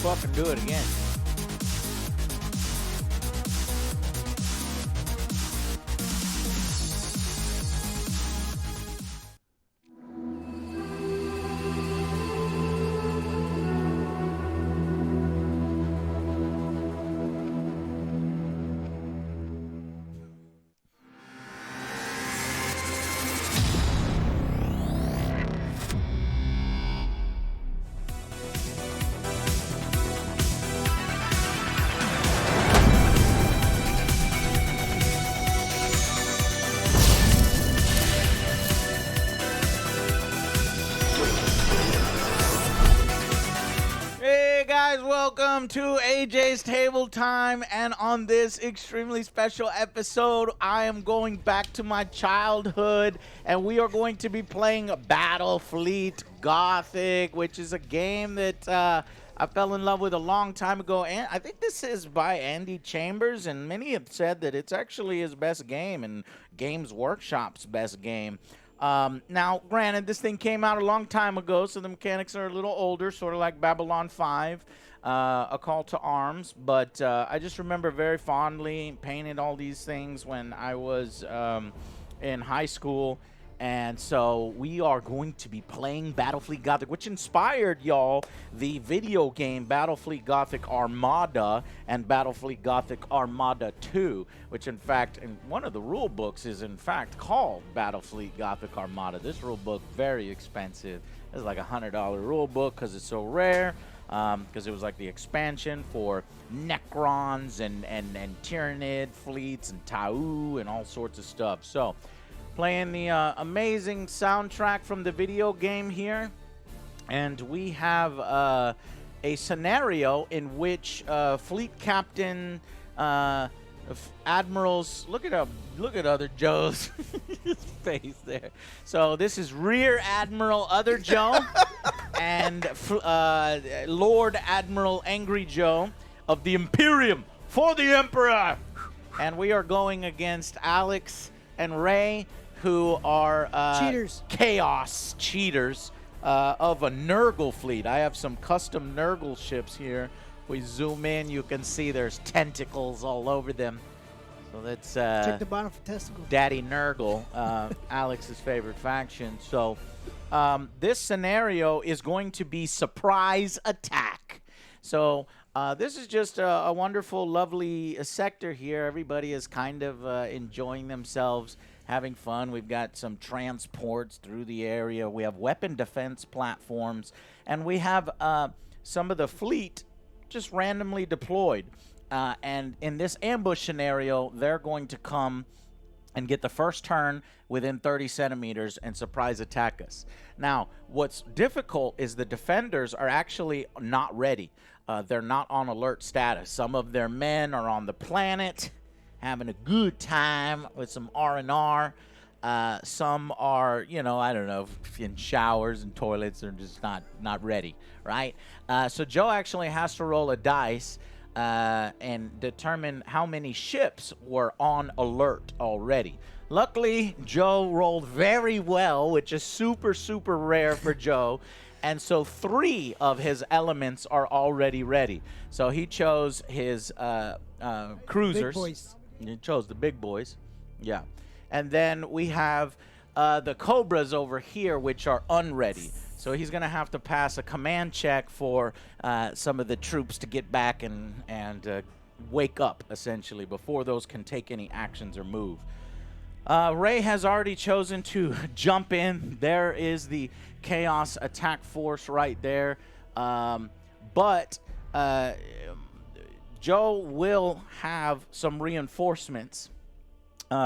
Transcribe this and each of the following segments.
fucking do it again. Welcome to AJ's Table Time, and on this extremely special episode, I am going back to my childhood, and we are going to be playing Battlefleet Gothic, which is a game that I fell in love with a long time ago, and I think this is by Andy Chambers, and many have said that it's actually his best game and Games Workshop's best game. Now, granted, this thing came out a long time ago, so the mechanics are a little older, sort of like Babylon 5. A Call to Arms, but I just remember very fondly painted all these things when I was in high school, and so we are going to be playing Battlefleet Gothic, which inspired, y'all, the video game Battlefleet Gothic Armada and Battlefleet Gothic Armada 2, which in fact, in one of the rule books is in fact called Battlefleet Gothic Armada. This rule book, very expensive. It's like a $100 rule book because it's so rare. Because it was like the expansion for Necrons and Tyranid fleets and Tau and all sorts of stuff. So, playing the amazing soundtrack from the video game here. And we have a scenario in which Fleet Captain Admirals, look at Other Joe's face there. So this is Rear Admiral Other Joe and Lord Admiral Angry Joe of the Imperium for the Emperor. And we are going against Alex and Ray, who are cheaters, chaos cheaters of a Nurgle fleet. I have some custom Nurgle ships here. We zoom in, you can see there's tentacles all over them. So that's check the bottom for testicles. Daddy Nurgle, Alex's favorite faction. So this scenario is going to be surprise attack. So this is just a wonderful, lovely sector here. Everybody is kind of enjoying themselves, having fun. We've got some transports through the area. We have weapon defense platforms, and we have some of the fleet just randomly deployed. And in this ambush scenario, they're going to come and get the first turn within 30 centimeters and surprise attack us. Now, what's difficult is the defenders are actually not ready. They're not on alert status. Some of their men are on the planet having a good time with some R&R. Some are, you know, I don't know, in showers and toilets. They're just not ready, right? So Joe actually has to roll a dice and determine how many ships were on alert already. Luckily, Joe rolled very well, which is super, super rare for Joe. And so 3 of his elements are already ready. So he chose his cruisers. Big boys. He chose the big boys. Yeah. And then we have the Cobras over here, which are unready. So he's going to have to pass a command check for some of the troops to get back and wake up, essentially, before those can take any actions or move. Ray has already chosen to jump in. There is the Chaos attack force right there. But Joe will have some reinforcements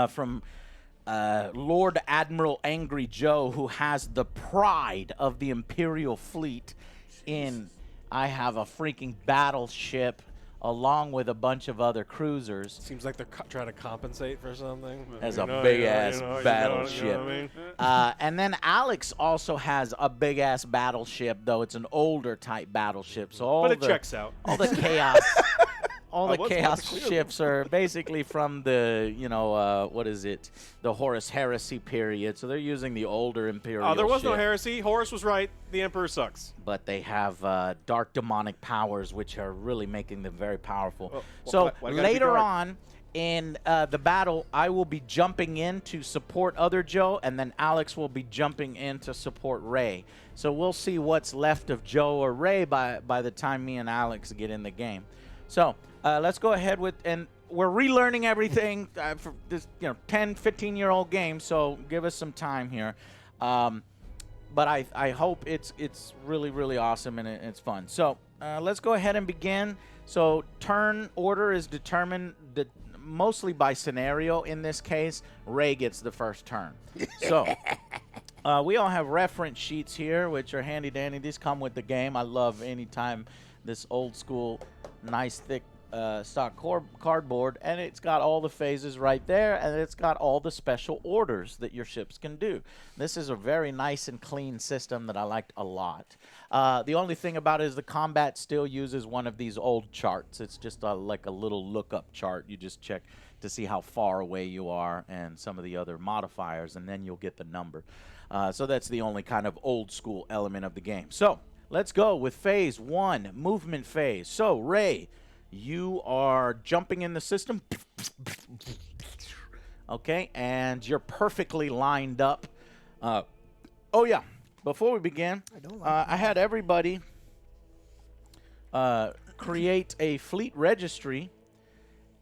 from Lord Admiral Angry Joe, who has the pride of the Imperial fleet in, I have a freaking battleship along with a bunch of other cruisers. Seems like they're trying to compensate for something. As a big-ass battleship. You know what I mean? And then Alex also has a big-ass battleship, though it's an older type battleship. So all but it checks out. All the chaos... all I the was about chaos to clear them. ships are basically from the, what is it, the Horus Heresy period. So they're using the older Imperial There was no ship. heresy. Horus was right. The Emperor sucks. But they have dark demonic powers, which are really making them very powerful. Well, So why gotta be later dark? on in the battle, I will be jumping in to support other Joe, and then Alex will be jumping in to support Ray. So we'll see what's left of Joe or Ray by the time me and Alex get in the game. So let's go ahead with, and we're relearning everything for this 10, 15-year-old game, so give us some time here. But I hope it's really, really awesome and it's fun. So let's go ahead and begin. So turn order is determined mostly by scenario. In this case, Ray gets the first turn. So we all have reference sheets here, which are handy dandy. These come with the game. I love anytime this old school, nice thick stock cardboard, and it's got all the phases right there, and it's got all the special orders that your ships can do. This is a very nice and clean system that I liked a lot. The only thing about it is the combat still uses one of these old charts. It's just like a little lookup chart. You just check to see how far away you are and some of the other modifiers, and then you'll get the number. So that's the only kind of old school element of the game. So let's go with phase 1, movement phase. So Ray, you are jumping in the system. Okay, and you're perfectly lined up. Oh, yeah. Before we begin, I had everybody create a fleet registry.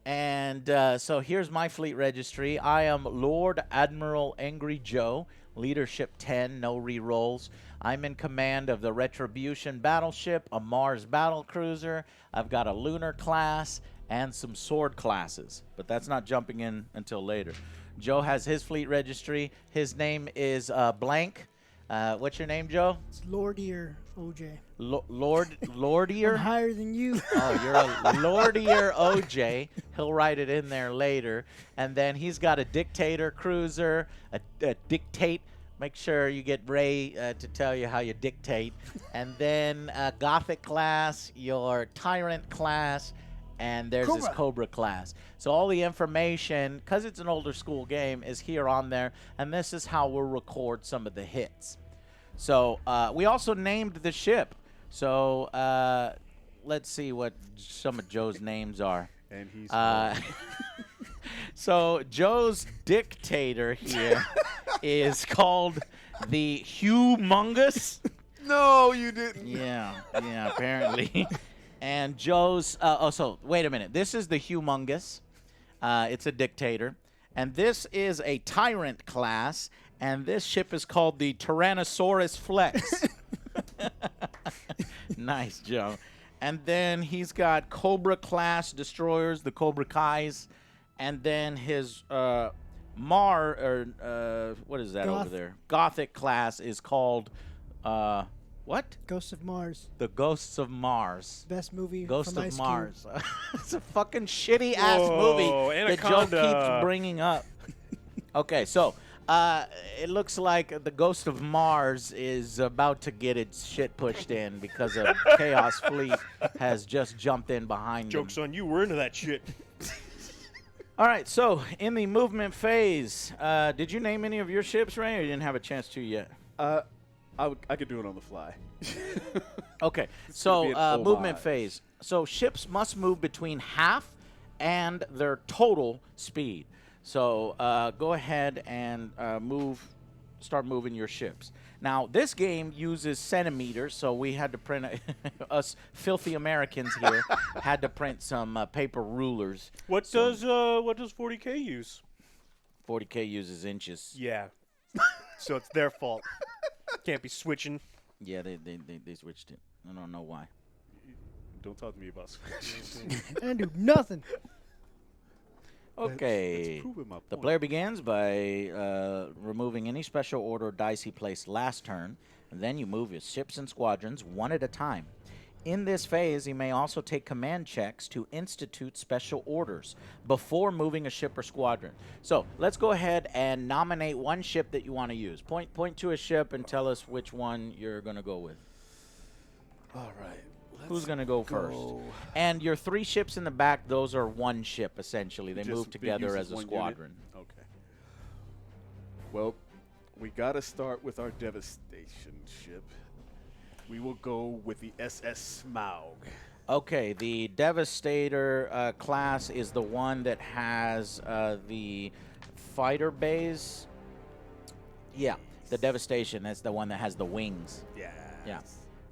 And so here's my fleet registry. I am Lord Admiral Angry Joe, leadership 10, no rerolls. I'm in command of the Retribution battleship, a Mars battlecruiser. I've got a lunar class and some sword classes, but that's not jumping in until later. Joe has his fleet registry. His name is blank. What's your name, Joe? It's Lordier OJ. Lordier? I'm higher than you. Oh, you're a Lordier OJ. He'll write it in there later. And then he's got a Dictator cruiser, a Dictate. Make sure you get Ray to tell you how you dictate. And then a Gothic class, your Tyrant class, and there's this Cobra class. So all the information, because it's an older school game, is here on there. And this is how we'll record some of the hits. So we also named the ship. So let's see what some of Joe's names are. And he's so Joe's Dictator here is called the Humongous. No, you didn't. Yeah, apparently. And Joe's, so wait a minute. This is the Humongous. It's a Dictator. And this is a Tyrant class. And this ship is called the Tyrannosaurus Flex. Nice, Joe. And then he's got Cobra class destroyers, the Cobra Kais. And then his what is that over there? Gothic class is called what? Ghosts of Mars. The Ghosts of Mars. Best movie Ghost from of Ice Mars. It's a fucking shitty ass movie that Joe Anaconda. keeps bringing up. Okay, so it looks like the Ghost of Mars is about to get its shit pushed in because a Chaos Fleet has just jumped in behind them. Joke's on you. We're into that shit. All right, so in the movement phase, did you name any of your ships, Ray, or you didn't have a chance to yet? I could do it on the fly. Okay, It's gonna be so an movement homage. phase. So ships must move between half and their total speed. So go ahead and start moving your ships. Now, this game uses centimeters, so we had to print, us filthy Americans here, had to print some paper rulers. What does 40K use? 40K uses inches. Yeah. So it's their fault. Can't be switching. Yeah, they switched it. I don't know why. Don't talk to me about switching. I didn't do nothing. Okay. That's proving my point. The player begins by removing any special order dice he placed last turn, and then you move his ships and squadrons one at a time. In this phase, he may also take command checks to institute special orders before moving a ship or squadron. So let's go ahead and nominate one ship that you want to use. Point to a ship and tell us which one you're going to go with. All right. Who's going to go first? And your 3 ships in the back, those are one ship, essentially. They Just move be together used as a one unit? squadron. Okay. Well, we got to start with our devastation ship. We will go with the SS Smaug. Okay, the Devastator class is the one that has the fighter bays. Yeah, the Devastation. That's the one that has the wings. Yeah.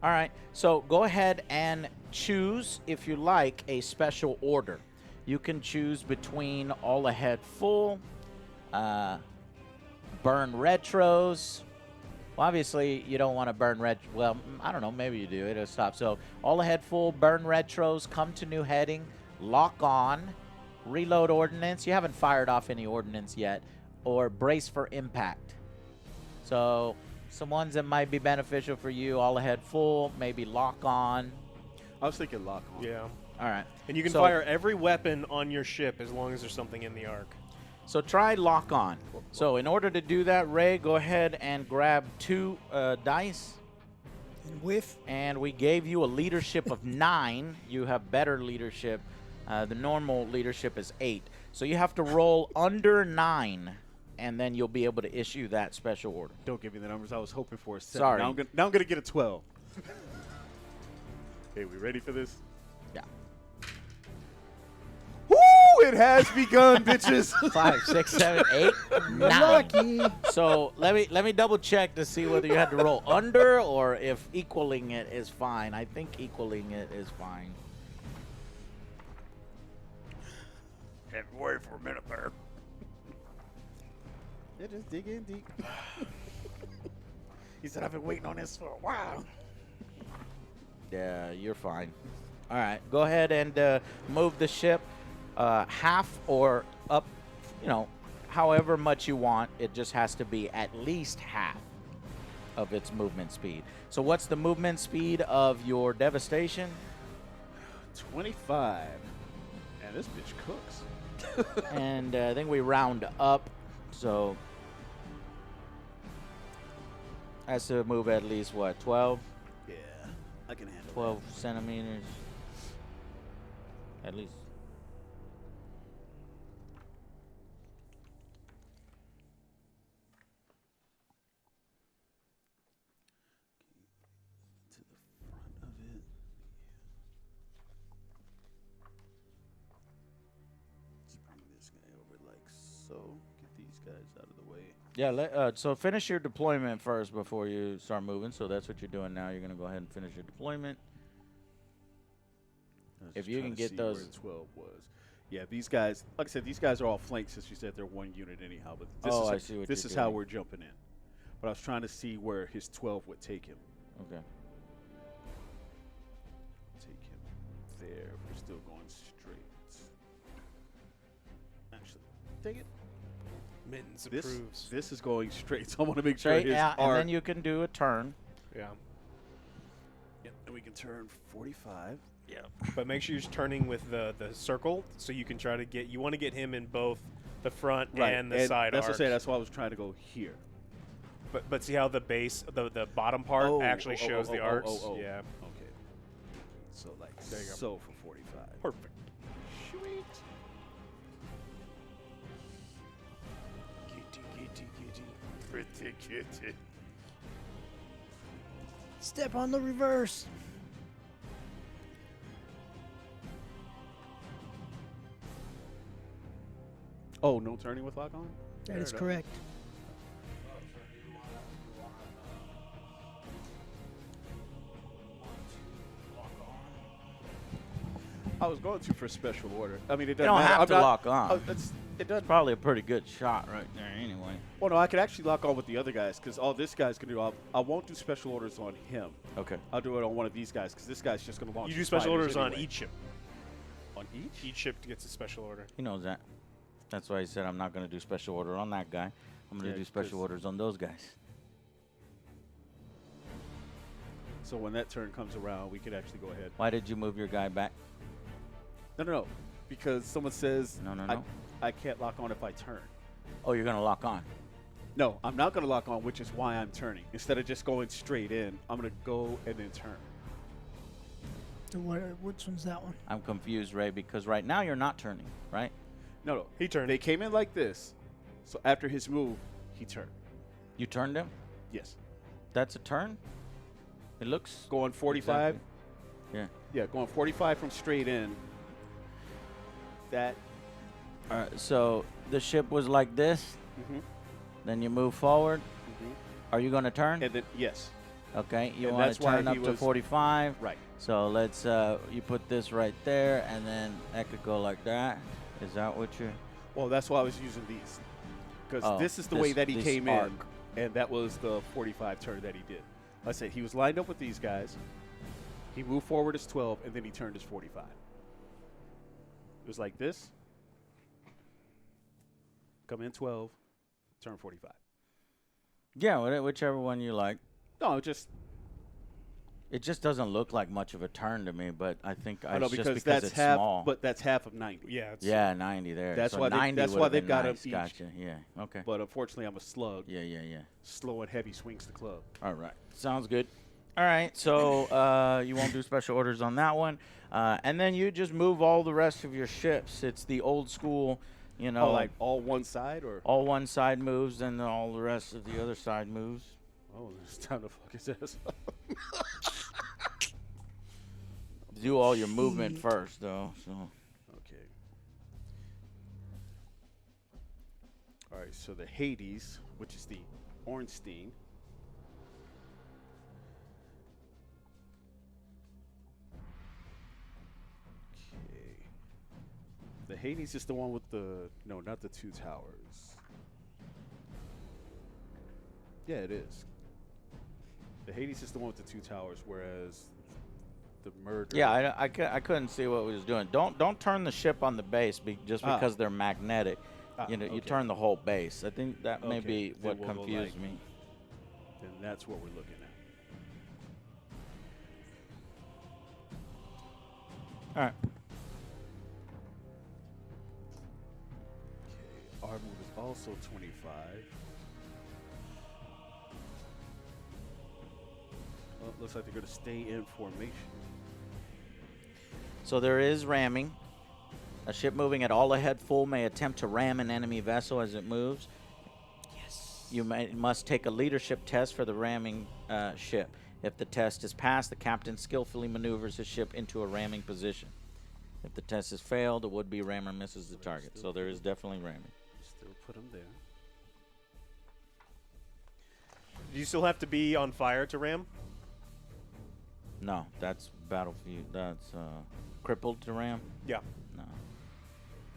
All right, so go ahead and choose, if you like, a special order. You can choose between all ahead full, burn retros. Well, obviously, you don't want to burn well, I don't know, maybe you do. It'll stop. So all ahead full, burn retros, come to new heading, lock on, reload ordnance. You haven't fired off any ordnance yet, or brace for impact. So some ones that might be beneficial for you, all ahead full, maybe lock on. I was thinking lock on. Yeah. All right. And you can So- fire every weapon on your ship as long as there's something in the arc. So try lock on. So in order to do that, Ray, go ahead and grab 2 dice. And whiff. And we gave you a leadership of 9. You have better leadership. The normal leadership is 8. So you have to roll under 9, and then you'll be able to issue that special order. Don't give me the numbers I was hoping for. A 7. Sorry. Now I'm gonna get a 12. Okay, we ready for this? Yeah. Woo! It has begun, bitches. 5, 6, 7, 8, 9. Lucky. So let me double check to see whether you had to roll under or if equaling it is fine. I think equaling it is fine. Had to wait for a minute there. Yeah, just dig in deep. He said, I've been waiting on this for a while. Yeah, you're fine. All right, go ahead and move the ship half or up, however much you want. It just has to be at least half of its movement speed. So what's the movement speed of your Devastation? 25. And this bitch cooks. And I think we round up, so has to move at least, what, 12? Yeah, I can handle 12 centimeters at least. to the front of it. Let's bring this guy over like so. Get these guys out of the way. Yeah, so finish your deployment first before you start moving. So that's what you're doing now. You're going to go ahead and finish your deployment. I was If just you trying can to get see those- where 12 was. Yeah, these guys, like I said, these guys are all flanked since you said they're one unit anyhow. But this Oh, is I see what this you're is how doing. we're jumping in. But I was trying to see where his 12 would take him. Okay. Take him there. We're still going straight. Actually, take it. Mittens This approves. this is going straight. So I want to make sure Straight, his yeah, and arc. then you can do a turn. Yeah. Yep, and we can turn 45. Yeah. But make sure you're turning with the circle so you can try to get. You want to get him in both the front and the side That's what I'm arcs. saying. That's why I was trying to go here. But see how the base, the bottom part actually shows the arcs? Yeah. Okay. So like There you go. so for 45. Perfect. Sweet. Kitty. Pretty kitty. Step on the reverse. Oh, no turning with lock on? That is Fair enough. correct. I was going to for special order. I mean, it doesn't You don't matter. have I'm to not- lock on. It doesn't. Probably a pretty good shot right there anyway. Well, no, I could actually lock on with the other guys because all this guy's going to do, I won't do special orders on him. Okay. I'll do it on one of these guys because this guy's just going to launch You do his special fighters orders on anyway. each ship. On each? Each ship gets a special order. He knows that. That's why he said I'm not going to do special order on that guy. I'm going to Yeah, do special 'cause- orders on those guys. So when that turn comes around, we could actually go ahead. Why did you move your guy back? No. Because someone says No. I can't lock on if I turn. Oh, you're going to lock on. No, I'm not going to lock on, which is why I'm turning. Instead of just going straight in, I'm going to go and then turn. So which one's that one? I'm confused, Ray, because right now you're not turning, right? No. He turned. They came in like this. So after his move, he turned. You turned him? Yes. That's a turn? It looks... Going 45. Exactly. Yeah. Yeah, going 45 from straight in. That. All right, so the ship was like this. Mm-hmm. Then you move forward. Mm-hmm. Are you going to turn? And then, yes. Okay. You and want that's to why turn up he to was- 45. Right. So let's, you put this right there, and then that could go like that. Is that what you're... Well, that's why I was using these. Because Oh, this is the way that he this came arc. in. And that was the 45 turn that he did. I said he was lined up with these guys. He moved forward as 12, and then he turned as 45. It was like this. Come in 12, turn 45. Yeah, whichever one you like. No, just It just doesn't look like much of a turn to me, but I think I know it's just because because that's it's half, small. but that's half of 90. Yeah. It's, Yeah, 90 there. That's so why they- 90 that's would why have they've been got 'em nice. each. Gotcha. Yeah. Okay. But unfortunately, I'm a slug. Yeah. Slow and heavy swings the club. All right. Sounds good. All right. So you won't do special orders on that one, and then you just move all the rest of your ships. It's the old school, you know, Oh, like all one side, or all one side moves, and then all the rest of the other side moves. oh, it's time to fuck his ass up. Do all your movement first, though. So Okay. All right. So the Hades, which is the Ornstein. Okay. The Hades is the one with the no, not the two towers. Yeah, it is. The Hades is the one with the two towers, whereas the murder. yeah, I couldn't see what we was doing. Don't turn the ship on the base just Ah. because they're magnetic. You know, you okay. turn the whole base. I think that may Okay, be then what we'll go confused like- me. Then that's what we're looking at. All right. Okay, our move is also 25. Well, looks like they're going to stay in formation. So there is ramming. A ship moving at all ahead full may attempt to ram an enemy vessel as it moves. Yes. You must take a leadership test for the ramming ship. If the test is passed, the captain skillfully maneuvers his ship into a ramming position. If the test is failed, the would-be rammer misses the target. So there is definitely ramming. Still put them there. Do you still have to be on fire to ram? No, that's Battlefield. That's crippled to ram. Yeah. No,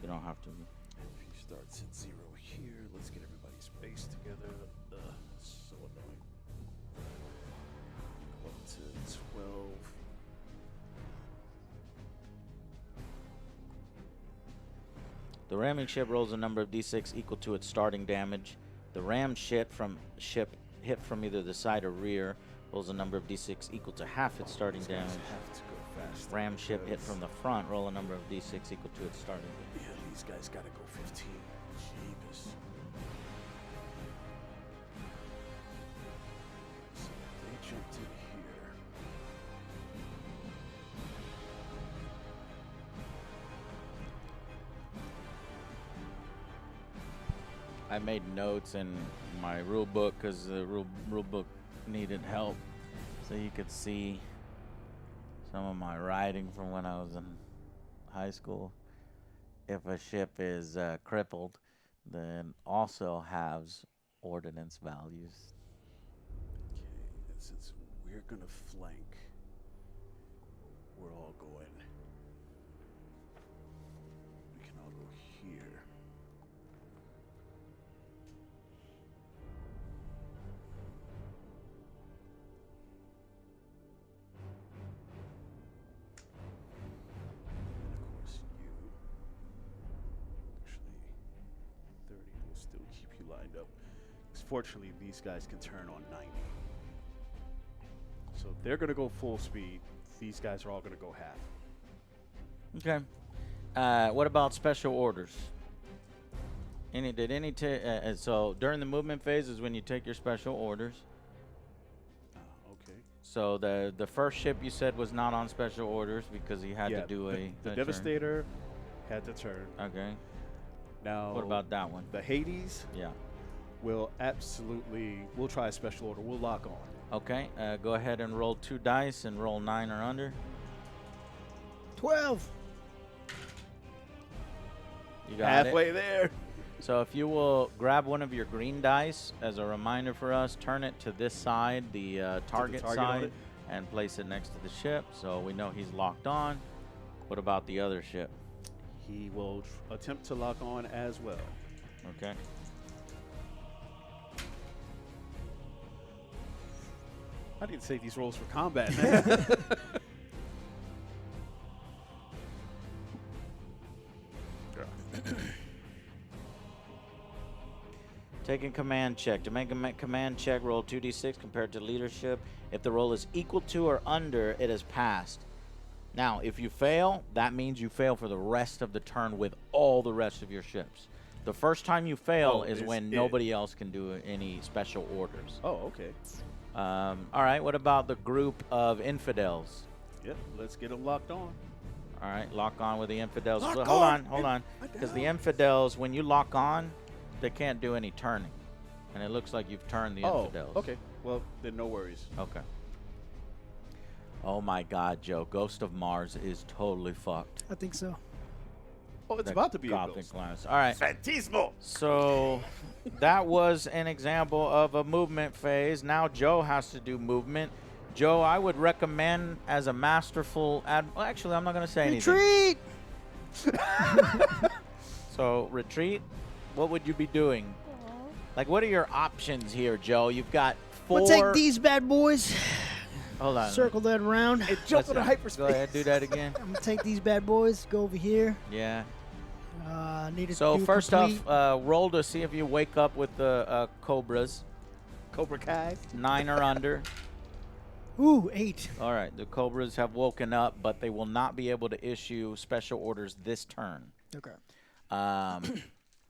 you don't have to. If he starts at 0 here, let's get everybody's base together. So annoying. Go up to 12. The ramming ship rolls a number of d6 equal to its starting damage. The rammed ship hit from either the side or rear rolls a number of d6 equal to half its starting These guys damage. have to go fast. Ram ship hit from the front roll a number of d6 equal to its starting damage. Yeah, these guys gotta go 15. Jeebus. So they jumped in here. I made notes in my rule book because the rule book needed help, so you could see some of my writing from when I was in high school. If a ship is crippled, then also has ordnance values. Okay, and since we're gonna flank, we're all going. We can all go here. And of course, you. Actually, 30 will still keep you lined up. 'Cause fortunately, these guys can turn on 90. So if they're going to go full speed, these guys are all going to go half. Okay. What about special orders? So during the movement phase is when you take your special orders. Okay. So the first ship you said was not on special orders because he had to do the a Devastator had to turn. Turn. Okay. Now, What about that one? the Hades? Yeah. We'll try a special order. We'll lock on. Okay. Go ahead and roll 2 dice and roll 9 or under. 12. You got Halfway it. there. So if you will grab one of your green dice as a reminder for us, turn it to this side, the target on side, it? and place it next to the ship so we know he's locked on. What about the other ship? He will attempt to lock on as well. Okay. I need to save these rolls for combat, man. Taking command check. To make a command check, roll 2d6 compared to leadership. If the roll is equal to or under, it is passed. Now, if you fail, that means you fail for the rest of the turn with all the rest of your ships. The first time you fail is when nobody else can do any special orders. Oh, okay. All right, what about the group of infidels? Yep, let's get them locked on. All right, lock on with the infidels. Lock Hold on. on. Because the infidels, when you lock on, they can't do any turning. And it looks like you've turned the infidels. Okay. Well, then no worries. Okay. Oh my God, Joe. Ghost of Mars is totally fucked. I think so. Oh, it's The about to be a Gothic ghost. class. All right. Fantismo. So that was an example of a movement phase. Now Joe has to do movement. Joe, I would recommend as a masterful well, actually, I'm not going to say anything. Retreat! So retreat, what would you be doing? Like, what are your options here, Joe? You've got 4. We'll take these bad boys. Hold on. Circle that around. It jumped Listen, into hyperspace. Go ahead, do that again. I'm gonna take these bad boys. Go over here. Yeah. Need to So do first complete. off, roll to see if you wake up with the cobras. Cobra Kai. 9 or under. Ooh, 8. All right, the cobras have woken up, but they will not be able to issue special orders this turn. Okay.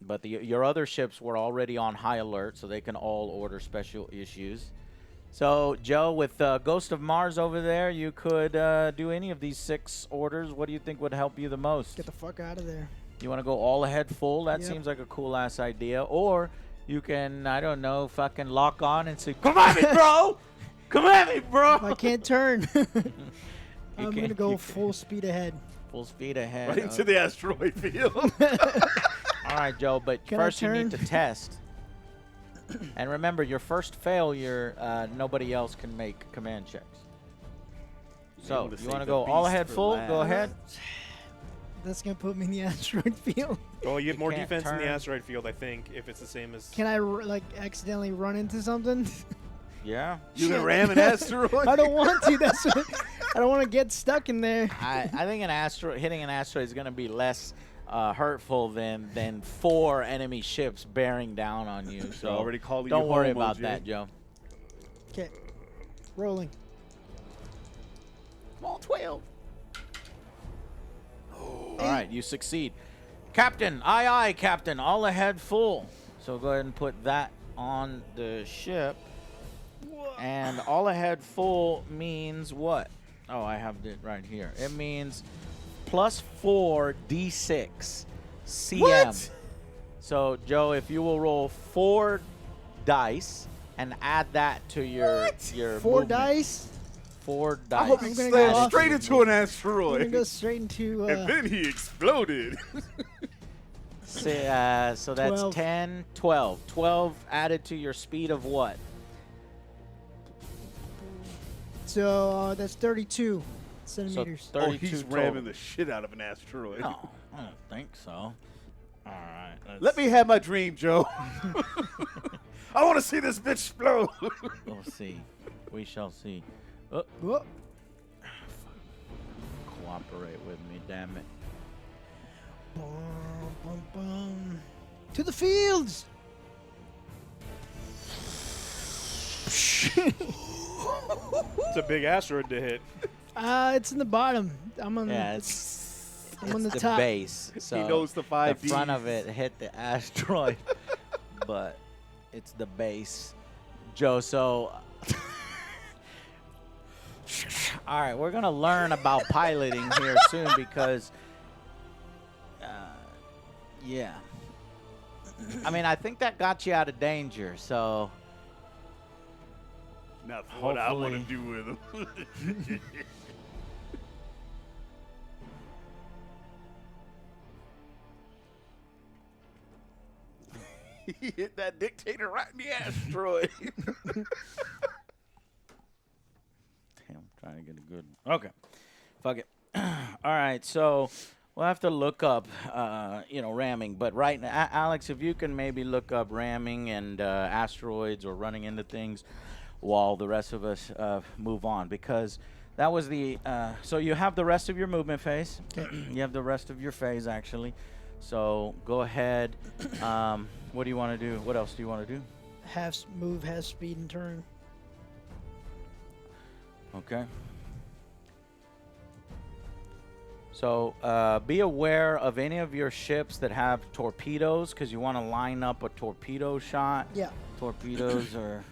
But your other ships were already on high alert, so they can all order special issues. So, Joe, with Ghost of Mars over there, you could do any of these 6 orders. What do you think would help you the most? Get the fuck out of there. You want to go all ahead full? That Yep. seems like a cool-ass idea. Or you can, I don't know, fucking lock on and say, come at me, bro! Come at me, bro! I can't turn. I'm can't- gonna go you full speed ahead. Full speed ahead. Right into the asteroid field. All right, Joe, but Can I first you need turn? to test. And remember, your first failure, nobody else can make command checks. So, able to you want to save go the all beast ahead for full? last. Go ahead. That's gonna put me in the asteroid field. Oh, you have more can't defense in the turn. asteroid field, I think, if it's the same as. Can I like accidentally run into something? Yeah. You gonna Shit. ram an asteroid? I don't want to. That's what, I don't want to get stuck in there. I think hitting an asteroid is going to be less hurtful than 4 enemy ships bearing down on you. So already calling don't you worry home, about OJ. that, Joe. Okay. Rolling. Small 12. All right, you succeed. Captain, aye, Captain, all ahead full. So go ahead and put that on the ship. And all ahead full means what? Oh, I have it right here. It means +4 D6 CM. What? So, Joe, if you will roll 4 dice and add that to your 4 movement. dice. 4 I dice. hope he I'm gonna slammed go off. straight into an I'm asteroid. gonna go straight into. and then he exploded. So that's 12. 10, 12. 12 added to your speed of what? So that's 32 centimeters. So Oh, 32 he's total. ramming the shit out of an asteroid. No, I don't think so. All right. Let me have my dream, Joe. I want to see this bitch explode. We'll see. We shall see. Whoa. Cooperate with me, damn it. Bum, bum, bum. To the fields. It's a big asteroid to hit. It's in the bottom. I'm on. Yeah, I'm it's on the the top. base. So he knows the 5 the front of it hit the asteroid, but it's the base. Joe, so All right, we're gonna learn about piloting here soon because, yeah. I mean, I think that got you out of danger. So Not for what I want to Hopefully. do with him. He hit that dictator right in the asteroid. damn, I'm trying to get a good. Okay, fuck it. All right, so we'll have to look up, ramming. But right now, Alex, if you can maybe look up ramming and asteroids or running into things, while the rest of us move on, because that was the. So you have the rest of your movement phase. You have the rest of your phase actually. So go ahead. What do you want to do? What else do you want to do? Move, half speed, and turn. Okay. So be aware of any of your ships that have torpedoes, because you want to line up a torpedo shot. Yeah. Torpedoes are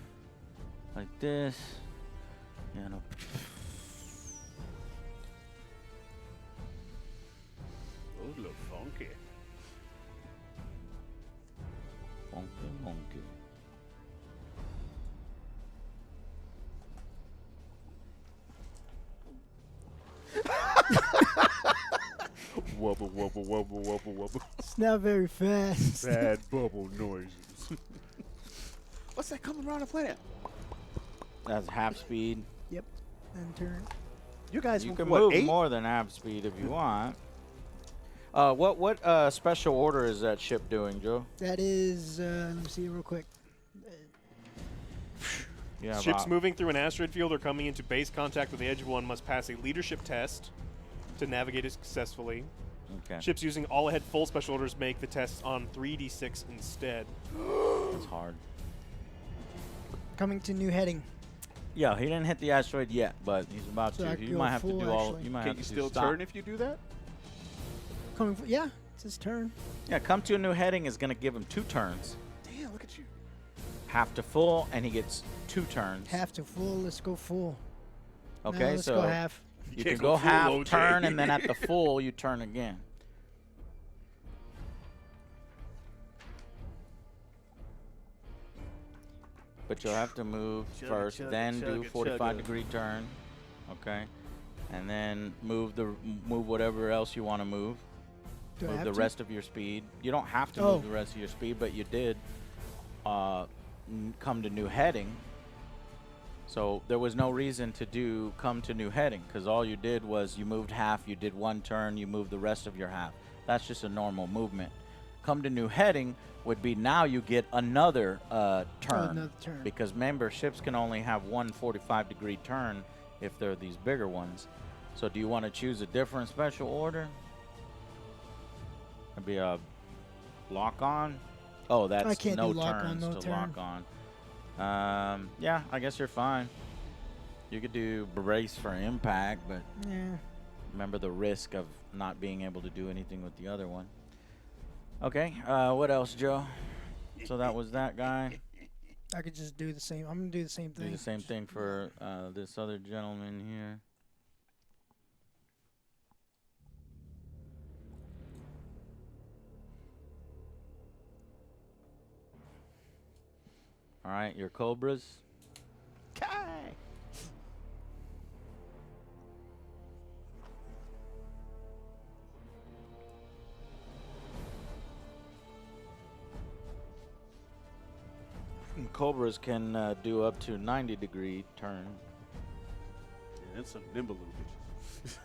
like this. You know. Those look funky. Funky, funky. Wubble, wubble, wubble, wubble, wubble. It's not very fast. Bad bubble noises. What's that coming around the planet? That's half speed. Yep. And turn. You guys You move can what, move 8? more than half speed if you want. What special order is that ship doing, Joe? That is, let me see real quick. Yeah, Ships moving through an asteroid field or coming into base contact with the edge of one must pass a leadership test to navigate it successfully. Okay, Ships using all ahead full special orders make the tests on 3d6 instead. that's hard. Coming to new heading. Yeah, he didn't hit the asteroid yet, but he's about So I to. could You go might have to full, do all. actually. You might Can have you to still stop. turn if you do that? Yeah, it's his turn. Yeah, come to a new heading is going to give him 2 turns. Damn, look at you. Half to full, and he gets 2 turns. Half to full. Let's go full. Okay, No, let's so go half. you can't can go go full, half, OJ. turn, and then at the full, you turn again. But you'll have to move Chugga, first, chugga, then do chugga, 45-degree turn, okay, and then move whatever else you want to move. Do I Move have the to? rest of your speed. You don't have to Oh. move the rest of your speed, but you did come to new heading. So there was no reason to come to new heading, because all you did was you moved half, you did 1 turn, you moved the rest of your half. That's just a normal movement. Come to new heading would be now you get another turn. another turn. Because remember, ships can only have 1 45-degree turn if they're these bigger ones. So do you want to choose a different special order? It'd be a lock on. Oh, that's can't no do lock on, turns no to turn. lock on. Yeah, I guess you're fine. You could do brace for impact, but Yeah. remember the risk of not being able to do anything with the other one. Okay, what else, Joe? So that was that guy. I could just do the same. I'm gonna do the same Do thing. the same thing for this other gentleman here. All right, your Cobras. Kai. Cobras can do up to 90-degree turn. Yeah, that's some nimble little bitches.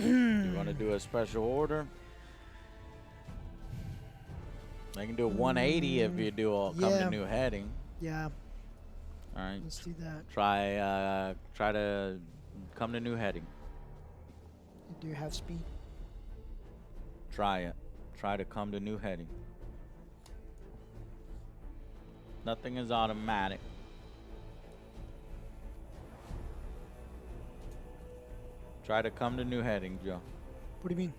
You want to do a special order? They can do a 180 if you do a come yeah. to new heading. Yeah. All right. Let's do that. Try to come to new heading. You do half speed. Try it. Try to come to new heading. Nothing is automatic. Try to come to new heading, Joe. What do you mean?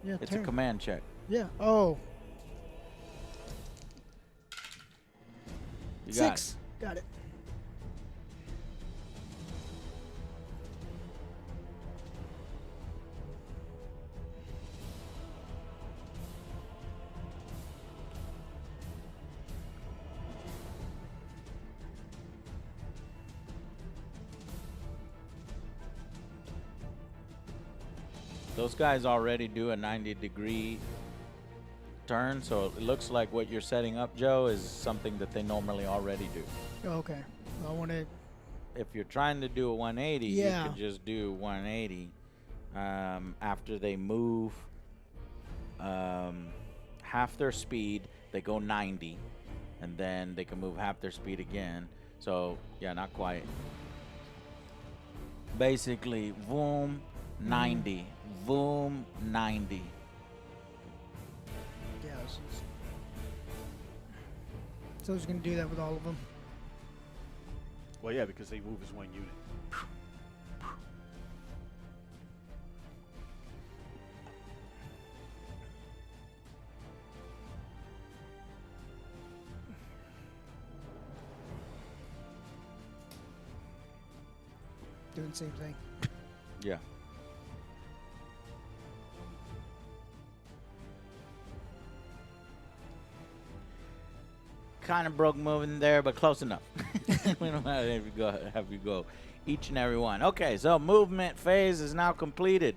Yeah, It's turn. a command check. Yeah. Oh. You got 6. Got it. Those guys already do a 90-degree turn, so it looks like what you're setting up, Joe, is something that they normally already do. Okay. I want to. If you're trying to do a 180, Yeah. you can just do 180. After they move half their speed, they go 90, and then they can move half their speed again. So, yeah, not quite. Basically, boom, 90. Boom, 90. Yeah. So I was going to do that with all of them. Well, yeah, because they move as one unit. Doing the same thing. Yeah. Kind of broke moving there, but close enough. We don't have you go each and every one. Okay, so movement phase is now completed.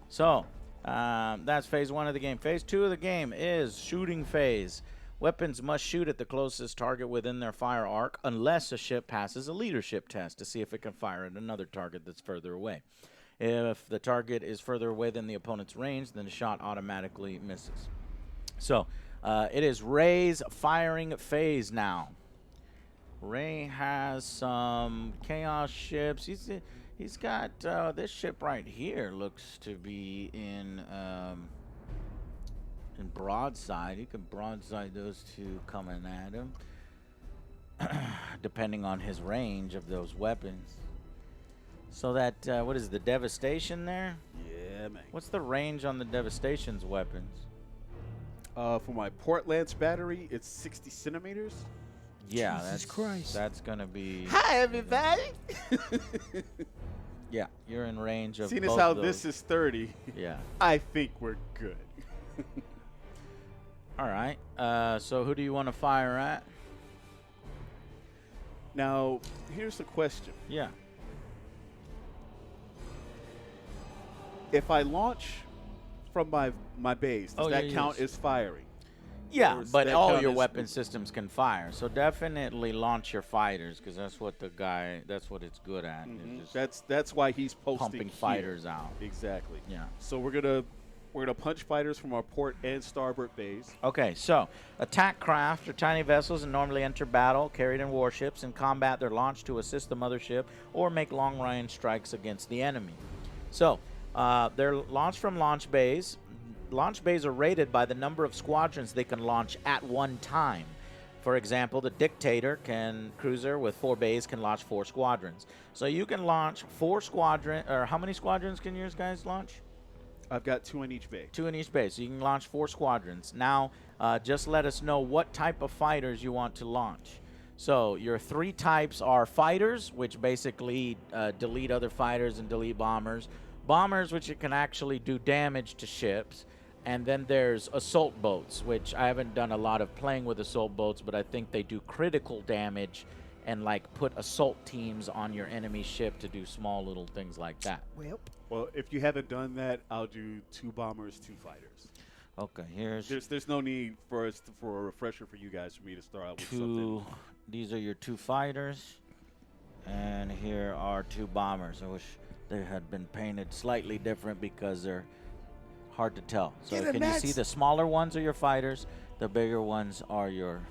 So that's phase 1 of the game. Phase 2 of the game is shooting phase. Weapons must shoot at the closest target within their fire arc unless a ship passes a leadership test to see if it can fire at another target that's further away. If the target is further away than the opponent's range, then the shot automatically misses. So it is Ray's firing phase now. Ray has some chaos ships. He's got this ship right here. Looks to be in broadside. He can broadside those two coming at him, depending on his range of those weapons. So that what is the devastation there? Yeah, man. What's the range on the devastation's weapons? For my Port Lance battery, it's 60 centimeters. Yeah, Jesus Christ. that's gonna be. Hi, everybody. Yeah, you're in range of. Seeing as both how those. this is 30, Yeah. I think we're good. All right. So who do you want to fire at? Now, here's the question. Yeah. If I launch from my base, does Oh, that yeah, count yes. as firing? Yeah, Or does but that all count your as- weapon systems can fire. So definitely launch your fighters because that's what that's what it's good at. Mhm. Is just That's why he's posting pumping here. fighters out. Exactly. Yeah. So we're gonna punch fighters from our port and starboard bays. Okay, so attack craft are tiny vessels and normally enter battle carried in warships. In combat, they're launched to assist the mothership or make long-range strikes against the enemy. So they're launched from launch bays. Launch bays are rated by the number of squadrons they can launch at one time. For example, the Dictator cruiser with 4 bays can launch 4 squadrons. So you can launch 4 squadrons, or how many squadrons can yours guys launch? I've got 2 in each bay. 2 in each base, so you can launch 4 squadrons. Now, just let us know what type of fighters you want to launch. So your 3 types are fighters, which basically delete other fighters and delete bombers. Bombers, which it can actually do damage to ships. And then there's assault boats, which I haven't done a lot of playing with assault boats, but I think they do critical damage and like put assault teams on your enemy ship to do small little things like that. Well, Well, if you haven't done that, I'll do 2 bombers, 2 fighters. Okay, here's There's no need for a refresher for you guys for me to start out with 2. something. These are your 2 fighters, and here are 2 bombers. I wish they had been painted slightly different because they're hard to tell. So Get 'em, can you see Nats. the smaller ones are your fighters, the bigger ones are your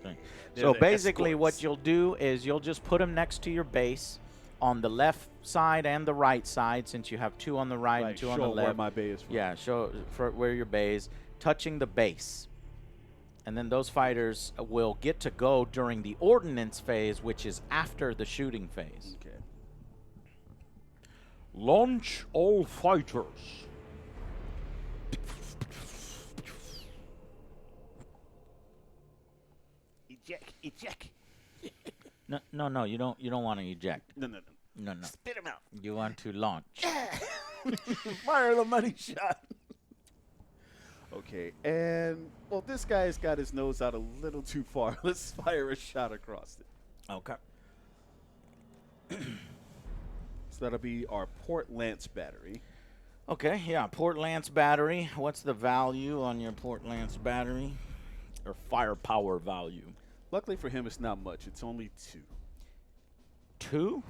thing. They're So the basically what escorts. you'll do is you'll just put them next to your base on the left side and the right side, since you have 2 on the right and 2 on the show where left. my bay is from. Yeah, show for where your base, touching the base. And then those fighters will get to go during the ordnance phase, which is after the shooting phase. Okay. Launch all fighters. Eject. No. You don't want to eject. No. No. Spit him out. You want to launch. Fire the money shot. Okay, and well, this guy's got his nose out a little too far. Let's fire a shot across it. Okay. So that'll be our Port Lance battery. Okay. Yeah. Port Lance battery. What's the value on your Port Lance battery, or firepower value? Luckily for him, it's not much. It's only 2. 2?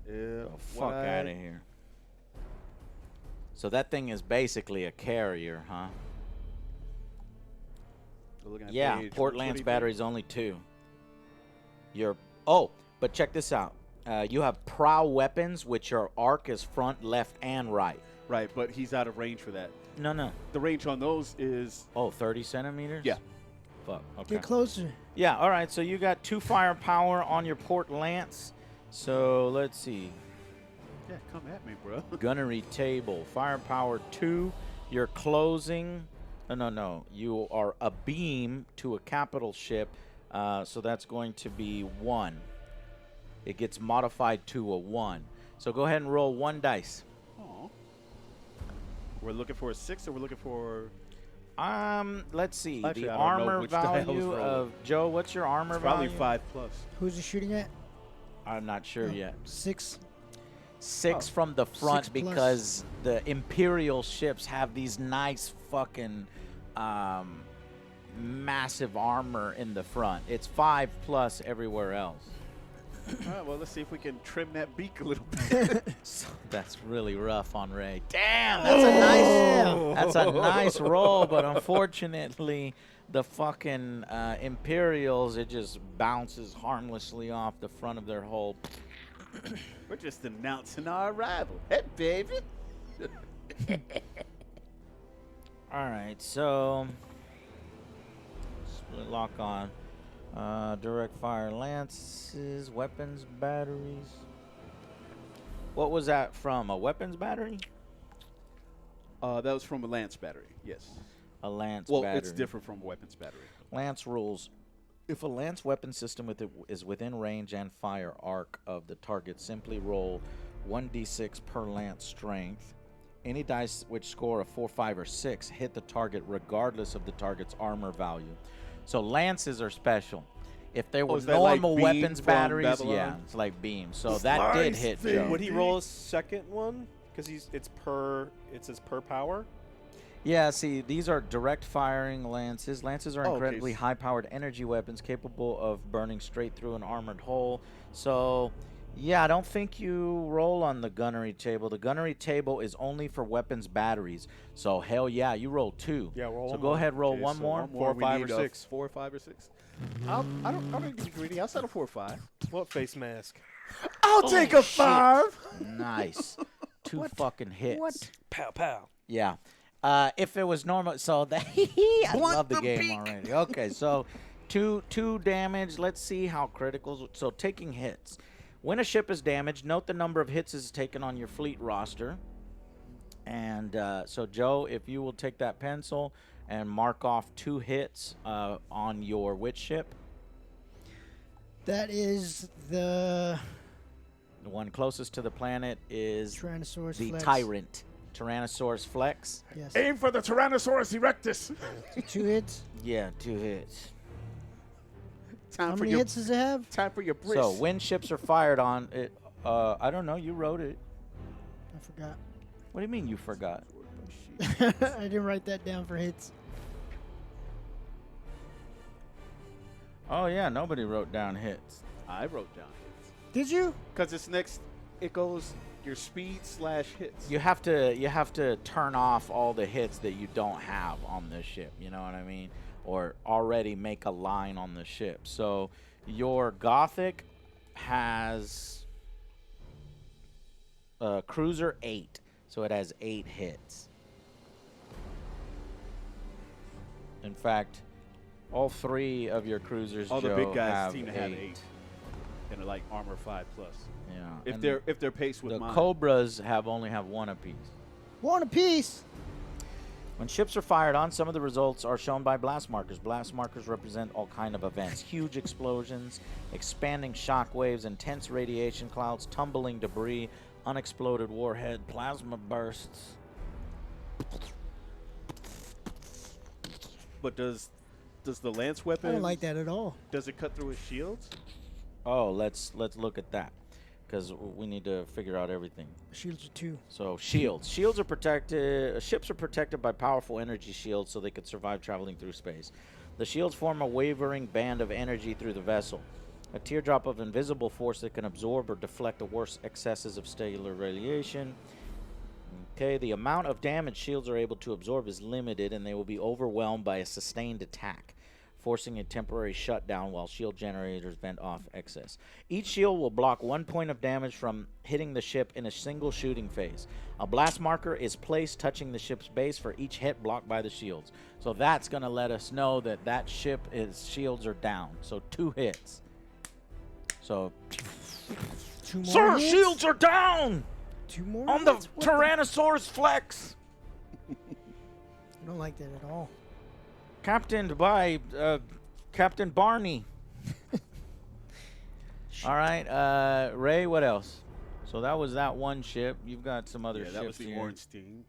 Yeah. Oh, fuck out of here. So that thing is basically a carrier, huh? Yeah, Port Lance battery's only 2. But check this out. You have prow weapons, which your arc is front, left, and right. Right, but he's out of range for that. No. The range on those is 30 centimeters? Yeah. Fuck. Okay. Get closer. Yeah, all right. So you got 2 firepower on your Port Lance. So let's see. Yeah, come at me, bro. Gunnery table, firepower 2. You're closing. No. You are a beam to a capital ship. So that's going to be 1. It gets modified to a 1. So go ahead and roll 1 dice. Oh. We're looking for a 6, or we're looking for. Let's see. Actually, the I don't know armor which die I was value rolling. of Joe. What's your armor Probably value? 5 plus. Who's he shooting at? I'm not sure yet. 6. 6 from the 6 front plus. because the Imperial ships have these nice fucking massive armor in the front. It's 5 plus everywhere else. All right, well, let's see if we can trim that beak a little bit. So that's really rough on Ray. Damn, that's a nice roll, but unfortunately, the fucking Imperials, it just bounces harmlessly off the front of their hull. We're just announcing our arrival. Hey, baby. All right, so split lock on. Direct fire lances, weapons, batteries. What was that from? A weapons battery? That was from a lance battery, yes. A lance Well, battery. it's different from a weapons battery. Lance rules. If a lance weapon system is within range and fire arc of the target, simply roll 1d6 per lance strength. Any dice which score a 4, 5, or 6 hit the target regardless of the target's armor value. So lances are special. If they were is that like normal beam weapons from batteries, Babylon? yeah, it's like beam. So that did hit Joe. Would he roll a second one? Because it says per power. Yeah, see, these are direct firing lances. Lances are Oh, okay. incredibly high-powered energy weapons capable of burning straight through an armored hull. So, yeah, I don't think you roll on the gunnery table. The gunnery table is only for weapons batteries. So, hell yeah, you roll 2. Yeah, roll So one go more. ahead, roll Okay, one so more. one 4, we 5, need or a 6. 4, 5, or 6. I don't need to be greedy. I'll settle 4 or 5. What face mask? I'll take a shit. 5. Nice. 2 fucking hits. What? Pow pow. Yeah. If it was normal, so that I love the game already. Okay, so two damage. Let's see how criticals. So taking hits. When a ship is damaged, note the number of hits is taken on your fleet roster. And so Joe, if you will take that pencil and mark off 2 hits on your which ship? That is the The one closest to the planet is Tyrannosaurus the Flex. Tyrant. Tyrannosaurus Flex. Yes. Aim for the Tyrannosaurus Erectus. 2 hits. Yeah, 2 hits. Time How for many your hits does it have? time for your bris. So when ships are fired on it, I don't know. You wrote it. I forgot. What do you mean you forgot? I didn't write that down for hits. Oh yeah, nobody wrote down hits. I wrote down hits Did you? because it's next. It goes your speed / hits. You have to turn off all the hits that you don't have on this ship. You know what I mean? Or already make a line on the ship. So your Gothic has cruiser 8, so it has 8 hits. In fact, all 3 of your cruisers, All the Joe, big guys have seem to have 8. 8. and like armor 5+. Yeah. If and they're paced with the mine. Cobras only have one apiece. One apiece. When ships are fired on, some of the results are shown by blast markers. Blast markers represent all kind of events. Huge explosions, expanding shock waves, intense radiation clouds, tumbling debris, unexploded warhead, plasma bursts. But does the lance weapon? I don't like that at all. Does it cut through his shields? Oh, let's look at that, because we need to figure out everything. Shields are 2. So shields. Shields are protected. Ships are protected by powerful energy shields so they could survive traveling through space. The shields form a wavering band of energy through the vessel. A teardrop of invisible force that can absorb or deflect the worst excesses of stellar radiation. Okay, the amount of damage shields are able to absorb is limited, and they will be overwhelmed by a sustained attack, forcing a temporary shutdown while shield generators vent off excess. Each shield will block 1 point of damage from hitting the ship in a single shooting phase. A blast marker is placed touching the ship's base for each hit blocked by the shields. So that's going to let us know that that shields are down. So 2 hits. So, 2 more sir, hits? shields are down 2 more on the hits? What Tyrannosaurus Flex. I don't like that at all. Captained by Captain Barney. All right, Ray, what else? So that was that one ship. You've got some other ships that was the here. Ornstein.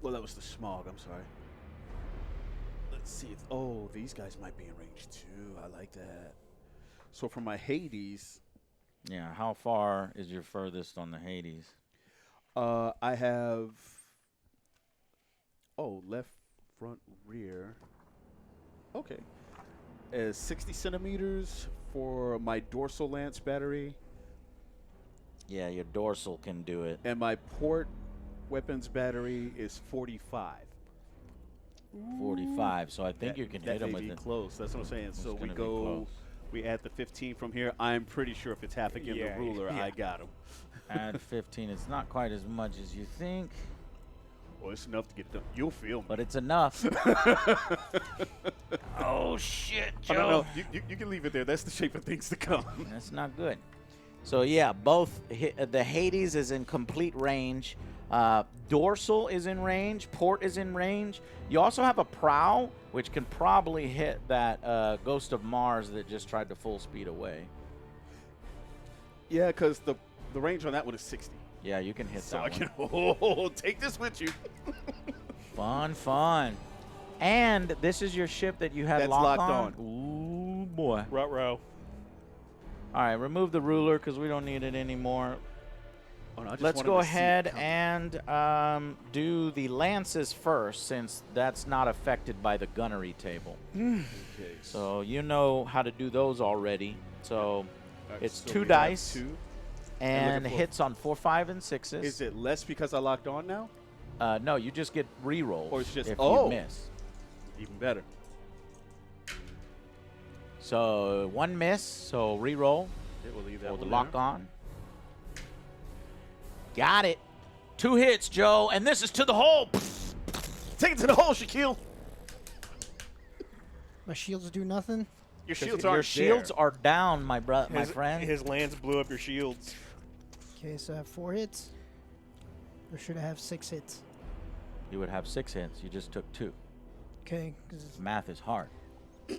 Well, that was the Smog. I'm sorry. Let's see. Oh, these guys might be in range too. I like that. So for my Hades, Yeah, how far is your furthest on the Hades? I have. Oh, left, front, rear. Okay. 60 centimeters for my dorsal lance battery. Yeah, your dorsal can do it. And my port weapons battery is 45. 45, so I think you can hit that him may with be it. close. That's what I'm saying. So we gonna be go, close. we add the 15 from here. I'm pretty sure if it's half again Yeah, the ruler, yeah. I got him. Add 15. It's not quite as much as you think, Well, it's enough to get it done. You'll feel me. but it's enough. Oh, shit, Joe. Oh, no. You can leave it there. That's the shape of things to come. That's not good. So, yeah, both the Hades is in complete range. Dorsal is in range. Port is in range. You also have a prow, which can probably hit that Ghost of Mars that just tried to full speed away. Yeah, because the range on that one is 60. Yeah, you can hit So that I one. can take this with you. Fun. And this is your ship that you had That's locked locked on? Ooh, boy. Ruh-roh. All right, remove the ruler because we don't need it anymore. Oh, no, I just Let's wanted go to see it ahead come. and do the lances first, since that's not affected by the gunnery table. Okay, So you know how to do those already. So all right, it's so 2 we have dice 2. and looking for- hits on 4, 5, and 6s. Is it less because I locked on now? No, you just get re-rolls Or it's just- if oh. you miss. Even better. So 1 miss, so re-roll Okay, we'll leave that for the one lock there. on. Got it. 2 hits, Joe, and this is to the hole. Take it to the hole, Shaquille. My shields do nothing. Your shields Your aren't shields there. are down, my friend. His lance blew up your shields. Okay, so I have 4 hits. Or should I have 6 hits? You would have 6 hits. You just took 2. Okay, because Math is hard.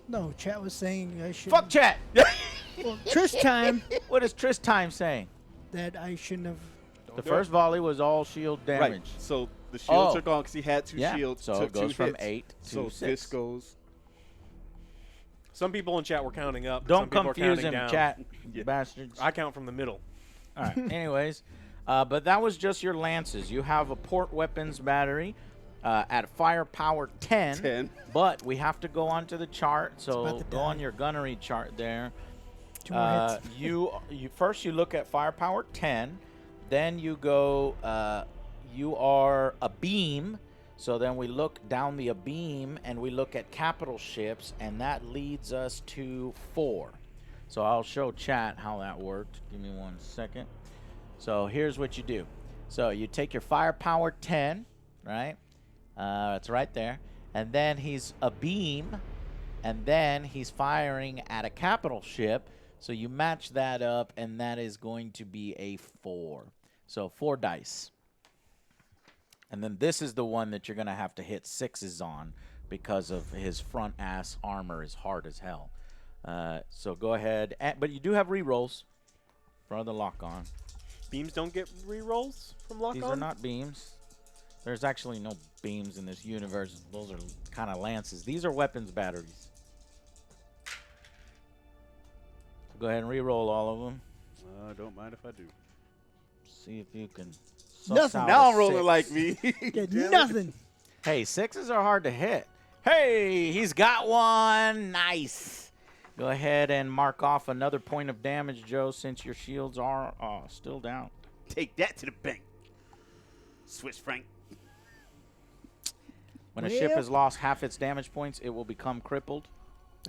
no, chat was saying I should. Fuck chat. Well, Trish time What is Trish Time saying? that I shouldn't have. The do first volley was all shield damage. Right. So the shields Oh. are gone because he had 2 Yeah, shields. so took it goes 2 from hits. 8 to so 6. this goes. Some people in chat were counting up. Don't some people are confuse counting him, down. chat, Yeah. bastards. I count from the middle. All right. Anyways, but that was just your lances. You have a port weapons battery at firepower 10. 10. But we have to go onto the chart. So about to go on die. your gunnery chart there. 2 more hits. You first you look at firepower 10, then you go. You are a beam, so then we look down the beam and we look at capital ships, and that leads us to 4. So I'll show chat how that worked. Give me 1 second. So here's what you do. So you take your firepower 10, right? It's right there, and then he's a beam, and then he's firing at a capital ship. So you match that up, and that is going to be a 4. So 4 dice. And then this is the one that you're going to have to hit 6s on because of his front ass armor is hard as hell. So go ahead. But you do have rerolls for the lock on. Beams don't get rerolls from lock These on? are not beams. There's actually no beams in this universe. Those are kind of lances. These are weapons batteries. So go ahead and re-roll all of them. I don't mind if I do. See if you can. Nothing. Now I'm rolling like me. Get Damn it. nothing. Hey, 6s are hard to hit. Hey, he's got one. Nice. Go ahead and mark off another point of damage, Joe, since your shields are still down. Take that to the bank. Swiss franc. When a ship has lost half its damage points, it will become crippled.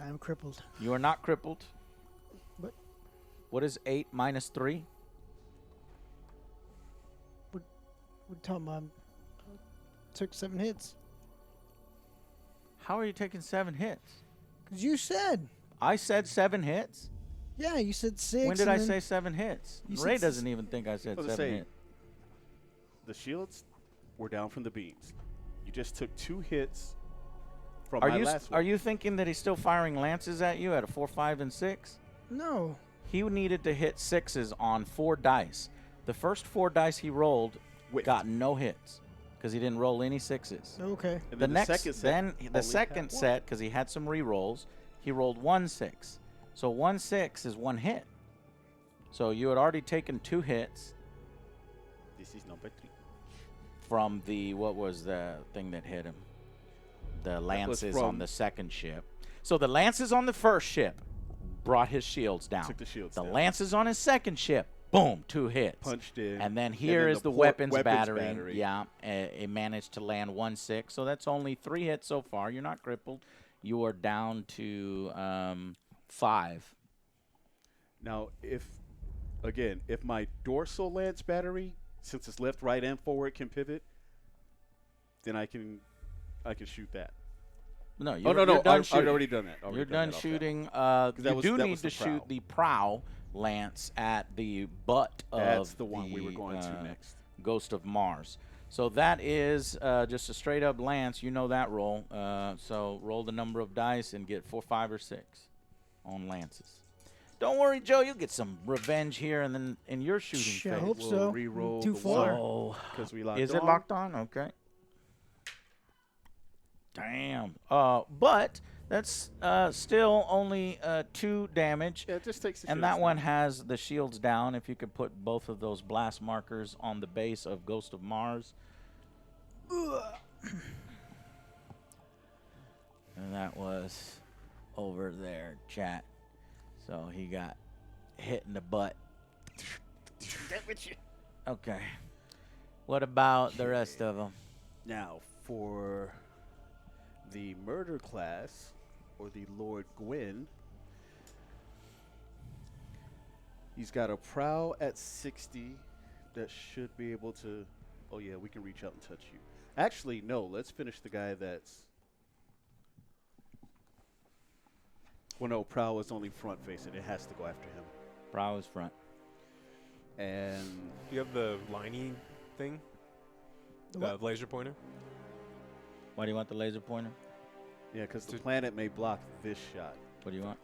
I am crippled. You are not crippled. What? What is 8 minus 3? What talking about? Took 7 hits. How are you taking 7 hits? Because you said. I said 7 hits? Yeah, you said 6. When did I say 7 hits? You Ray said doesn't even think I said 7 hits. The shields were down from the beams. You just took 2 hits from Are my you last are one. you thinking that he's still firing lances at you at a 4, 5, and 6? No. He needed to hit 6s on 4 dice. The first 4 dice he rolled Whiffed. got no hits because he didn't roll any 6s. Okay. And The then next, second set, then the only second had one. set, because he had some re-rolls, he rolled 1 6. So 1 6 is 1 hit. So you had already taken 2 hits This is number 3. from the, what was the thing that hit him? The lances on the second ship. So the lances on the first ship brought his shields down. Took the shields The down. lances on his second ship, boom, 2 hits. Punched in. And then here is the weapons battery. Yeah, it managed to land 1 6. So that's only 3 hits so far. You're not crippled. You are down to 5. Now, if my dorsal lance battery, since it's left, right, and forward, can pivot, then I can shoot that. No, Oh, no, you're done I've shooting. already done that. You're done shooting. that You was- do that need was to the shoot prow. the prow lance at the butt of That's the one we were going to next. Ghost of Mars. So that is just a straight up lance. You know that roll. So roll the number of dice and get 4, 5, or 6 on lances. Don't worry, Joe. You'll get some revenge here, and then in your shooting I phase. hope We'll so. re-roll Too the far. So, because we locked is on. it locked on? Okay. Damn. But that's still only 2 damage. Yeah, it just takes the And shields that down. one has the shields down. If you could put both of those blast markers on the base of Ghost of Mars. And that was over there, chat. So he got hit in the butt. Okay. What about the rest of them? Now, for the murder class, or the Lord Gwyn, he's got a prow at 60 that should be able to... Oh, yeah, we can reach out and touch you. Actually, no, let's finish the guy that's... Well, no, prow is only front-facing. It has to go after him. Prow is front. And Do you have the liney thing? The The what? laser pointer? Why do you want the laser pointer? yeah, because the To- planet may block this shot. What do you want?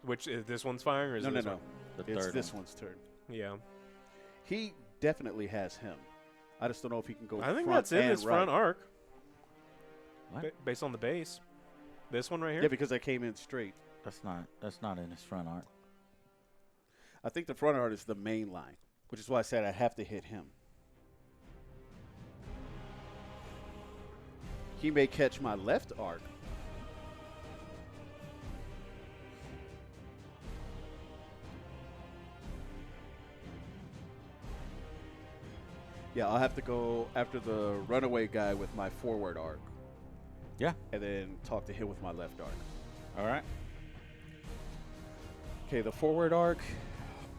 Which is this one's firing or is No, it no, this no. one? The It's third this one. one's turn. Yeah. He definitely has him. I just don't know if he can go I think front that's in and his front right. arc. What? Based on the base. This one right here? Yeah, because I came in straight. That's not in his front arc. I think the front arc is the main line, which is why I said I have to hit him. He may catch my left arc. Yeah, I'll have to go after the runaway guy with my forward arc. Yeah. And then talk to him with my left arc. All right. Okay, the forward arc,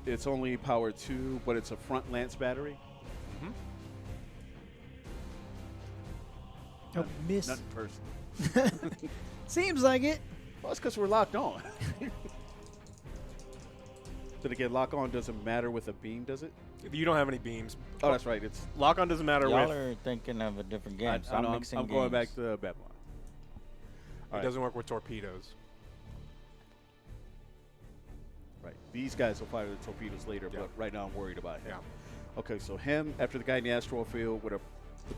it's only power 2, but it's a front lance battery. Oh, miss. Nothing personal. Seems like it. Well, that's because we're locked on. Then again, lock on doesn't matter with a beam, does it? You don't have any beams. Oh, that's right. It's Lock on doesn't matter Y'all with. are thinking of a different game. I So I'm know, mixing I'm going back games. to Babylon. It doesn't work with torpedoes. Right. These guys will fire the torpedoes later, Yeah. but right now I'm worried about him. Yeah. Okay, so him after the guy in the asteroid field with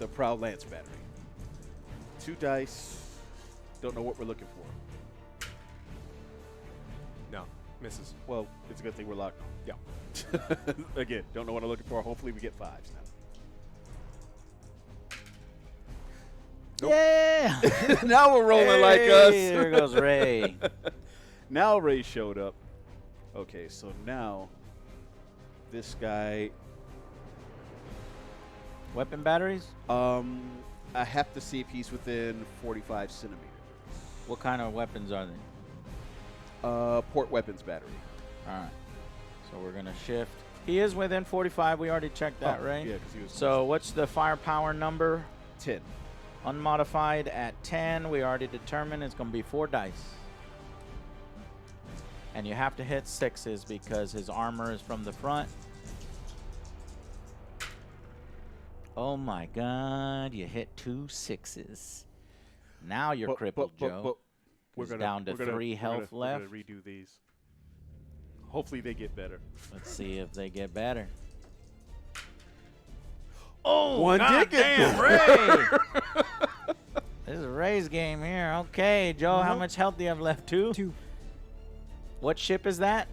a proud lance battery. 2 dice. Don't know what we're looking for. No, misses. Well, it's a good thing we're locked on. Yeah. Again, don't know what I'm looking for. Hopefully we get 5s now. Yeah. Now we're rolling like us. There goes Ray. Now Ray showed up. Okay, so now this guy. Weapon batteries? I have to see if he's within 45 centimeters. What kind of weapons are they? Port weapons battery. All right. So we're going to shift. He is within 45. We already checked that, Oh, right? yeah, 'cause he was So what's the firepower number? 10. Unmodified at 10. We already determined it's going to be 4 dice. And you have to hit 6s because his armor is from the front. Oh my God, you hit 2 6s. Now you're crippled, Joe. He's down to 3 health left. We're going to redo these. Hopefully they get better. Let's see if they get better. Oh, one God did get damn, better. Ray! This is Ray's game here. Okay, Joe, how much health do you have left? 2? 2. What ship is that?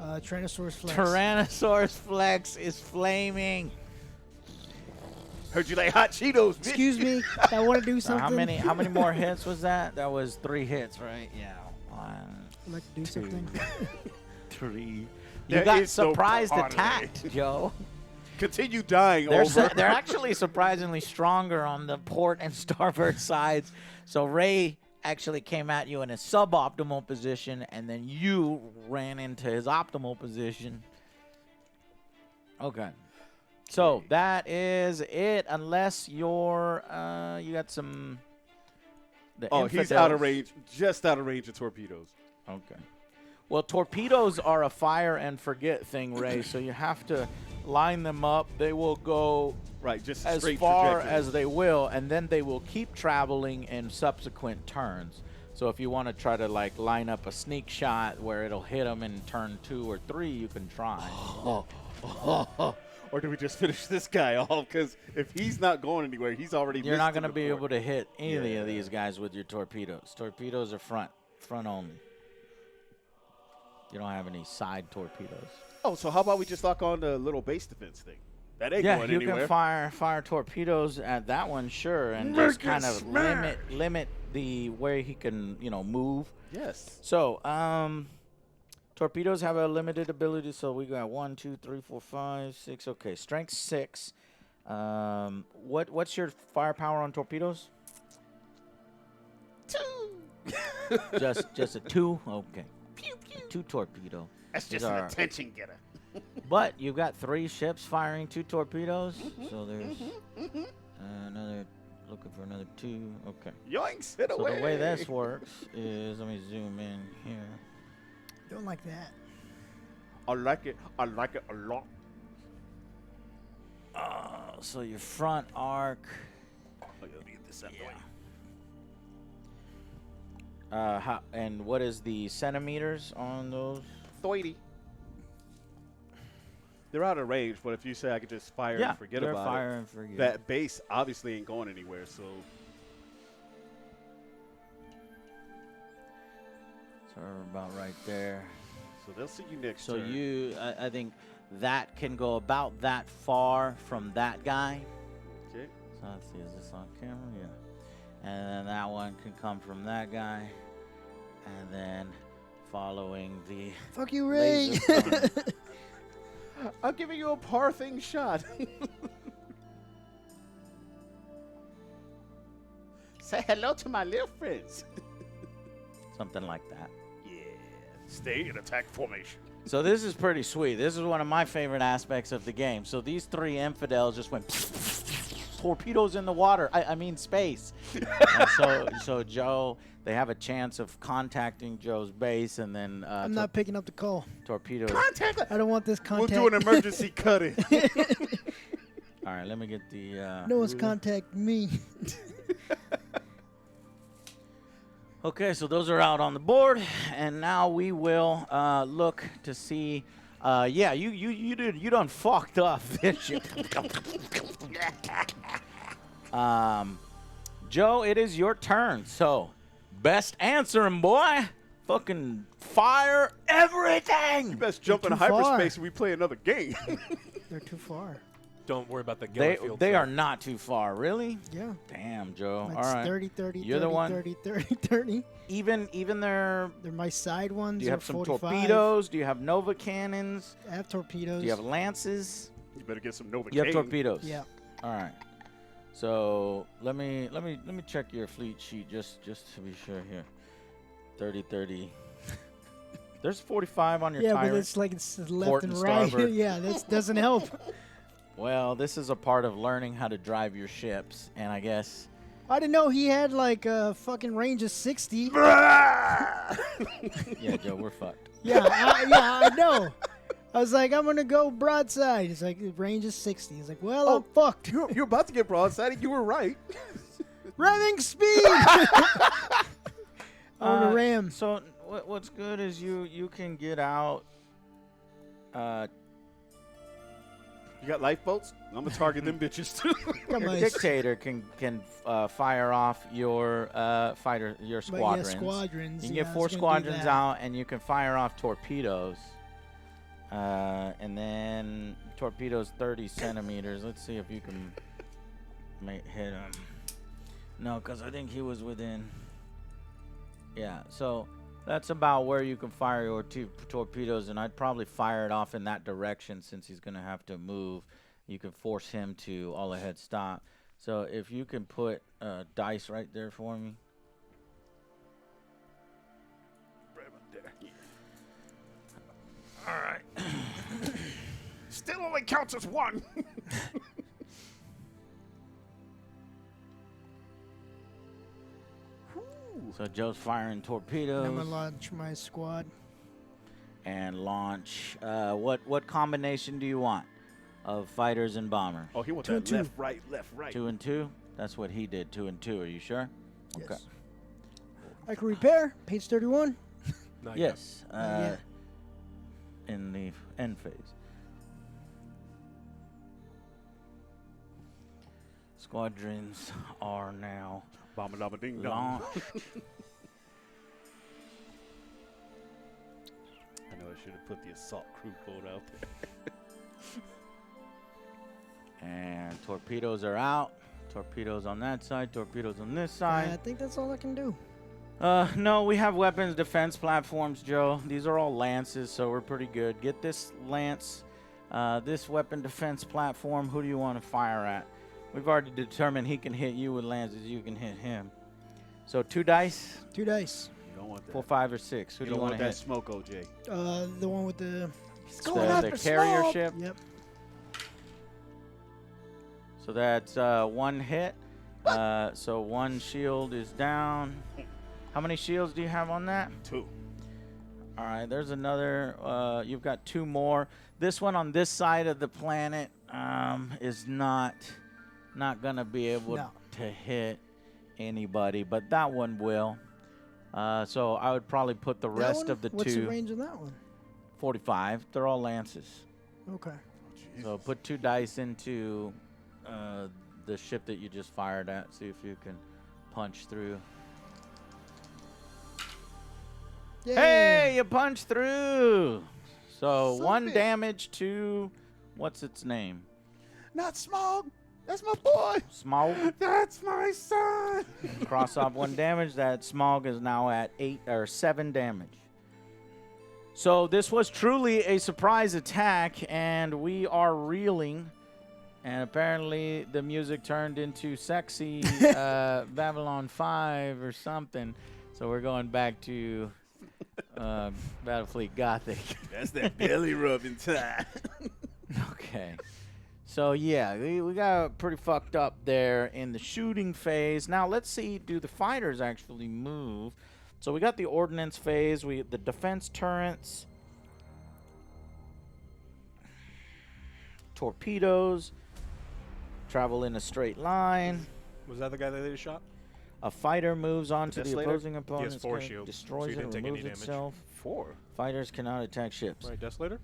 Tyrannosaurus Flex. Tyrannosaurus Flex is flaming. Heard you like hot Cheetos, bitch. Excuse me. I want to do So something. how many more hits was that? That was 3 hits, right? Yeah. 1, I'd like to do something. 3. You There got is no surprised party. attacked, Joe. Continue dying They're over. they're actually surprisingly stronger on the port and starboard sides. So Ray actually came at you in a suboptimal position, and then you ran into his optimal position. Okay. So that is it, unless you're you got some. Oh, he's out of range, just out of range of torpedoes. Okay. Well, torpedoes are a fire and forget thing, Ray. So you have to line them up. They will go Right, just as straight far trajectory. as they will, and then they will keep traveling in subsequent turns. So if you want to try to like line up a sneak shot where it'll hit them in turn 2 or 3, you can try. Or do we just finish this guy off? Because if he's not going anywhere, he's already. You're not going to to be able to hit any of these guys with your torpedoes. Torpedoes are front only. You don't have any side torpedoes. Oh, so how about we just lock on the little base defense thing? That ain't going you anywhere. can fire torpedoes at that one, sure, and just kind of limit the where he can move. Yes. So torpedoes have a limited ability, so we got 1, 2, 3, 4, 5, 6. Okay, strength 6. What's your firepower on torpedoes? 2. just a 2. Okay. Pew, pew. 2 torpedo. That's These just an are- attention getter. But you've got 3 ships firing 2 torpedoes, so there's another. Looking for another 2. Okay. Yoinks, hit So away. the way this works is, let me zoom in here. Don't like that. I like it. I like it a lot. So your front arc. Let me get this out of the way. And what is the centimeters on those? 30. They're out of range, but if you say I could just fire and forget they're about fire it, and forget. that base obviously ain't going anywhere. So we're about right there. they'll see you next. So turn. I think that can go about that far from that guy. Okay. So let's see, is this on camera? Yeah. And then that one can come from that guy. And then following the Fuck you, Ray. laser gun. I'm giving you a par thing shot. Say hello to my little friends. Something like that. Yeah. Stay in attack formation. So this is pretty sweet. This is one of my favorite aspects of the game. So these 3 infidels just went torpedoes in the water. I mean space. And so Joe, they have a chance of contacting Joe's base, and then I'm not picking up the call. torpedoes. I don't want this We'll contact. do an emergency cutting. All right, let me get the. No one's contacting me. Okay, so those are out on the board, and now we will look to see. Yeah, you done fucked up this shit. Joe, it is your turn. So, best answering, boy. Fucking fire everything. You best jump in Too far. hyperspace and we play another game. They're too far. Don't worry about the They Gellerfield they side. are not too far, really. Yeah. Damn, Joe. It's All right. 30, 30, You're 30, the one. 30, 30, 30. Even their. They're my side ones. Do you are have some 45. torpedoes? Do you have Nova cannons? I have torpedoes. Do you have lances? You better get some Novocaine. You have torpedoes. Yeah. All right. So let me check your fleet sheet just to be sure here. 30, 30. There's 45 on your Yeah, tyrant. but it's like it's left Port and and right. starboard. Yeah, that doesn't help. Well, this is a part of learning how to drive your ships, and I guess. I didn't know he had like a fucking range of 60. Yeah, Joe, we're fucked. Yeah, I know. I was like, I'm gonna go broadside. He's like, the range is 60. He's like, well, I'm fucked. You're about to get broadsided. You were right. Ramming speed. On the ram. So what's good is you can get out. You got lifeboats? I'm gonna target them bitches too. Got Your my dictator can fire off your your squadrons. squadrons. You can yeah, get I 4 was gonna do squadrons that. out, and you can fire off torpedoes. And then torpedoes 30 centimeters. Let's see if you can hit him. No, because I think he was within. Yeah, so that's about where you can fire your 2 torpedoes, and I'd probably fire it off in that direction since he's going to have to move. You can force him to all ahead stop. So if you can put dice right there for me. Right about there. All right. Still only counts as 1. So Joe's firing torpedoes. I'm gonna launch my squad. And launch. What combination do you want of fighters and bomber? Oh, he wants 2 that and 2. left, right. 2 and 2. That's what he did. 2 and 2. Are you sure? Yes. Okay. I can repair. Page 31. Not yet. Yes. Not yet. In the end phase. Squadrons are now Bomba dabba ding dong. launched. I know I should have put the assault crew boat out there. And torpedoes are out. Torpedoes on that side. Torpedoes on this I side. think that's all I can do. No, we have weapons defense platforms, Joe. These are all lances, so we're pretty good. Get this lance, this weapon defense platform. Who do you want to fire at? We've already determined he can hit you with lances. You can hit him. So 2 dice, 2 dice. You don't want that. 4, 5, or 6. Who You do you don't want want to that hit? smoke, OJ. The one with the. The carrier ship. Yep. So that's 1 hit. So 1 shield is down. How many shields do you have on that? 2. All right, there's another. You've got 2 more. This one on this side of the planet is not gonna be able No. to hit anybody, but that one will. So I would probably put the That rest one? of the What's the 2. range on that one? 45. They're all lances. Okay. So put 2 dice into the ship that you just fired at. See if you can punch through. Yay. Hey, you punched through. So Son 1 of a- damage to what's its name? Not Smog. That's my boy. Smog. That's my son. Cross off 1 damage. That Smog is now at 8 or 7 damage. So this was truly a surprise attack, and we are reeling. And apparently the music turned into sexy Babylon 5 or something. So we're going back to Battlefleet Gothic. That's that belly rubbing time. Okay. So yeah, we got pretty fucked up there in the shooting phase. Now let's see, do the fighters actually move? So we got the ordnance phase, the defense turrets, torpedoes, travel in a straight line. Was that the guy that they just shot? A fighter moves onto the Desolator? opposing opponent's 4 carrier, shields, so destroys he it, didn't and take any removes damage. itself. 4. Fighters cannot attack ships. Right, Desolator?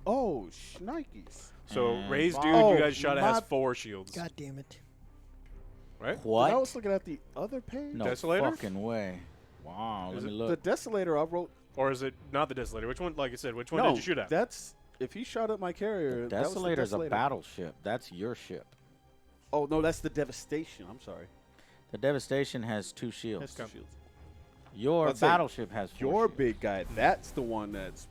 Oh, shnikes. So And Ray's dude Oh, you guys shot at has my- 4 shields. God damn it. Right? What? I was looking at the other page. No Desolator? fucking way. Wow, Is let me it The look. Desolator, I wrote. Or is it not the Desolator? Which one, like I said, which one no, did you shoot at? That's if he shot at my carrier. that was the Desolator's a Desolator. battleship. That's your ship. Oh no, that's the Devastation. I'm sorry. The Devastation has 2 shields. That's two Okay. shields. Your I'd say battleship has 4 Your shields. big guy. That's the one that's.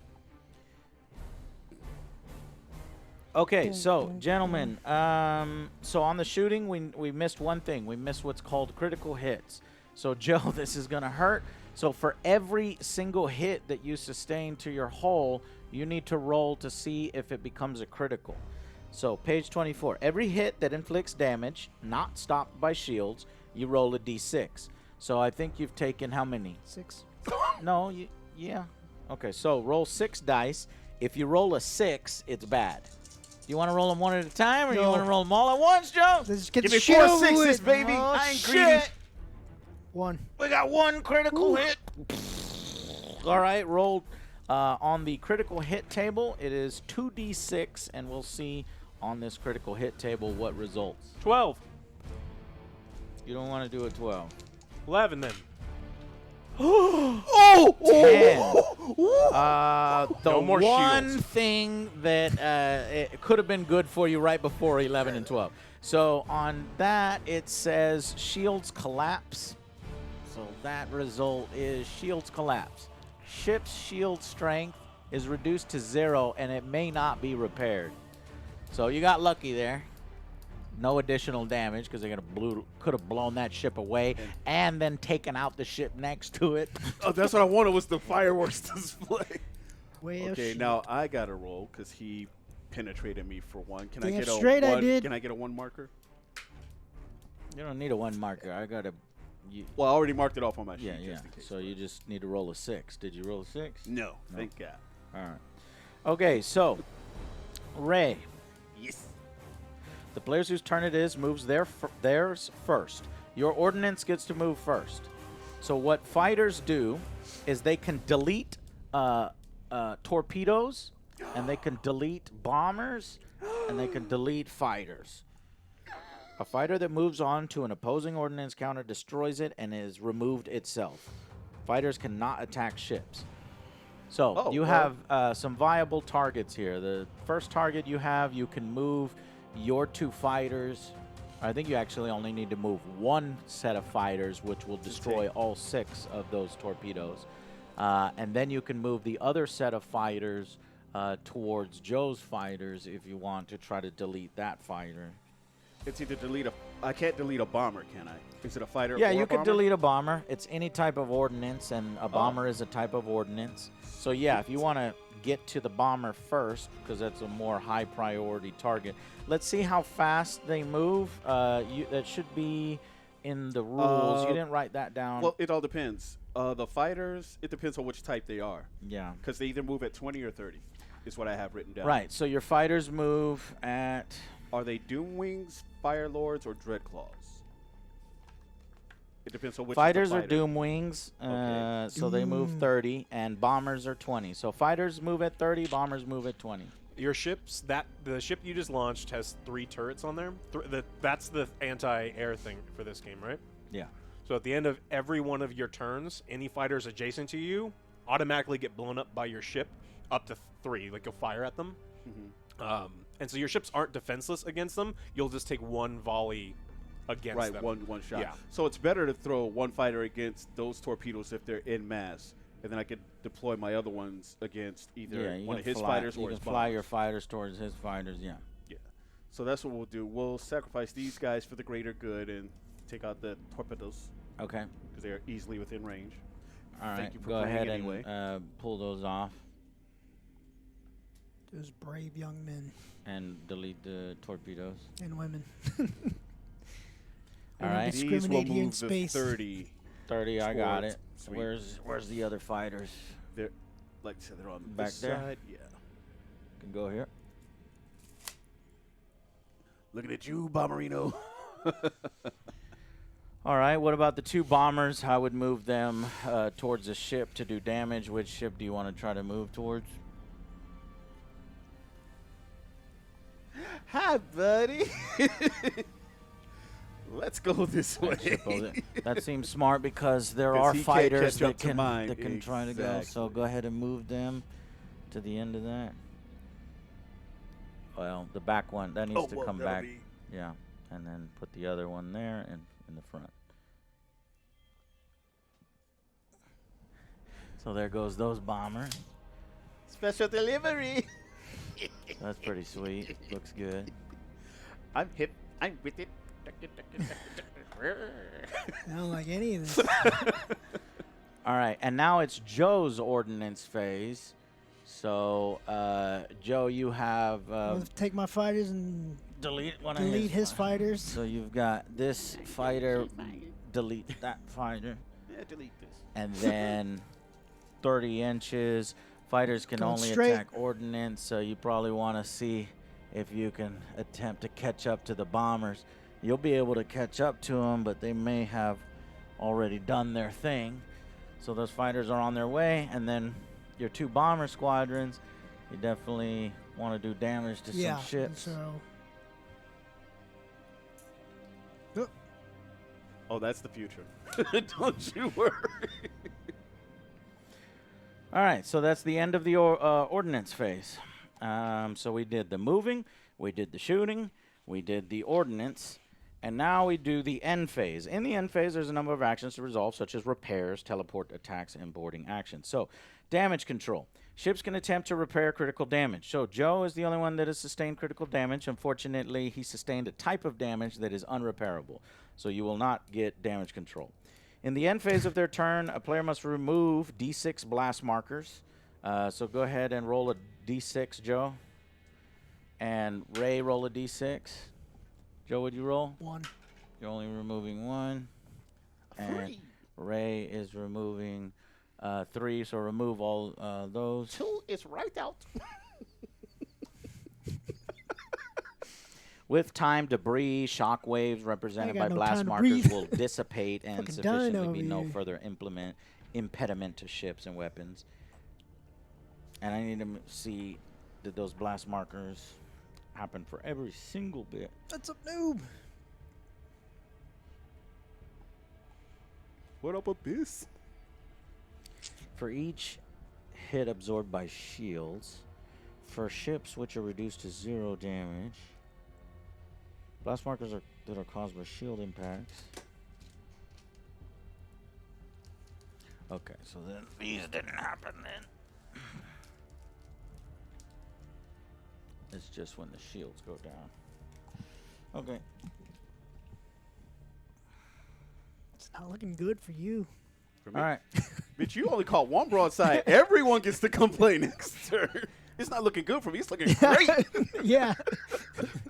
Okay, so gentlemen, so on the shooting, we missed one thing. We missed what's called critical hits. So Joe, this is gonna hurt. So for every single hit that you sustain to your hull, you need to roll to see if it becomes a critical. So page 24. Every hit that inflicts damage, not stopped by shields, you roll a d6. So I think you've taken how many? 6. No, yeah. Okay, so roll 6 dice. If you roll a 6, it's bad. You want to roll them one at a time, or you No. want to roll them all at once, Joe? Let's get Give the me shit 4 over sixes, with. baby. Oh, I ain't shit. greedy. 1. We got 1 critical hit. All right, roll on the critical hit table. It is 2d6, and we'll see on this critical hit table what results. 12. You don't want to do a 12. 11 then. Oh! 10. The No more one shields. thing that it could have been good for you right before 11 and 12. So on that, it says shields collapse. So that result is shields collapse. Ship's shield strength is reduced to 0, and it may not be repaired. So you got lucky there. No additional damage because they could have blown that ship away and then taken out the ship next to it. Oh, that's what I wanted was the fireworks display. Way of Okay, shit. now I got to roll because he penetrated me for 1. Can I Damn get a straight I 1? did. Can I get a 1 marker? You don't need a 1 marker. I got a. Well, I already marked it off on my sheet. Yeah, yeah. Just in case. So you just need to roll a 6. Did you roll a 6? No, thank God. All right. Okay, so Ray, Yes. the players whose turn it is moves theirs first. Your ordnance gets to move first. So what fighters do is they can delete torpedoes, and they can delete bombers, and they can delete fighters. A fighter that moves on to an opposing ordnance counter destroys it and is removed itself. Fighters cannot attack ships. So Oh, you well. have some viable targets here. The first target you have, you can move your 2 fighters. I think you actually only need to move 1 set of fighters, which will destroy all 6 of those torpedoes. And then you can move the other set of fighters towards Joe's fighters if you want to try to delete that fighter. It's either delete a. I can't delete a bomber, can I? Is it a fighter? Yeah, or you a could bomber? delete a bomber. It's any type of ordnance, and a bomber is a type of ordnance. So yeah, if you want to get to the bomber first, because that's a more high priority target. Let's see how fast they move. That should be in the rules. You didn't write that down. Well, it all depends. The fighters, it depends on which type they are, yeah. because they either move at 20 or 30. Is what I have written down. Right. So your fighters move at. Are they Doomwings, Fire Lords, or Dreadclaws? It depends on which. Fighters is the are fighter. Doom Wings, Okay. so they move 30, and bombers are 20. So fighters move at 30, bombers move at 20. Your ships, the ship you just launched has 3 turrets on there. That's the anti-air thing for this game, right? Yeah. So at the end of every one of your turns, any fighters adjacent to you automatically get blown up by your ship up to 3. Like you'll fire at them. And so your ships aren't defenseless against them. You'll just take 1 volley against Right, them. one shot. Yeah. So it's better to throw 1 fighter against those torpedoes if they're in mass, and then I could deploy my other ones against either Yeah, you one can of his fly, fighters you or can his fly bombers. your fighters towards his fighters. Yeah. Yeah. So that's what we'll do. We'll sacrifice these guys for the greater good and take out the torpedoes Okay. because they are easily within range. All right. Thank you for Go playing ahead anyway. and pull those off. Those brave young men And delete the torpedoes. and women. All right. These will Discriminate here in move the space. 30. 30, I got Towards- it. sweet. Where's the other fighters? They're, like I said, they're on Back this there? side. Yeah. Can go here. Looking at you, Bomberino. All right. What about the 2 bombers? I would move them towards the ship to do damage. Which ship do you want to try to move towards? Hi, buddy. Let's go this way. That seems smart because there 'Cause are he can't fighters catch up that to mine. can try to go. So Exactly. go ahead and move them to the end of that. Well, the back one that needs to come back. Yeah, and then put the other one there and in the front. So there goes those bombers. Special delivery. That's pretty sweet. Looks good. I'm hip. I'm with it. I don't like any of this. All right, and now it's Joe's ordnance phase. So, Joe, you have I'm gonna take my fighters and delete one delete of his fighters. So you've got this fighter, delete that fighter, Yeah, delete this. and then 30 inches. Fighters can Going only straight. attack ordnance, so you probably want to see if you can attempt to catch up to the bombers. You'll be able to catch up to them, but they may have already done their thing. So those fighters are on their way, and then your 2 bomber squadrons, you definitely want to do damage to Yeah. some ships. So Oh, that's the future. Don't you worry. All right, so that's the end of the ordnance phase. So we did the moving, we did the shooting, we did the ordnance, and now we do the end phase. In the end phase, there's a number of actions to resolve, such as repairs, teleport attacks, and boarding actions. So, damage control. Ships can attempt to repair critical damage. So Joe is the only one that has sustained critical damage. Unfortunately, he sustained a type of damage that is unrepairable. So you will not get damage control. In the end phase of their turn, a player must remove D6 blast markers. So go ahead and roll a D6, Joe. And Ray, roll a D6. Joe, would you roll? 1. You're only removing 1. And Ray is removing 3, so remove all those. 2 is right out. With time, debris, shock waves represented got by no blast time to markers breathe. will dissipate and Fucking sufficiently dying be over no here. further impediment to ships and weapons. And I need to see that those blast markers happen for every single bit. That's a noob. What up with this? For each hit absorbed by shields, for ships which are reduced to 0 damage, blast markers that are caused by shield impacts. Okay, so then these didn't happen then. It's just when the shields go down. Okay. It's not looking good for you. All right. Bitch, you only caught 1 broadside. Everyone gets to come play next turn. It's not looking good for me. It's looking great. Yeah.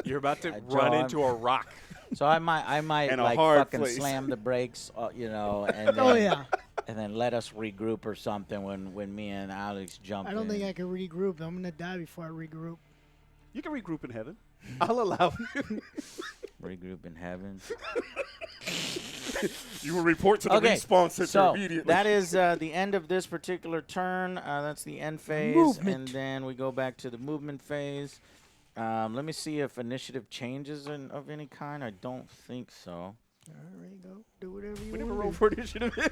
You're about to Joe, run I'm- into a rock. So I might And a like hard fucking place. slam the brakes, you know, and then, Oh yeah. and then let us regroup or something when me and Alex jump I don't in. think I can regroup. I'm gonna die before I regroup. You can regroup in heaven. I'll allow you. Regroup in heaven. You will report to the Okay, respawn center so immediately. that is the end of this particular turn. That's the end phase, Movement. and then we go back to the movement phase. Let me see if initiative changes of any kind. I don't think so. All right, go. Do whatever you We never want rolled to for initiative anyway.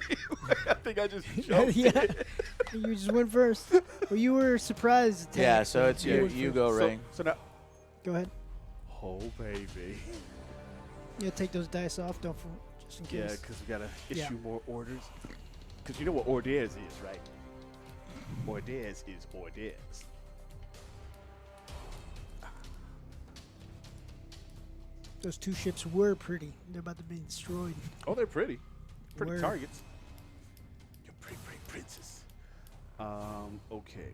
I think I just jumped. Yeah. You just went first. Well, you were surprised. Attack, Yeah, so it's you. went You first. go, Ray. So now, Go ahead. oh baby. Yeah, take those dice off. Don't just in Yeah, case. because we gotta Yeah. issue more orders. Because you know what orders is, right? Orders is orders. Those 2 ships were pretty. They're about to be destroyed. Oh, they're pretty. Pretty Word. targets. You're pretty, pretty princess. Okay.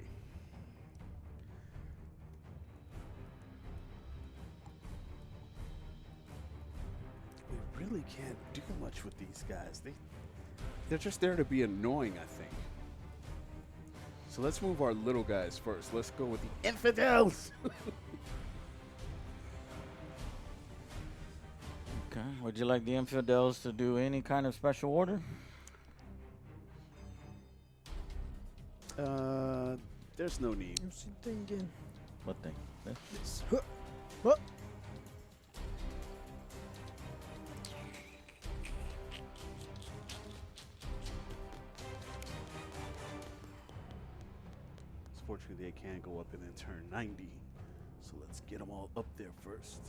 really can't do much with these guys. They're just there to be annoying, I think. So let's move our little guys first. Let's go with the infidels. Okay. Would you like the infidels to do any kind of special order? There's no need. What's he thinking? What thing? This? Huh. Huh. Fortunately, they can go up and then turn 90. So let's get them all up there first.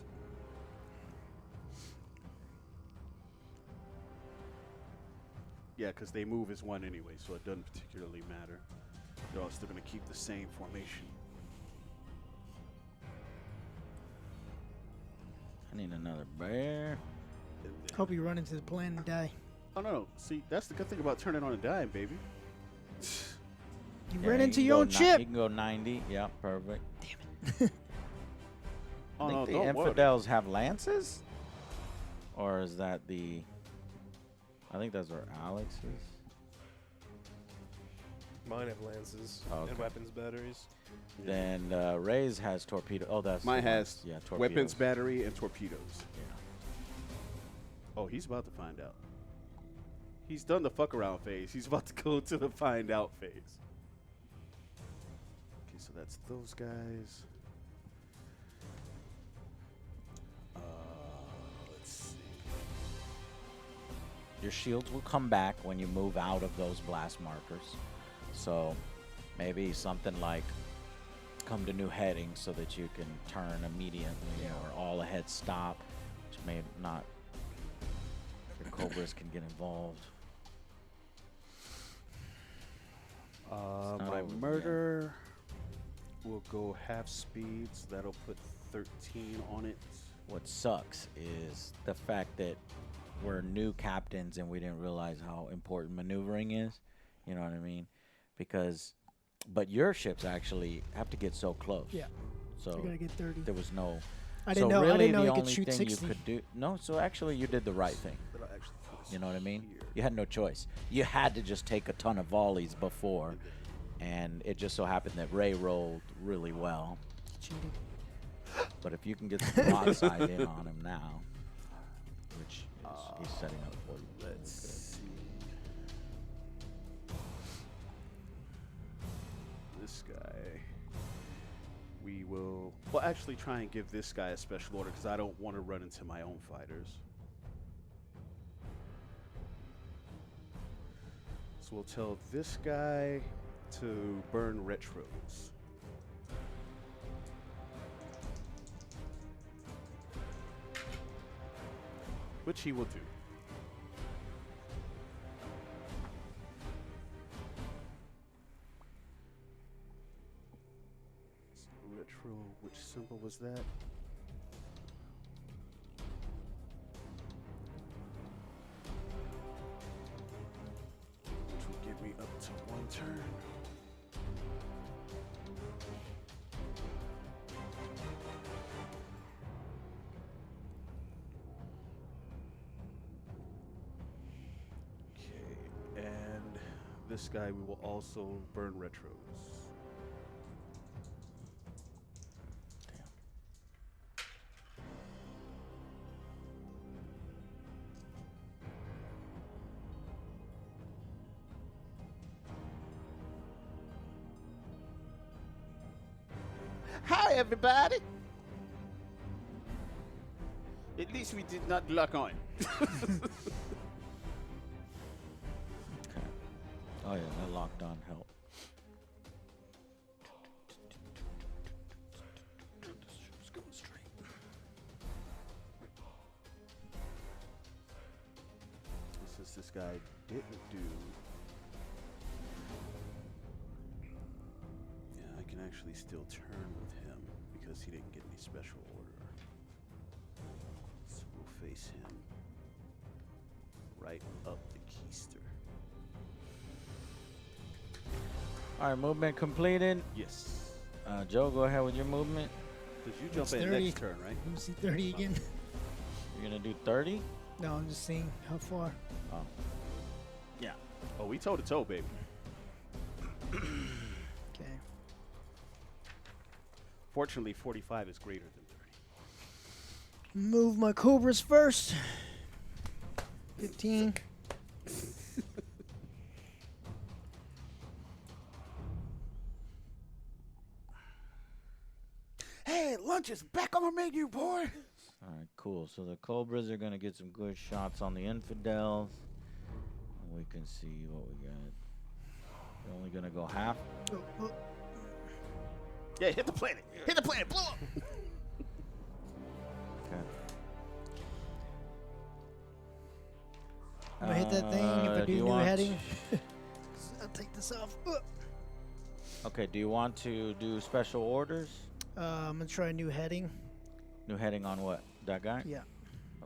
Yeah, because they move as one anyway, so it doesn't particularly matter. They're all still going to keep the same formation. I need another bear. And then- Hope you run into the plan and die. Oh, no. See, that's the good thing about turning on a dime, baby. You Yeah, ran he into can your go own ni- ship. He can go 90. Yeah, perfect. Oh, I no, think the don't worry. infidels have lances? Or is that the... I think those are Alex's. Mine have lances Okay. and weapons batteries. Then Ray's has torpedo. Oh, that's Mine the one. has Yeah, torpedoes. weapons battery and torpedoes. Yeah. Oh, he's about to find out. He's done the fuck around phase. He's about to go to the find out phase. Okay, so that's those guys. Let's see. Your shields will come back when you move out of those blast markers. So maybe something like come to new headings so that you can turn immediately or all ahead stop, which may not. Your Cobras can get involved. not My over yet. murder will go half speed, so that'll put 13 on it. What sucks is the fact that we're new captains and we didn't realize how important maneuvering is. You know what I mean? Because, but your ships actually have to get so close. Yeah. So I gotta get 30. there was no. I didn't so know. Really I didn't know the I could only shoot thing 60. you could do. No, so actually you did the right thing. That'll actually put us You know what I mean? here. You had no choice. You had to just take a ton of volleys before, and it just so happened that Ray rolled really well. Cheated. But if you can get the broadside in on him now, which is, he's setting up for you. Let's see. This guy. We will. Well, actually, try and give this guy a special order because I don't want to run into my own fighters. So we'll tell this guy to burn retros. Which he will do. So retro, which symbol was that? Which will give me up to one turn. Okay, and this guy we will also burn retros. Hi, everybody. At least we did not lock on. Okay. Oh yeah, that locked on help. It's going straight. Since this guy didn't do. Yeah, I can actually still turn with him because he didn't get any special order. So we'll face him right up the keister. All right, movement completed. Yes. Joe, go ahead with your movement. Because you jump It's in 30. next turn, right? Let me see 30 again. You're gonna do 30. No, I'm just seeing how far. Oh. Yeah. Oh, we toe to toe, baby. Okay. Fortunately, 45 is greater than 30. Move my cobras first. 15. Hey, lunch is back on the menu, boy. All right, cool. So the Cobras are going to get some good shots on the Infidels. And we can see what we got. They're only going to go half. Yeah, hit the planet. Hit the planet. Blow up. Okay. I'm gonna hit that thing if I do you new want- heading. I'll take this off. Okay, do you want to do special orders? I'm gonna try a new heading. New heading on what? That guy? Yeah.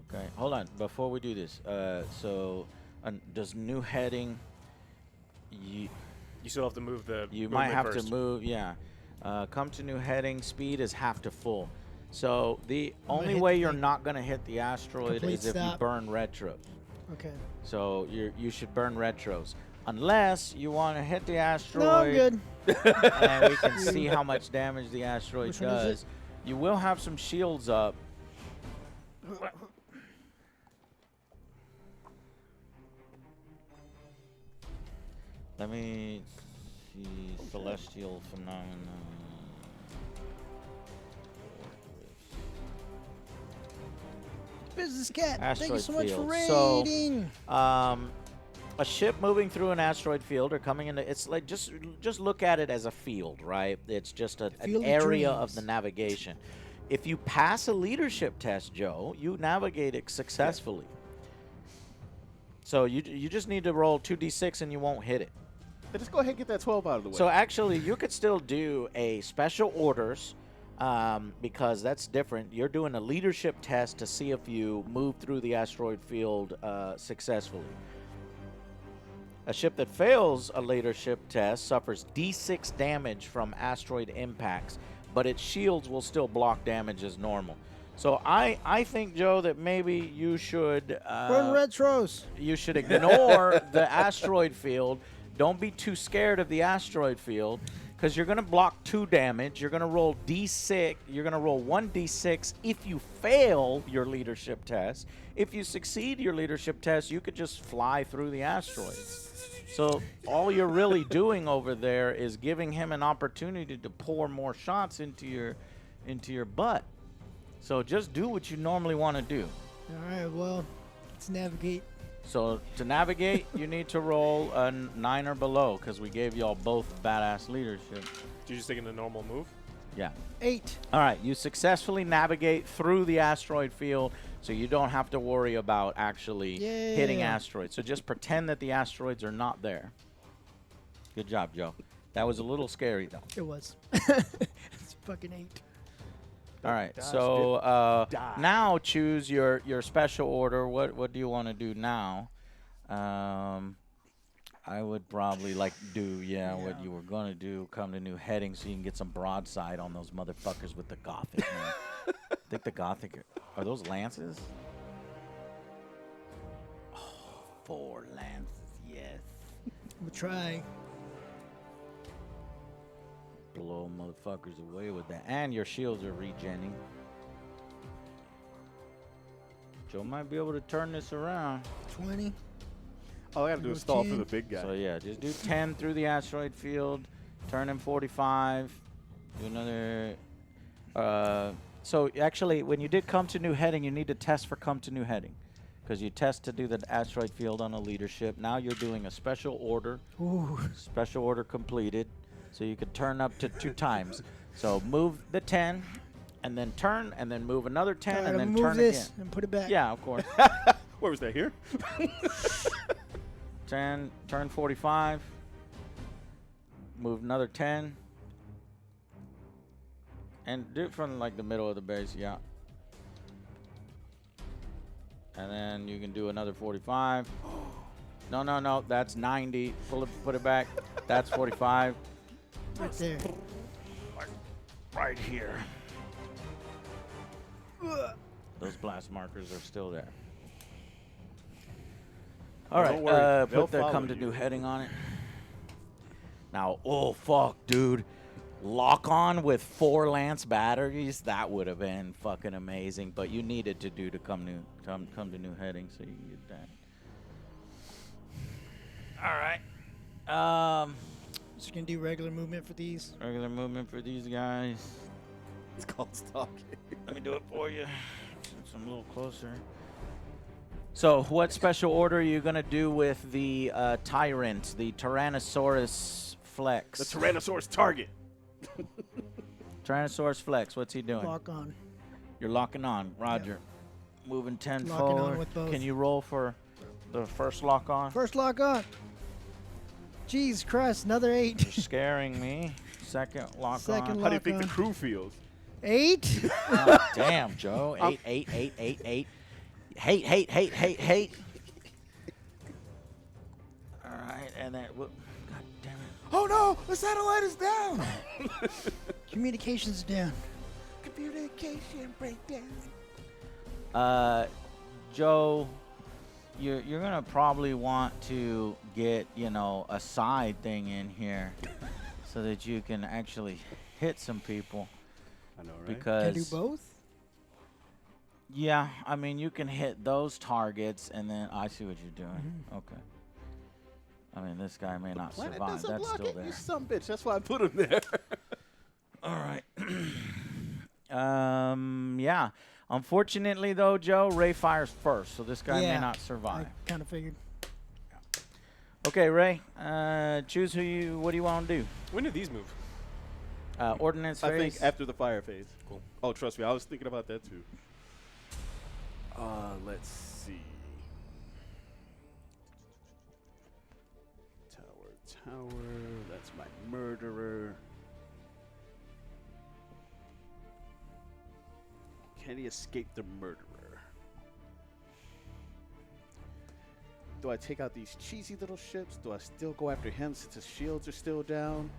Okay, hold on. Before we do this, does new heading? You still have to move the. you might have first. to move. Yeah. Come to new heading. Speed is half to full. So the I'm gonna only hit way the you're thing. not gonna hit the asteroid Complete is if you stop. burn retros. Okay. So you should burn retros, unless you want to hit the asteroid. No, I'm good. And we can see how much damage the asteroid Which one is it? does. You will have some shields up. Let me see celestial phenomena. Business cat. Thank you Asteroid so much for field. So- raiding. A ship moving through an asteroid field or coming into it's like just look at it as a field, right? It's just an Field of area of dreams. the navigation. If you pass a leadership test, Joe, you navigate it successfully. So you just need to roll 2d6 and you won't hit it. Hey, just go ahead and get that 12 out of the way. So actually, you could still do a special orders because that's different. You're doing a leadership test to see if you move through the asteroid field successfully. A ship that fails a leadership test suffers D6 damage from asteroid impacts, but its shields will still block damage as normal. So I think, Joe, that maybe you should Burn retros. you should ignore the asteroid field. Don't be too scared of the asteroid field because you're going to block 2 damage. You're going to roll D6. You're going to roll 1d6 if you fail your leadership test. If you succeed your leadership test, you could just fly through the asteroid. So all you're really doing over there is giving him an opportunity to pour more shots into your butt. So just do what you normally want to do. All right. Well, let's navigate. So to navigate, you need to roll a 9 or below because we gave y'all both badass leadership. Did you just take in the normal move? Yeah. 8. All right. You successfully navigate through the asteroid field, so you don't have to worry about actually hitting Yeah. asteroids. So just pretend that the asteroids are not there. Good job, Joe. That was a little scary, though. It was. It's fucking 8. All right. Dodge So die. now choose your special order. What do you want to do now? I would probably do what you were gonna do. Come to new heading so you can get some broadside on those motherfuckers with the Gothic. Man. I think the Gothic are those lances? Oh, 4 lances, yes. We'll try. Blow motherfuckers away with that, and your shields are regenning. Joe might be able to turn this around. 20. All I got to do is stall for the big guy. So yeah, just do 10 through the asteroid field, turn in 45, do another. So actually, when you did come to new heading, you need to test for come to new heading, because you test to do the asteroid field on a leadership. Now you're doing a special order. Ooh. Special order completed, so you could turn up to 2 times. So move the 10, and then turn, and then move another 10, All right, and I'm then gonna turn move this again. and put it back. Yeah, of course. Where was that here? 10, turn 45, move another 10, and do it from the middle of the base, yeah. And then you can do another 45. No, that's 90. Put it back. That's 45. Right there. Right here. Those blast markers are still there. All Don't right, worry, they'll put the follow come to you. new heading on it. Now, oh fuck, dude. Lock on with 4 lance batteries, that would have been fucking amazing. But you needed to do to come to new heading, so you can get that. All right. Just gonna do regular movement for these. Regular movement for these guys. It's called stalking. Let me do it for you. Since I'm a little closer. So, what special order are you gonna do with the tyrant, the Tyrannosaurus Flex? The Tyrannosaurus target. Tyrannosaurus Flex. What's he doing? Lock on. You're locking on, Roger. Moving 10 Locking on forward. with both. Can you roll for the first lock on? First lock on. Jeez Christ, another 8. You're scaring me. Second lock Second on. How do you think on. the crew feels? 8? Oh, damn, Joe. 8, 8, 8, 8, 8. Hate. All right, and then, God damn it. Oh no, the satellite is down. Communications down. Communication breakdown. Joe, you're gonna probably want to get a side thing in here, so that you can actually hit some people. I know, right? Because Can I do both? yeah, I mean you can hit those targets, and then I see what you're doing. Okay. I mean this guy may not Planet survive. doesn't That's block still it, there. you some bitch. That's why I put him there. All right. Yeah. Unfortunately, though, Joe, Ray fires first, so this guy may Yeah, not I survive. kind of figured. Okay, Ray. Choose what do you want to do? When did these move? Ordnance I phase. think after the fire phase. Cool. Oh, trust me, I was thinking about that too. Let's see. Tower. That's my murderer. Can he escape the murderer? Do I take out these cheesy little ships? Do I still go after him since his shields are still down?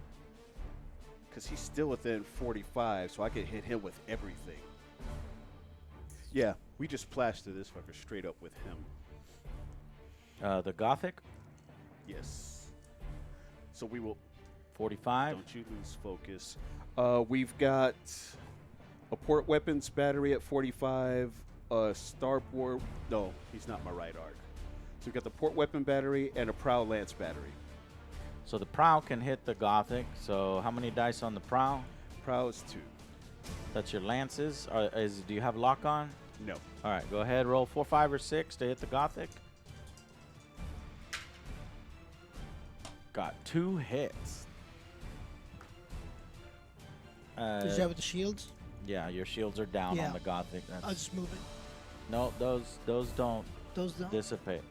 Because he's still within 45, so I can hit him with everything. Yeah, we just plastered this fucker straight up with him. The Gothic, Yes. So we will... 45. Don't you lose focus. We've got a port weapons battery at 45, starboard... No, he's not my right arc. So we've got the port weapon battery and a prow lance battery. So the prow can hit the Gothic. So how many dice on the prow? Prow is 2. That's your lances. Do you have lock on? No. All right, go ahead. Roll 4, 5, or 6 to hit the Gothic. Got 2 hits. Is that with the shields? Yeah, your shields are down Yeah. on the Gothic. That's, I'll just move it. no, those don't Those don't. dissipate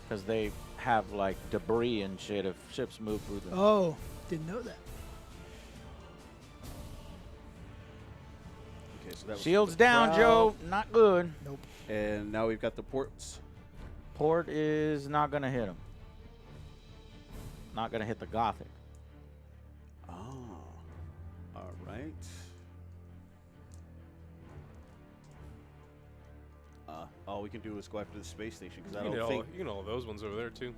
because they have like debris and shit if ships move through them. Oh, didn't know that. Okay, so that was Shields the down, prow. Joe. Not good. Nope. And now we've got the ports. Port is not gonna hit him. Not gonna hit the Gothic. Oh. All right. All we can do is go after the space station because I don't think... You can all those ones over there too.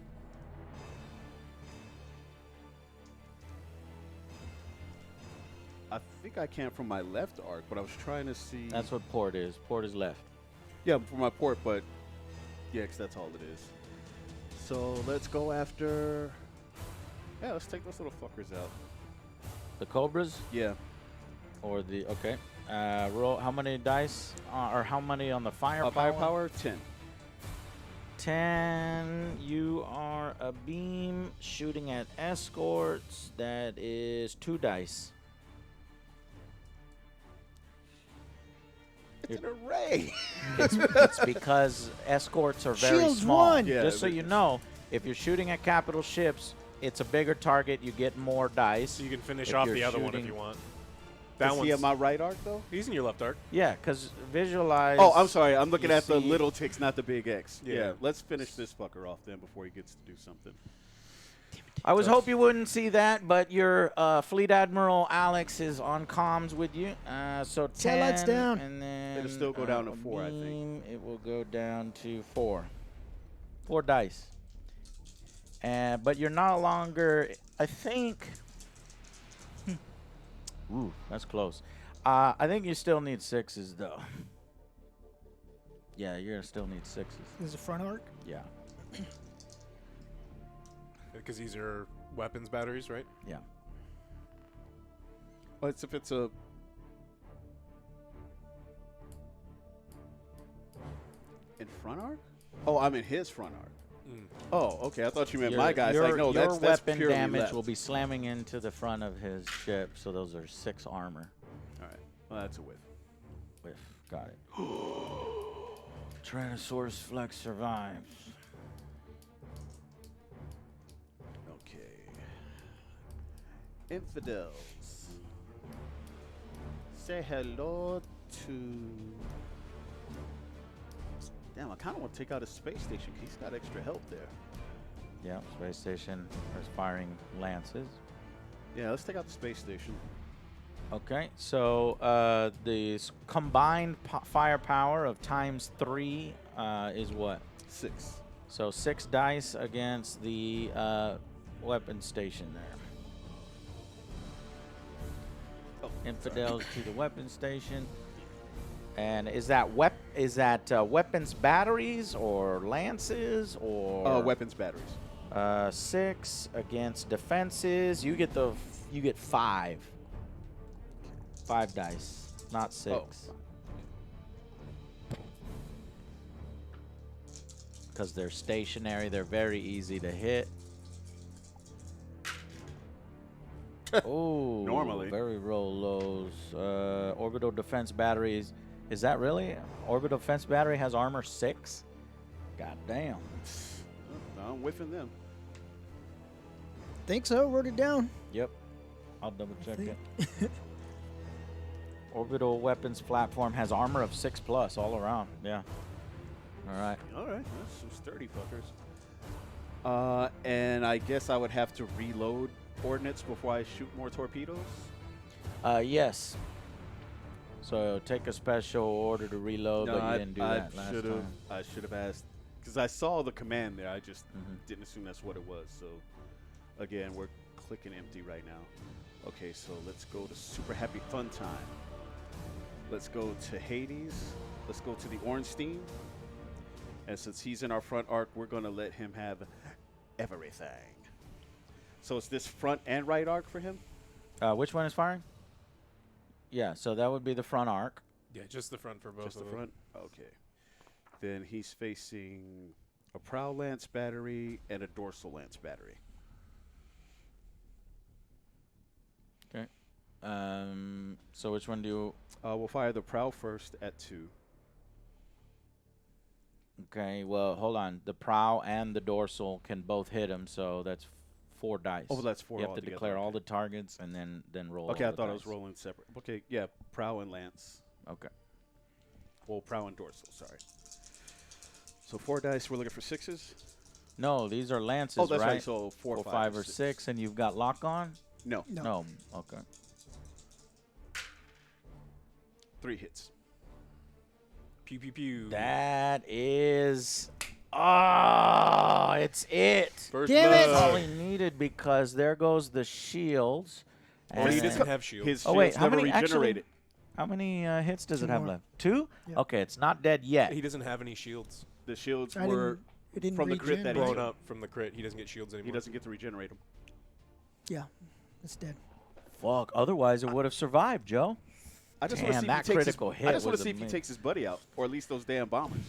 I think I can from my left arc, but I was trying to see... That's what port is. Port is left. Yeah, for my port, but... Yeah, because that's all it is. So let's go after... Yeah, let's take those little fuckers out. The Cobras Yeah. or the okay. Roll how many dice or how many on the firepower? Firepower, 10. 10. You are a beam shooting at escorts. That is 2 dice. It's an array! It's because escorts are very Shields small. one. Yeah, Just so but- you know, if you're shooting at capital ships, it's a bigger target. You get more dice. So you can finish If off you're the other one if shooting- you want. Is That he at one's... my right arc, though? He's in your left arc. Yeah, because visualize. Oh, I'm sorry. I'm looking you at the see- little ticks, not the big X. Yeah. Yeah. Let's finish this fucker off then before he gets to do something. I was hope you wouldn't see that, but your Fleet Admiral Alex is on comms with you. So 10, Satellites down. and then It'll still go down to a 4, I think. beam, it will go down to 4. 4 dice. But you're no longer, I think. Ooh, that's close. I think you still need 6s though. Yeah, you're gonna still need 6s. This is a front arc. Yeah, Because these are weapons batteries, right? yeah. Well, if it's a in front arc. Oh, I'm in his front arc. Mm. Oh, okay. I thought you meant Your- my guys. Your, Like, no, your that's weapon purely damage left. will be slamming into the front of his ship, so those are 6 armor. All right. Well, that's a whiff. With got it. Tyrannosaurus Flex survives. Okay. Infidels. Say hello to. Damn, I kind of want to take out his space station. 'Cause he's got extra help there. Yeah, space station is firing lances. Yeah, let's take out the space station. Okay, so the combined firepower of ×3 is what? 6. So 6 dice against the weapon station there. Oh, Infidels to the weapon station. And is that weapons batteries or lances or weapons batteries. 6 against defenses? You get 5. 5 dice, not 6. Because they're stationary, they're very easy to hit. Oh, Normally. very roll lows. Orbital defense batteries. Is that really? Orbital defense battery has armor 6? God damn. No, I'm whiffing them. Think so. Wrote it down. Yep. I'll double check think- it. Orbital weapons platform has armor of 6+ all around. Yeah. All right. All right, that's some sturdy fuckers. And I guess I would have to reload ordnance before I shoot more torpedoes. Yes. So take a special order to reload, but you didn't do that last time. I should have asked because I saw the command there. I just Mhm. didn't assume that's what it was. So again, we're clicking empty right now. Okay, so let's go to Super Happy Fun Time. Let's go to Hades. Let's go to the Ornstein. And since he's in our front arc, we're going to let him have everything. So it's this front and right arc for him? Which one is firing? Yeah, so that would be the front arc. Yeah, just the front for both Just of the them. front? Okay. Then he's facing a prow lance battery and a dorsal lance battery. Okay. So which one do you? We'll fire the prow first at 2. Okay. Well, hold on. The prow and the dorsal can both hit him, so that's 4 dice. Oh, that's 4 You have to altogether, declare all okay. the targets and then roll. Okay, all I the thought I was dice. rolling separate. Okay, yeah, prow and lance. Okay. Well, prow and dorsal, sorry. So 4 dice, we're looking for 6s? No, these are lances, Oh, that's right, right? so 4, 4, 5, 5, or 6, and you've got lock on. No, No. Okay. 3 hits. Pew pew pew. That is. Oh, it's it. First Damn it! That's all blood. he needed because there goes the shields. Oh, he and doesn't then- have shield. His Oh, wait, shields how never many actually- regenerated. How many hits does 2 it have more. left? 2? Yeah. Okay, it's not dead yet. He doesn't have any shields. The shields I were It didn't from the crit that regen, he right? Blown took. up from the crit. He doesn't get shields anymore. He doesn't get to regenerate them. Yeah, it's dead. Fuck, otherwise it would have survived, Joe. I just Damn, want to see that if he takes critical his, hit I just want was to see if he amazing. takes his buddy out, or at least those damn bombers.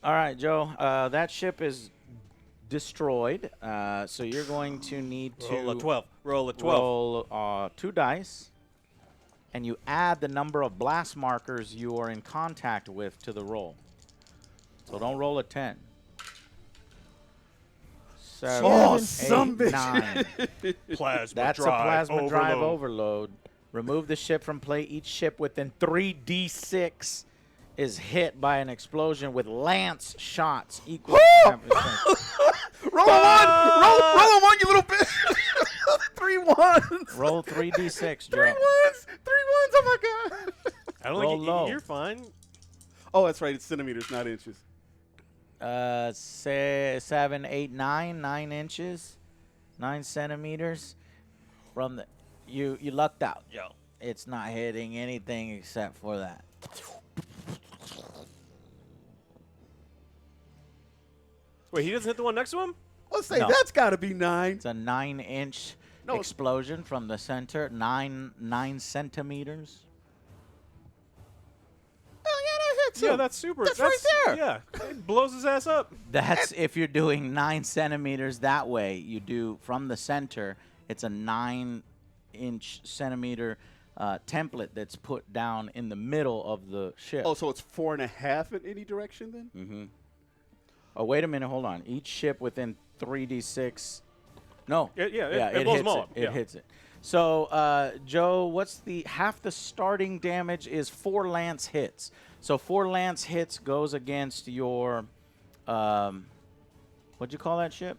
All right, Joe, that ship is destroyed, so you're going to need to Roll a 12. Roll a 12. roll 2 dice, and you add the number of blast markers you are in contact with to the roll. So don't roll a 10. 7, Oh, 8, some bitch. 9. Plasma That's drive a plasma drive overload. overload. Remove the ship from play. Each ship within 3d6 is hit by an explosion with lance shots equal to average strength. Roll a 1, you little bitch. 3 1s. Roll 3d6, 3 Joe. 1s. 3 1s. Oh my god. I don't Roll think low. you're fine. Oh, that's right. It's centimeters, not inches. say 7, 8, 9 inches, 9 centimeters from the. You lucked out, Joe. It's not hitting anything except for that. Wait, he doesn't hit the one next to him? Let's say No. that's got to be 9. It's a 9-inch No. explosion from the center, 9 centimeters. Oh, yeah, that hits Yeah, him. that's super. That's right there. Yeah, it blows his ass up. That's if you're doing 9 centimeters that way. You do from the center. It's a 9-inch centimeter template that's put down in the middle of the ship. Oh, so it's 4.5 in any direction then? Mm-hmm. Oh, wait a minute. Hold on. Each ship within 3d6. No. It blows hits them all it. up. It Yeah. hits it. So, Joe, what's the half the starting damage is 4 lance hits. So 4 lance hits goes against your, what'd you call that ship?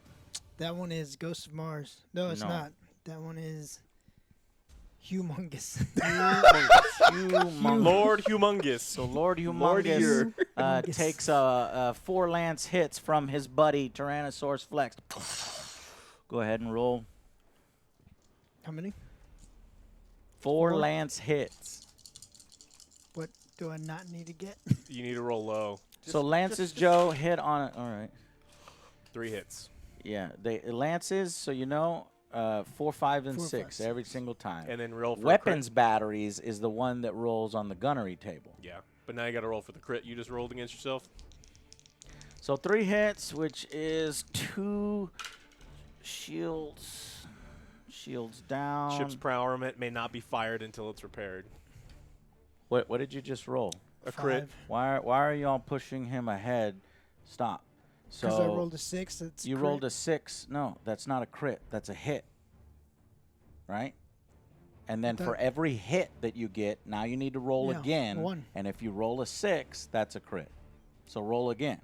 That one is Ghost of Mars. No, it's No. not. That one is Humongous. Lord Humongous. So Lord Lordy, Humongous Humongous. takes 4 lance hits from his buddy Tyrannosaurus Flex. Go ahead and roll. How many? 4 4? lance hits. What do I not need to get? You need to roll low. So lances, Joe, hit on it. All right. 3 hits. Yeah, they lances. So 4, 5, and 4, 6 5, every single time. And then roll for Weapons batteries is the one that rolls on the gunnery table. The crit. Yeah, but now you got to roll for the crit you just rolled against yourself. So 3 hits, which is 2 shields. Shields down. Ship's prow armament may not be fired until it's repaired. What did you just roll? A crit. 5. Why are y'all pushing him ahead? Stop. So Because I rolled a 6. That's you rolled a 6. No, that's not a crit. That's a hit. Right? And then for every hit that you get, now you need to roll Yeah, again. 1. And if you roll a 6, that's a crit. So roll again.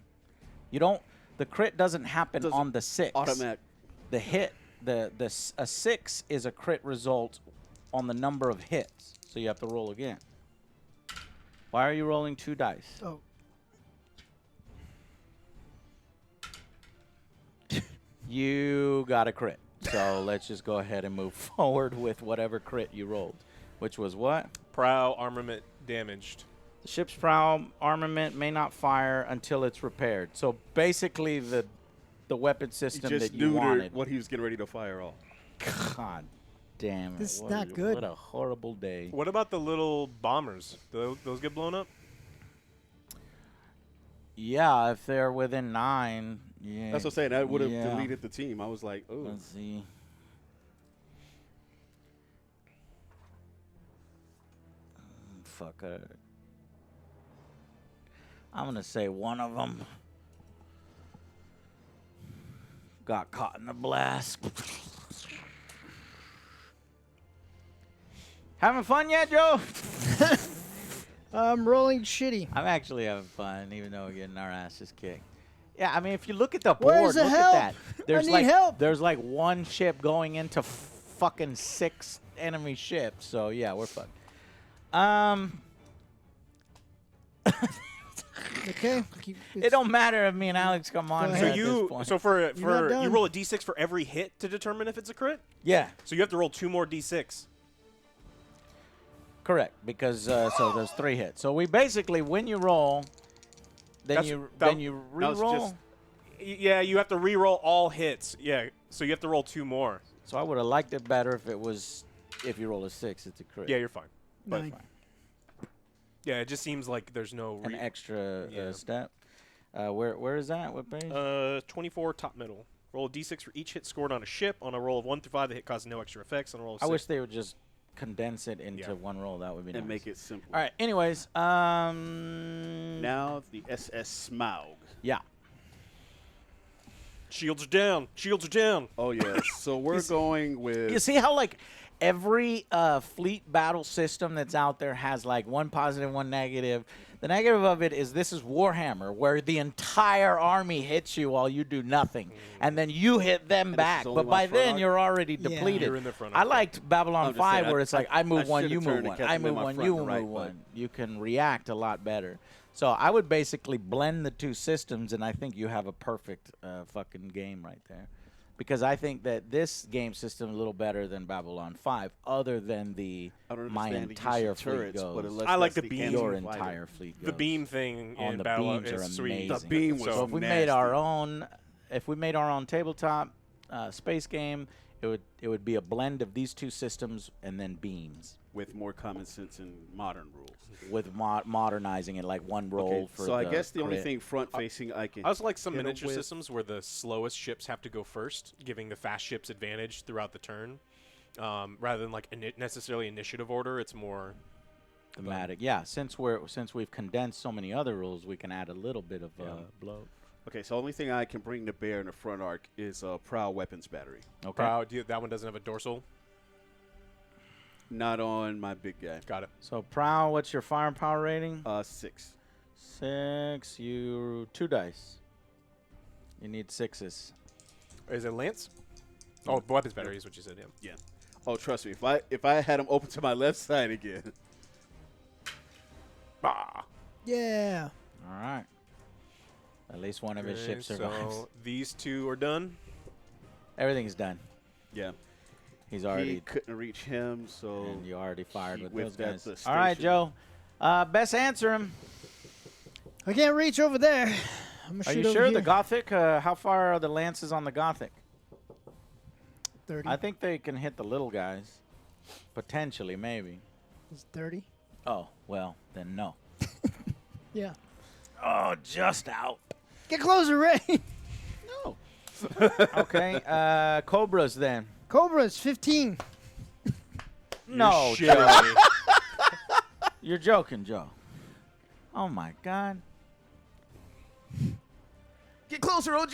You don't. The crit doesn't happen Doesn't on the 6. Automatic. The hit. A 6 is a crit result on the number of hits. So you have to roll again. Why are you rolling 2 dice? Oh. You got a crit. So let's just go ahead and move forward with whatever crit you rolled, which was what? Prow armament damaged. The ship's prow armament may not fire until it's repaired. So basically, the weapon He system just that you neutered wanted. what he was getting ready to fire off. God damn it! This is What not a- good. What a horrible day. What about the little bombers? Do those get blown up? Yeah, if they're within 9. Yeah. That's what I'm saying. That would have Yeah. deleted the team. I was like, oh. Let's see. Fuck it. I'm gonna say one of them got caught in the blast. Having fun yet, Joe? I'm rolling shitty. I'm actually having fun, even though we're getting our asses kicked. Yeah, I mean, if you look at the Where's board, the look help? at that. There's need like help. there's like 1 ship going into fucking 6 enemy ships. So yeah, we're fucked. Okay. It don't matter if me and Alex come on Go here ahead. at this point. So for You're not you done. roll a d6 for every hit to determine if it's a crit. Yeah, So you have to roll 2 more d6. correct. Because so there's 3 hits. So we basically, when you roll, then That's- you that- was re-roll. just- Yeah, you have to re-roll all hits. Yeah, so you have to roll 2 more. So I would have liked it better if you roll a 6, it's a crit. Yeah, you're fine. But 9. yeah, it just seems like there's no An extra Yeah. step. Where is that? What page? 24 top middle. Roll a d6 for each hit scored on a ship. On a roll of 1 through 5, the hit causes no extra effects. On a roll of I 6. wish they would just condense it into Yeah. one roll. That would be nice. And make it simple. All right. Anyways, Now the SS Smaug. yeah. Shields are down. Shields are down. Oh, yes. So we're going with. You see how like every fleet battle system that's out there has like one positive, one negative. The negative of it is this is Warhammer, where the entire army hits you while you do nothing, and then you hit them this back. is only But by one front then arc? you're already Yeah. depleted. You're in the front I arc. liked Babylon I'm just 5, saying, where it's like I move I one, should've you turned move and one, kept I them in move my one, front you and right, move but- one. You can react a lot better. So I would basically blend the two systems, and I think you have a perfect fucking game right there. Because I think that this game system is a little better than Babylon 5, other than I don't my understand the use of entire fleet turrets, but goes. unless I like that's the beam. engine Your fighter. entire fleet goes. The beam thing On in the Battle beams are is sweet. amazing. The beam was So if we nasty. made our own, tabletop space game, it would be a blend of these two systems and then beams with more common sense and modern rules. with modernizing it, like one roll Okay, for so I the guess the only crit. thing front-facing I can. I also like some hit 'em miniature with- systems where the slowest ships have to go first, giving the fast ships advantage throughout the turn, rather than like necessarily initiative order. It's more thematic. Yeah, since we've condensed so many other rules, we can add a little bit of bloat. Okay, so the only thing I can bring to bear in the front arc is a prow weapons battery. Okay. proud. That one doesn't have a dorsal. Not on my big guy. Got it. So Prow, what's your firepower rating? 6. 6. You 2 dice. You need 6s. Is it Lance? Oh, weapons battery is what you said. Yeah. Yeah. Oh, trust me. If I had him open to my left side again. Ah. Yeah. All right. At least one of his Okay, ships survives. so these two are done. Everything's done. Yeah. He's He already, couldn't reach him, so and you already fired he with whipped those at guys. the All right, station. Joe. Best answer him. I can't reach over there. I'm gonna Are shoot you over sure here. the Gothic? How far are the lances on the Gothic? 30. I think they can hit the little guys. Potentially, maybe. It's 30. Oh, well, then no. Yeah. Oh, just out. Get closer, Ray. No. Okay, Cobras then. Cobra's 15. No, You're Joe. shitting me. You're joking, Joe. Oh, my God. Get closer, OG.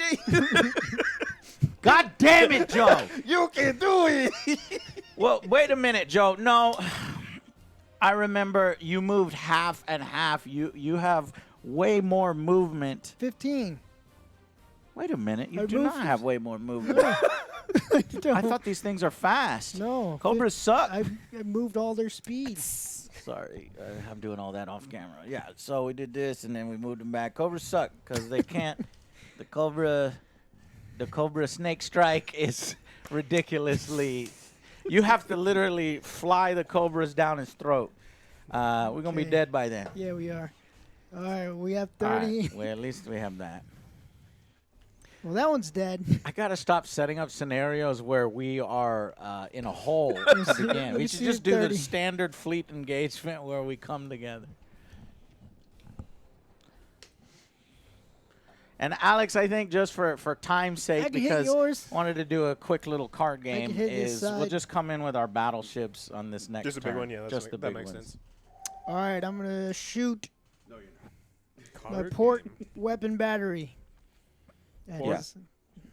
God damn it, Joe. You can do it. Well, wait a minute, Joe. No, I remember you moved half and half. You have way more movement. 15. Wait a minute. You I do moved not have way more movement. I thought these things are fast. No. Cobras suck. I moved all their speed. Sorry, I'm doing all that off camera. Yeah, so we did this, and then we moved them back. Cobras suck because they can't. The Cobra snake strike is ridiculously. You have to literally fly the Cobras down his throat. We're gonna be Okay. dead by then. Yeah, we are. All right, we have All 30. right, well, at least we have that. Well, that one's dead. I gotta stop setting up scenarios where we are in a hole to begin. let We me should see just the do the 30. standard fleet engagement where we come together. And Alex, I think just for time's sake, I can hit because yours. I wanted to do a quick little card can game, hit this is we'll side. just come in with our battleships on this next Just a big turn. one. Yeah, just the that big makes ones. sense. All right, I'm going to shoot No, you're not. my Card port game. weapon battery. That Yeah. is-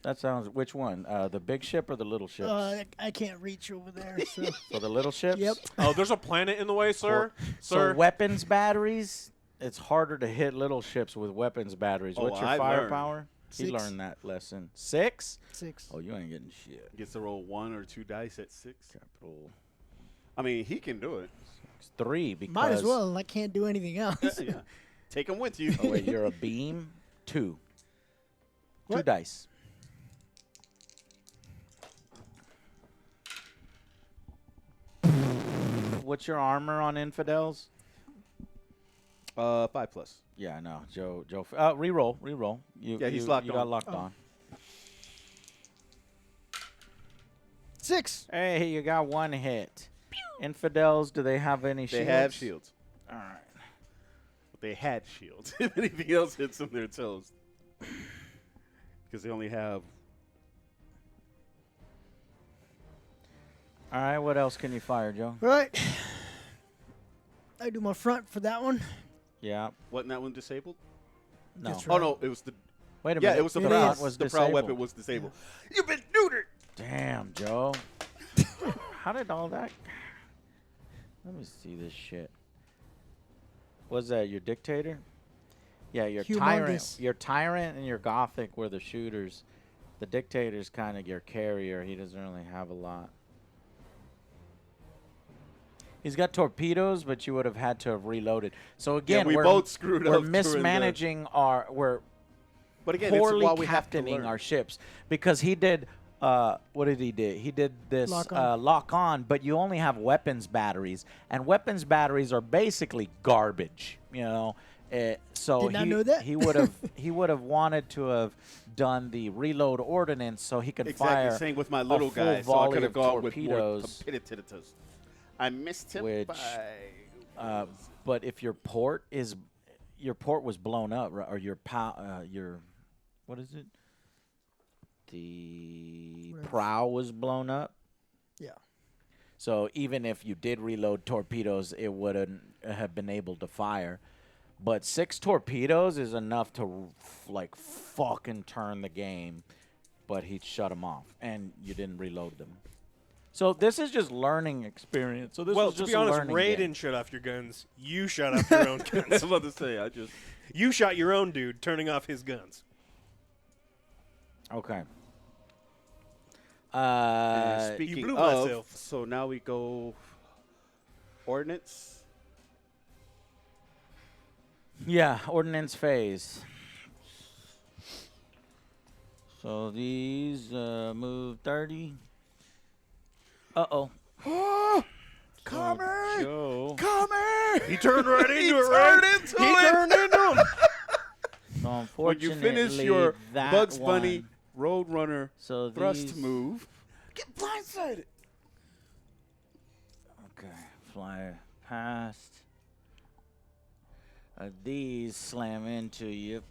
That sounds. Which one? The big ship or the little ships? I can't reach over there. So. So the little ships. Yep. Oh, there's a planet in the way, sir. Sir. So weapons batteries. It's harder to hit little ships with weapons batteries. Oh, What's your I learned. firepower? He 6. learned that lesson. 6? 6. Oh, you ain't getting shit. Gets to roll 1 or 2 dice at 6. Capital I mean, he can do it. 3 because. Might as well. I can't do anything else. Yeah. Take him with you. Oh wait, you're a beam. 2. 2 What? dice. What's your armor on infidels? 5 plus. Yeah, I know. Joe. Reroll. Yeah, he's locked you got on. locked Oh. on. 6. Hey, you got 1 hit. Infidels, do they have any They shields? have shields. All right. They had shields. If anything else hits them, they're toast. Because they only have. All right, what else can you fire, Joe? Right. I do my front for that one. Yeah. Wasn't that one disabled? No. That's Oh, right. no. It was the. Wait a Yeah, minute. it was the It prow. is. was the prow weapon disabled. was disabled. You've been neutered. Damn, Joe. How did all that? Let me see this shit. Was that your dictator? Yeah, your tyrant. Humongous. Your tyrant and your gothic were the shooters. The dictator's kind of your carrier. He doesn't really have a lot. He's got torpedoes, but you would have had to have reloaded. So again, we we're, both screwed we're up during the- mismanaging our. We're But again, it's poorly why we have to captaining learn. our ships because he did. What did he do? He did this lock on, but you only have weapons batteries, and weapons batteries are basically garbage. You know, so Did not know that. he would have wanted to have done the reload ordnance so he could Exactly, fire same with my a little full guy, so I volley could have of gone with more torpedoes. competitiveness. I missed him Which, by... But if your port was blown up, or your what is it? The prow was blown up. Yeah. So even if you did reload torpedoes, it wouldn't have been able to fire. But 6 torpedoes is enough to like fucking turn the game. But he shut them off, and you didn't reload them. So this is just learning experience. So this Well, was to just be honest, a learning Ray game. didn't shut off your guns. You shut off your own I was guns. about to say, You shot your own dude, turning off his guns. Okay. Speaking blew of, myself. so now we go ordnance. Yeah, ordnance phase. So these move 30. Uh-oh. Comer! Joe. Comer! He turned right into He it, right? turned into He it. turned into him. So When unfortunately, you finish your that Bugs one, Bunny Road Runner so thrust these, move, get blindsided. Okay, fly past. These slam into you.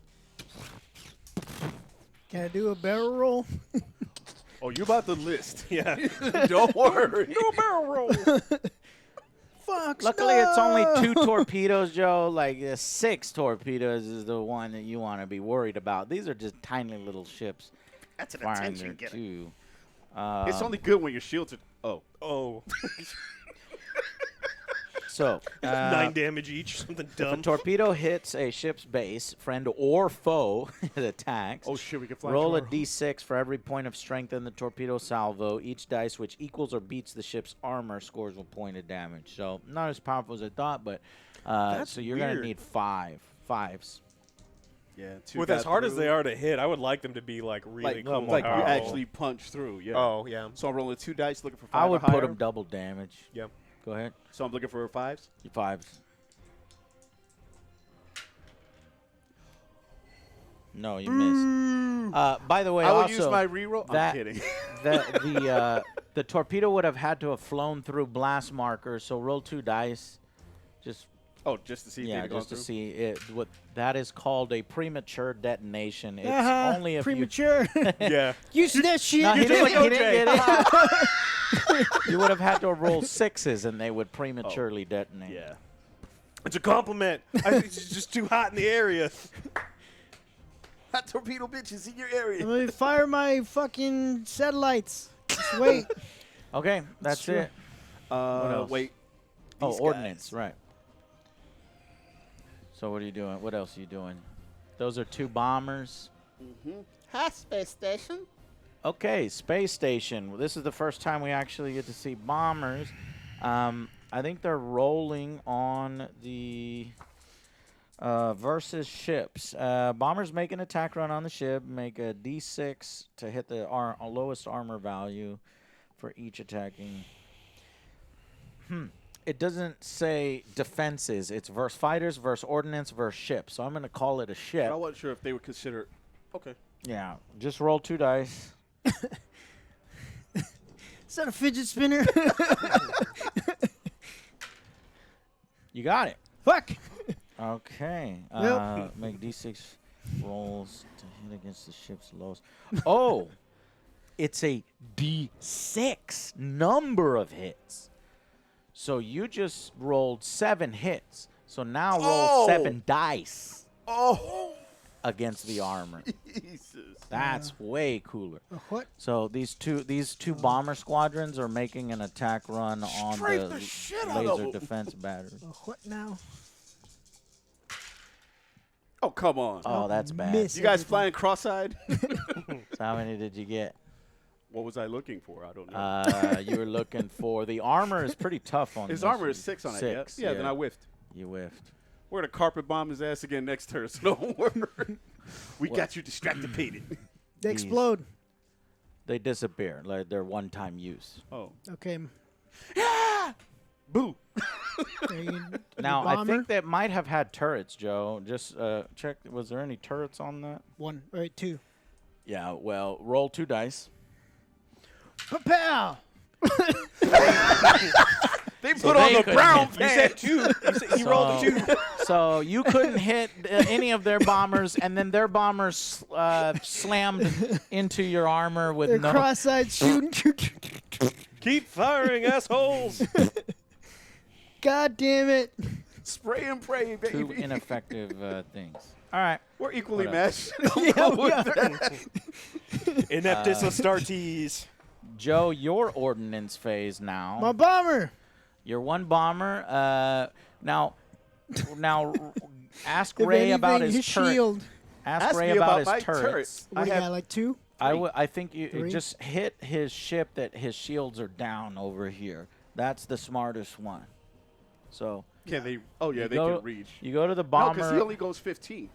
Can I do a barrel roll? Oh, you about the list? Yeah. Don't worry. No barrel roll. Fuck. Luckily, it's only 2 torpedoes, Joe. Like 6 torpedoes is the one that you want to be worried about. These are just tiny little ships That's an firing attention their getter. 2. It's only good when your shields are. Oh, Oh. So 9 damage each, something if a dumb. torpedo hits a ship's base, friend or foe, it attacks. oh shit! We can fly. Roll to a our- d6 for every point of strength in the torpedo salvo. Each dice which equals or beats the ship's armor scores 1 point of damage. So not as powerful as I thought, but so you're going to weird. need 5s. Yeah. 2 With got as hard as through. they are to hit, I would like them to be like really like, cool. like you powerful. actually punch through. Yeah. Oh, yeah. So I'm rolling 2 dice, looking for 5 I or would higher. put them double damage. Yeah. Go ahead. So I'm looking for 5s. Your 5s. No, you missed. By the way, I will also, use my reroll. I'm that- kidding. the torpedo would have had to have flown through blast markers. So roll 2 dice. Just Oh, just to see if yeah, they'd gone just to through? see it. What that is called a premature detonation. It's only if premature. Yeah. Use that shit. you. No, he You're just didn't, like he OJ. didn't get it. You would have had to roll 6s, and they would prematurely detonate. Yeah. It's a compliment. It's just too hot in the area. Hot torpedo bitches in your area. Let me fire my fucking satellites. Just wait. Okay, that's Sure. it. else? Wait. Oh, These ordnance, guys. right. So what are you doing? What else are you doing? Those are 2 bombers. Hi, space station. Okay, space station. Well, this is the first time we actually get to see bombers. I think they're rolling on the versus ships. Bombers make an attack run on the ship. Make a d6 to hit the lowest armor value for each attacking. It doesn't say defenses. It's versus fighters, versus ordnance, versus ships. So I'm going to call it a ship. I wasn't sure if they would consider. Okay. Yeah, just roll 2 dice. Is that a fidget spinner? You got it. Fuck. Okay. Yep. Make d6 rolls to hit against the ship's lowest. Oh, it's a d6 number of hits. So you just rolled 7 hits. So now roll 7 dice Oh, against the armor. Jesus. That's way cooler. What? So these two bomber squadrons are making an attack run on Strafe the the shit out of laser 'em. defense battery. What now? Oh, come on. Oh, that's bad. Miss You guys everything. flying cross-eyed? So how many did you get? What was I looking for? I don't know. You were looking for the armor is pretty tough on His this. armor is 6 on it. Six, Yeah, then I whiffed. You whiffed. We're going to carpet bomb his ass again next turn, so don't worry. We got you distracted. They explode. They disappear. Like they're one-time use. Oh. Okay. Boo. There you, Now, I bomber. think that might have had turrets, Joe. Just check. Was there any turrets on that? 1. All right, 2. Yeah, well, roll 2 dice. Pow! They So put on they the couldn't brown hit. You said 2. You rolled a 2. So you couldn't hit any of their bombers, and then their bombers slammed into your armor with They're no. cross-eyed shooting. Keep firing, assholes. God damn it. Spray and pray, baby. 2 ineffective things. All right. We're equally Whatever. matched. Yeah, we are. Ineptus Astartes. Joe, your ordnance phase now. My bomber. You're 1 bomber. Now, ask If Ray about anything, his his turret. shield. Ask Ray me about about my his turrets. turrets. What do you got, like 2? I think you 3? just hit his ship that his shields are down over here. That's the smartest one. So Can they? Oh, yeah, you they go- can reach. You go to the No, bomber. because he only goes 15.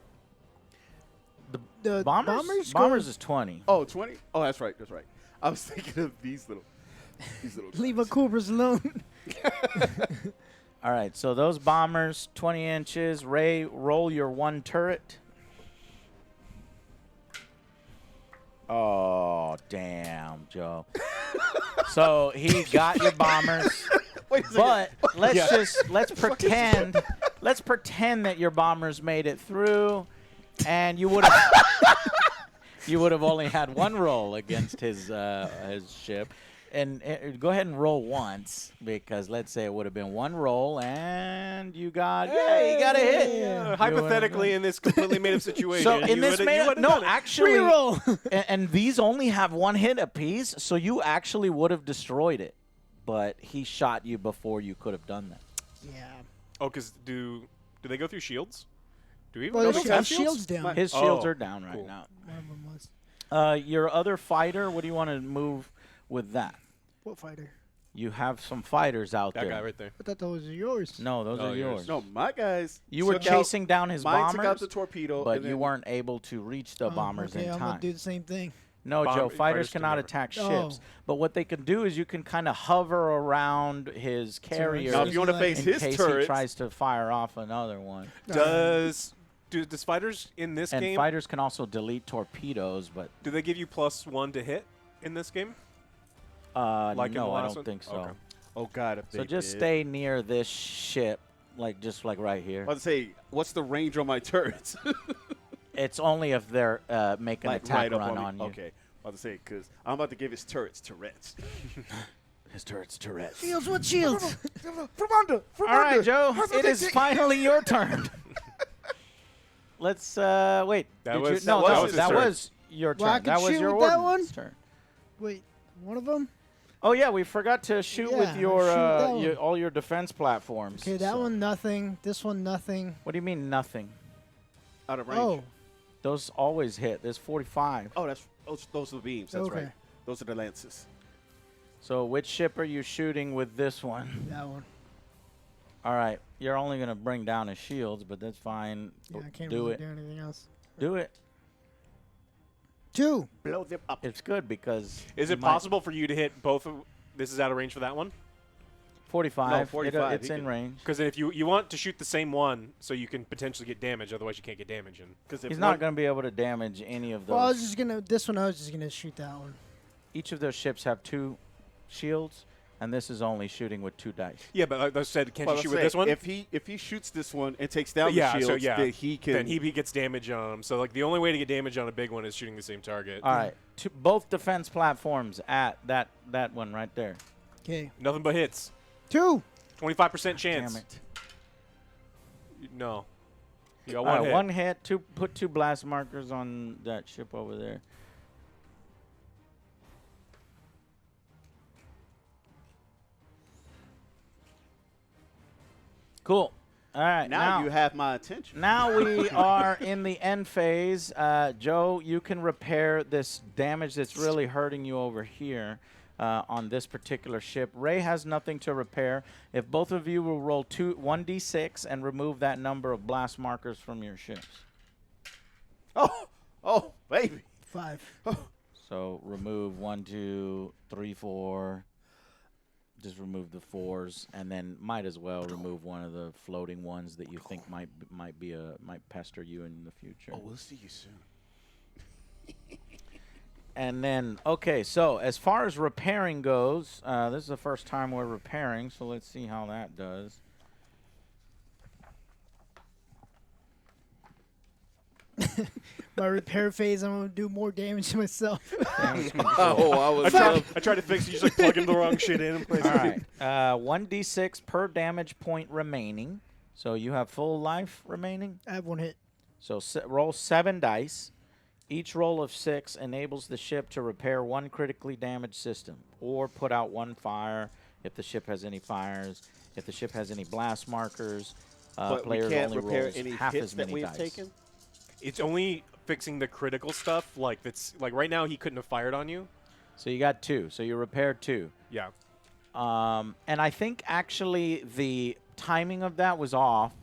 The bombers go- is 20. Oh, 20? Oh, that's right. That's right. I was thinking of these little. Leave a Coopers alone. All right, so those bombers, 20 inches. Ray, roll your 1 turret. Oh, damn, Joe. So he got your bombers. Wait a second. But let's pretend that your bombers made it through, and you would have only had 1 roll against his ship, and go ahead and roll once, because let's say it would have been 1 roll and you got you got a hit. Hypothetically, in this completely made-up situation, So in you this would've- you would've no, done it. actually, Reroll. and these only have 1 hit apiece, so you actually would have destroyed it, but he shot you before you could have done that. Yeah. Oh, because do they go through shields? Do we? Well, no, his we have shield's down. My- His shields Oh, are down right cool. now. One of them was. Your other fighter, what do you want to move with that? What fighter? You have some fighters out That there. guy right there. I thought those were yours. No, those Oh, are yours. No, my guys. You were took out- chasing down his Mine took out bombers, the torpedo. but and you then- weren't able to reach the Oh, bombers okay, in I'm time. gonna do the same thing. No, Joe, Fighters fighters can cannot never- attack Oh. ships. But what they can do is you can kind of hover around his carriers Now, if you want to Like- face in his case turrets, he tries to fire off another one. Does fighters in this And game fighters can also delete torpedoes, but do they give you +1 to hit in this game? Like in the no, I last don't one? think so. Okay. oh god, if So they just did. stay near this ship, just like right here. I was to say, what's the range on my turrets? It's only if they're make an Like attack right up run on me. on you. Okay, I was to say because I'm about to give his turrets Tourette's. His turret's Tourette's. Shields, what shields? Fernando, All right, Joe. It is finally your turn. Let's wait. That Did was- you, no, that no, was his that turn. was your turn. Well, I can that was shoot your with that ordnance one? turn. Wait, one of them? Oh yeah, we forgot to shoot Yeah, with your, shoot that one. all your defense platforms. Okay, that So- one nothing. This one nothing. What do you mean nothing? out of range. Oh, Those always hit. There's 45. Oh, that's those are the beams. That's Okay. right. Those are the lances. So which ship are you shooting with this one? that one. All right, you're only gonna bring down his shields, but that's fine. Yeah, I can't do really it. do anything else. Do it. 2. Blow them up. It's good because Is you it might- possible for you to hit both of? This is out of range for that one. 45. No, 45, It's he in can- range. Because if you want to shoot the same one, so you can potentially get damage. Otherwise, you can't get damage. And Because He's not going to be able to damage any of those. Well, I was just gonna. This one, I was just gonna shoot that one. Each of those ships have 2 shields, and this is only shooting with 2 dice. yeah, but like I said, can't Well, you shoot let's with this say, one? If he shoots this one and takes down yeah, the shields, so yeah, then he can. then he gets damage on them. So like the only way to get damage on a big one is shooting the same target. All right, both defense platforms at that one right there. Okay. Nothing but hits. 2. 25% chance. Damn it. No. You got All one right, hit. one hit. Put 2 blast markers on that ship over there. Cool. All right, Now you have my attention. Now we are in the end phase. Joe, you can repair this damage that's really hurting you over here on this particular ship. Ray has nothing to repair. If both of you will roll 1d6 and remove that number of blast markers from your ships. Oh, baby. 5. So remove 1, 2, 3, 4. Just remove the 4s, and then might as well remove one of the floating ones that you think might pester you in the future. Oh, we'll see you soon. And then, okay, so as far as repairing goes, this is the first time we're repairing, so let's see how that does. My repair phase, I'm going to do more damage to myself. Damage control. Oh, I tried to fix it. You just like plugging the wrong shit in and place All it. right, 1d6 per damage point remaining. So you have full life remaining. I have 1 hit. So roll 7 dice. Each roll of 6 enables the ship to repair 1 critically damaged system or put out 1 fire if the ship has any fires. If the ship has any blast markers, but we players can't only repair rolls any half hits as that many we've dice. taken? It's only fixing the critical stuff. Like that's like right now he couldn't have fired on you. So you got 2. So you repaired 2. Yeah. And I think actually the timing of that was off.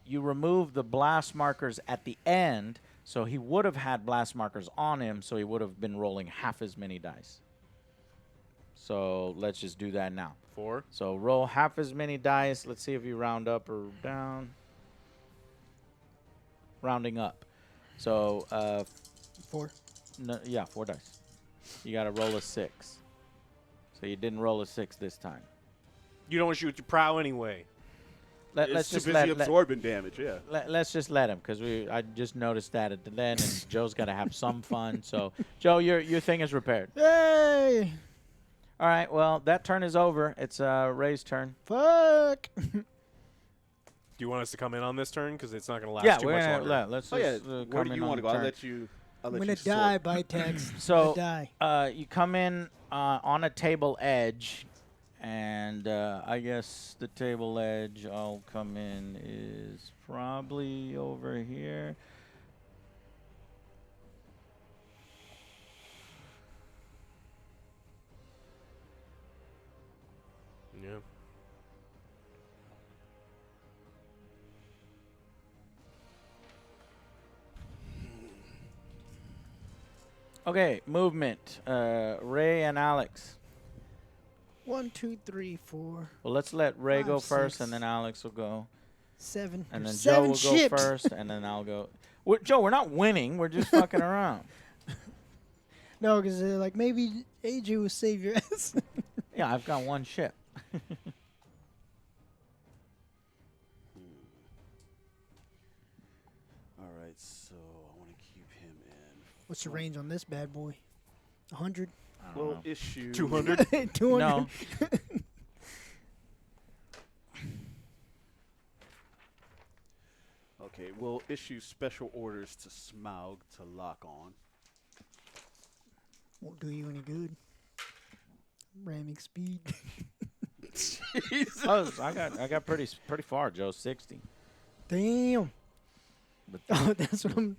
You removed the blast markers at the end, so he would have had blast markers on him, so he would have been rolling half as many dice. So let's just do that now. 4. So roll half as many dice. Let's see if you round up or down. Rounding up. So, 4. no, yeah, 4 dice. You got to roll a 6. So you didn't roll a 6 this time. You don't shoot your prow anyway. Let's Too just busy absorbing damage, yeah. let's just let him, because I just noticed that at the end, and Joe's got to have some fun. So, Joe, your thing is repaired. Yay! All right, well, that turn is over. It's Ray's turn. Fuck! Do you want us to come in on this turn? Because it's not going to last Yeah, too we're much gonna longer. let's Oh, yeah. just Where come do in you on want to the go? I'll turn. let you. I'm going to die by text. So, die. you come in on a table edge, and I guess the table edge I'll come in is probably over here. Yeah. Okay, movement. Ray and Alex. 1, 2, 3, 4, Well, let's let Ray 5, go first, 6. and then Alex will go. 7. And then There's Joe 7 will ships. go first, and then I'll go. Joe, we're not winning. We're just fucking around. No, because like maybe AJ will save your ass. Yeah, I've got 1 ship. All right, so I want to keep him in. What's the range on this bad boy? 100? I don't We'll know. issue 200. 200? No. Okay, we'll issue special orders to Smaug to lock on. Won't do you any good. Ramming speed. Oh, I got pretty far, Joe. 60. Damn. But Oh, that's what I'm.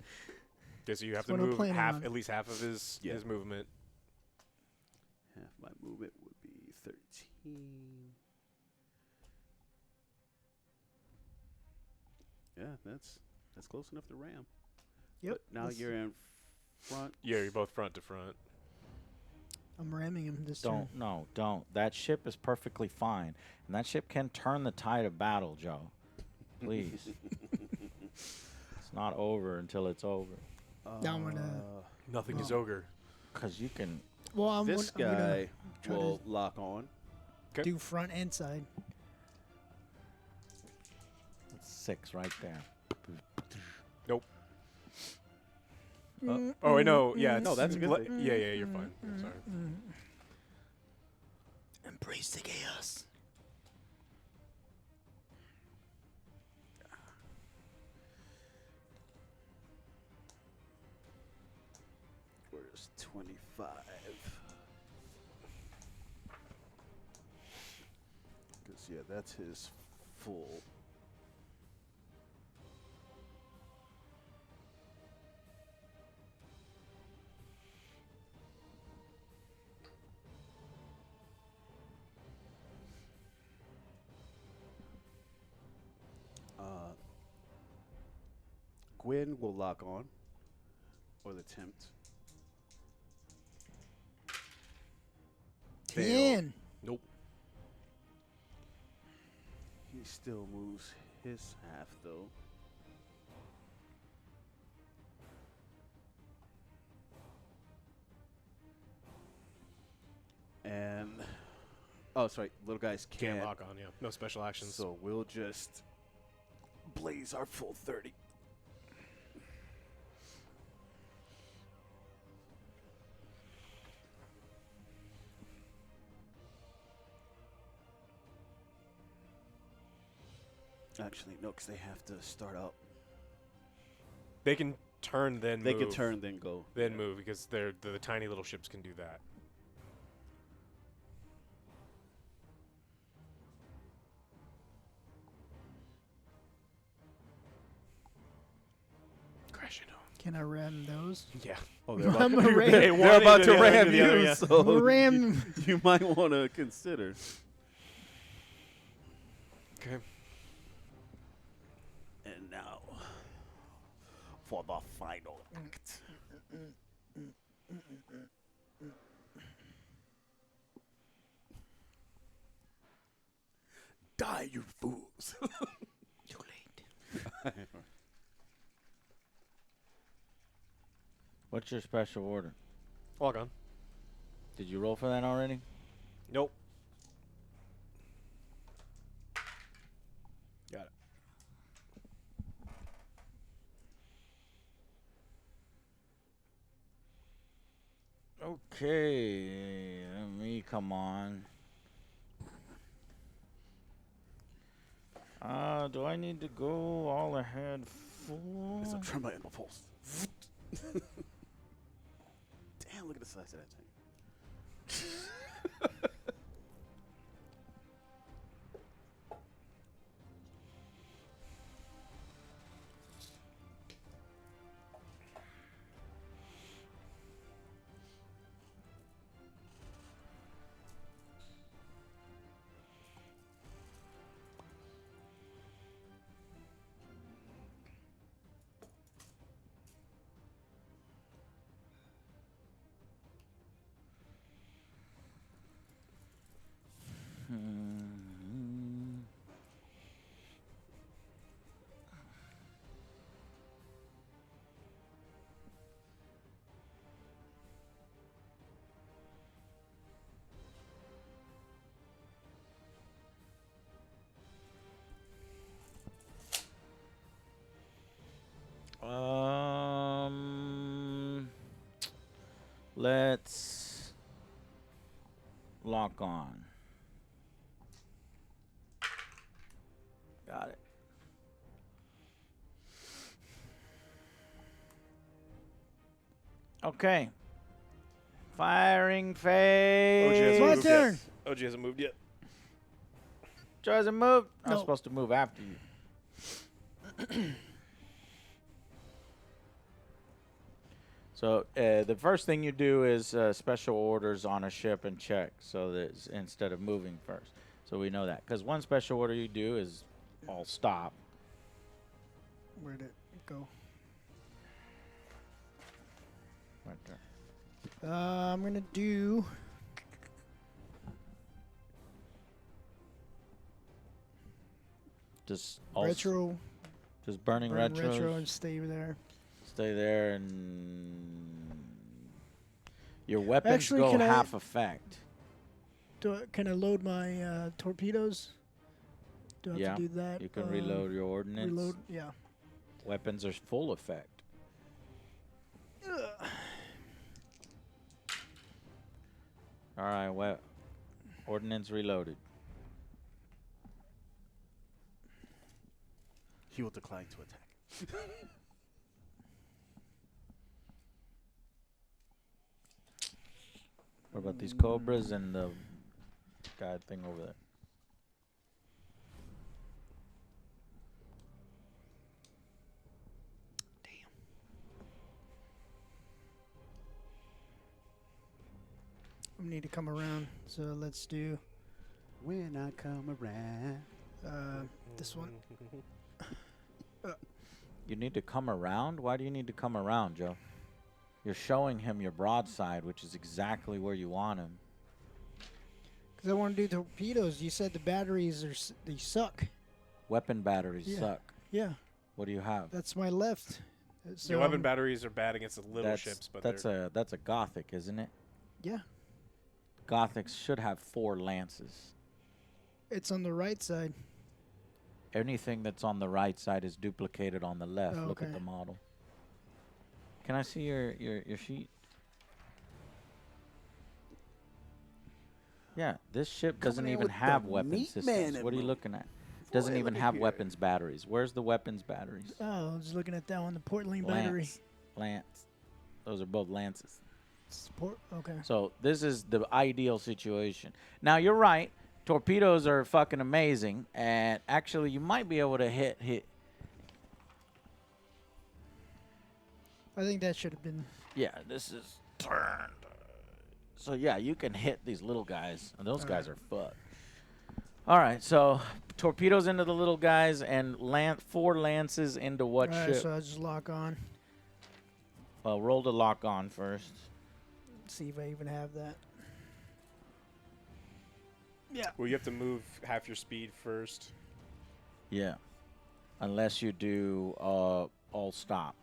Okay, so you have That's to what I'm move planning on. at least half of his movement. Half my movement would be 13. Yeah, that's close enough to ram. Yep. But now that's- you're in front. Yeah, you're both front to front. I'm ramming him this turn. don't. That ship is perfectly fine, and that ship can turn the tide of battle, Joe. Please. It's not over until it's over. Now I'm gonna. Nothing is Oh. ogre. Because you can. Well, I'm This gonna guy try will lock on. to do front and side. That's 6 right there. Nope. Oh, wait, no. Yeah. No, that's a good thing. Yeah, you're fine. I'm sorry. Embrace the chaos. Where's 25? Because, yeah, that's his full. wind will lock on. Or the tempt. 10. Nope. He still moves his half, though. And oh, sorry, little guys Can't can't lock on, yeah. No special actions. So we'll just blaze our full 30. Actually, no, because they have to start out. They can turn, then They move. can turn, then go. Then move, because the tiny little ships can do that. Crashing home. Can I ram those? Yeah. Oh, they're I'm about, a ram. they're about to ram the other, you, yeah. so Ram. you might want to consider. Okay. And now, for the final act. Die, you fools. Too late. What's your special order? Log on. Did you roll for that already? Nope. Got it. Okay, let me come on. Do I need to go all ahead full? There's a tremor in my pulse. Damn, look at the size of that thing. Let's lock on. Got it. Okay. Firing phase. My turn. OG hasn't moved yet. Joe hasn't moved. I'm No. supposed to move after you. So the first thing you do is special orders on a ship and check, so that instead of moving first. So we know that. Because one special order you do is all stop. Where'd it go? Right there. I'm going to do... Just retro. Just burning Burn retros. retro and stay there. Stay there, and your weapons Actually, go can I- half effect. Can I load my torpedoes? Do I have Yeah, to do that? You can reload your ordnance. Reload, yeah. Weapons are full effect. All right, ordnance reloaded. He will decline to attack. What about these cobras and the guy thing over there? We need to come around, so let's do When I come around. this one. You need to come around? Why do you need to come around, Joe? You're showing him your broadside, which is exactly where you want him. Because I want to do torpedoes. You said the batteries they suck. Weapon batteries Yeah. suck. Yeah, What do you have? that's my left. So Your weapon batteries are bad against the little ships, but that's a Gothic, isn't it? Yeah, Gothics should have 4 lances. it's on the right side. Anything that's on the right side is duplicated on the left. Oh, Look at okay. the model. Can I see your sheet? Yeah, this ship doesn't Coming in even with have the weapon meat systems. man What are you mode. looking at? Doesn't Boy, even look at have here. weapons batteries. Where's the weapons batteries? Oh, I was looking at that one, the port lane battery. Lance. Those are both lances. Support. Okay. So this is the ideal situation. Now you're right. Torpedoes are fucking amazing, and actually you might be able to hit. I think that should have been. Yeah, this is turned. So yeah, you can hit these little guys, and those guys are fucked. All right, so torpedoes into the little guys, and 4 lances into what All right, ship? so I just lock on. Well, roll to lock on first. See if I even have that. Yeah. Well, you have to move half your speed first. Yeah, unless you do all stop,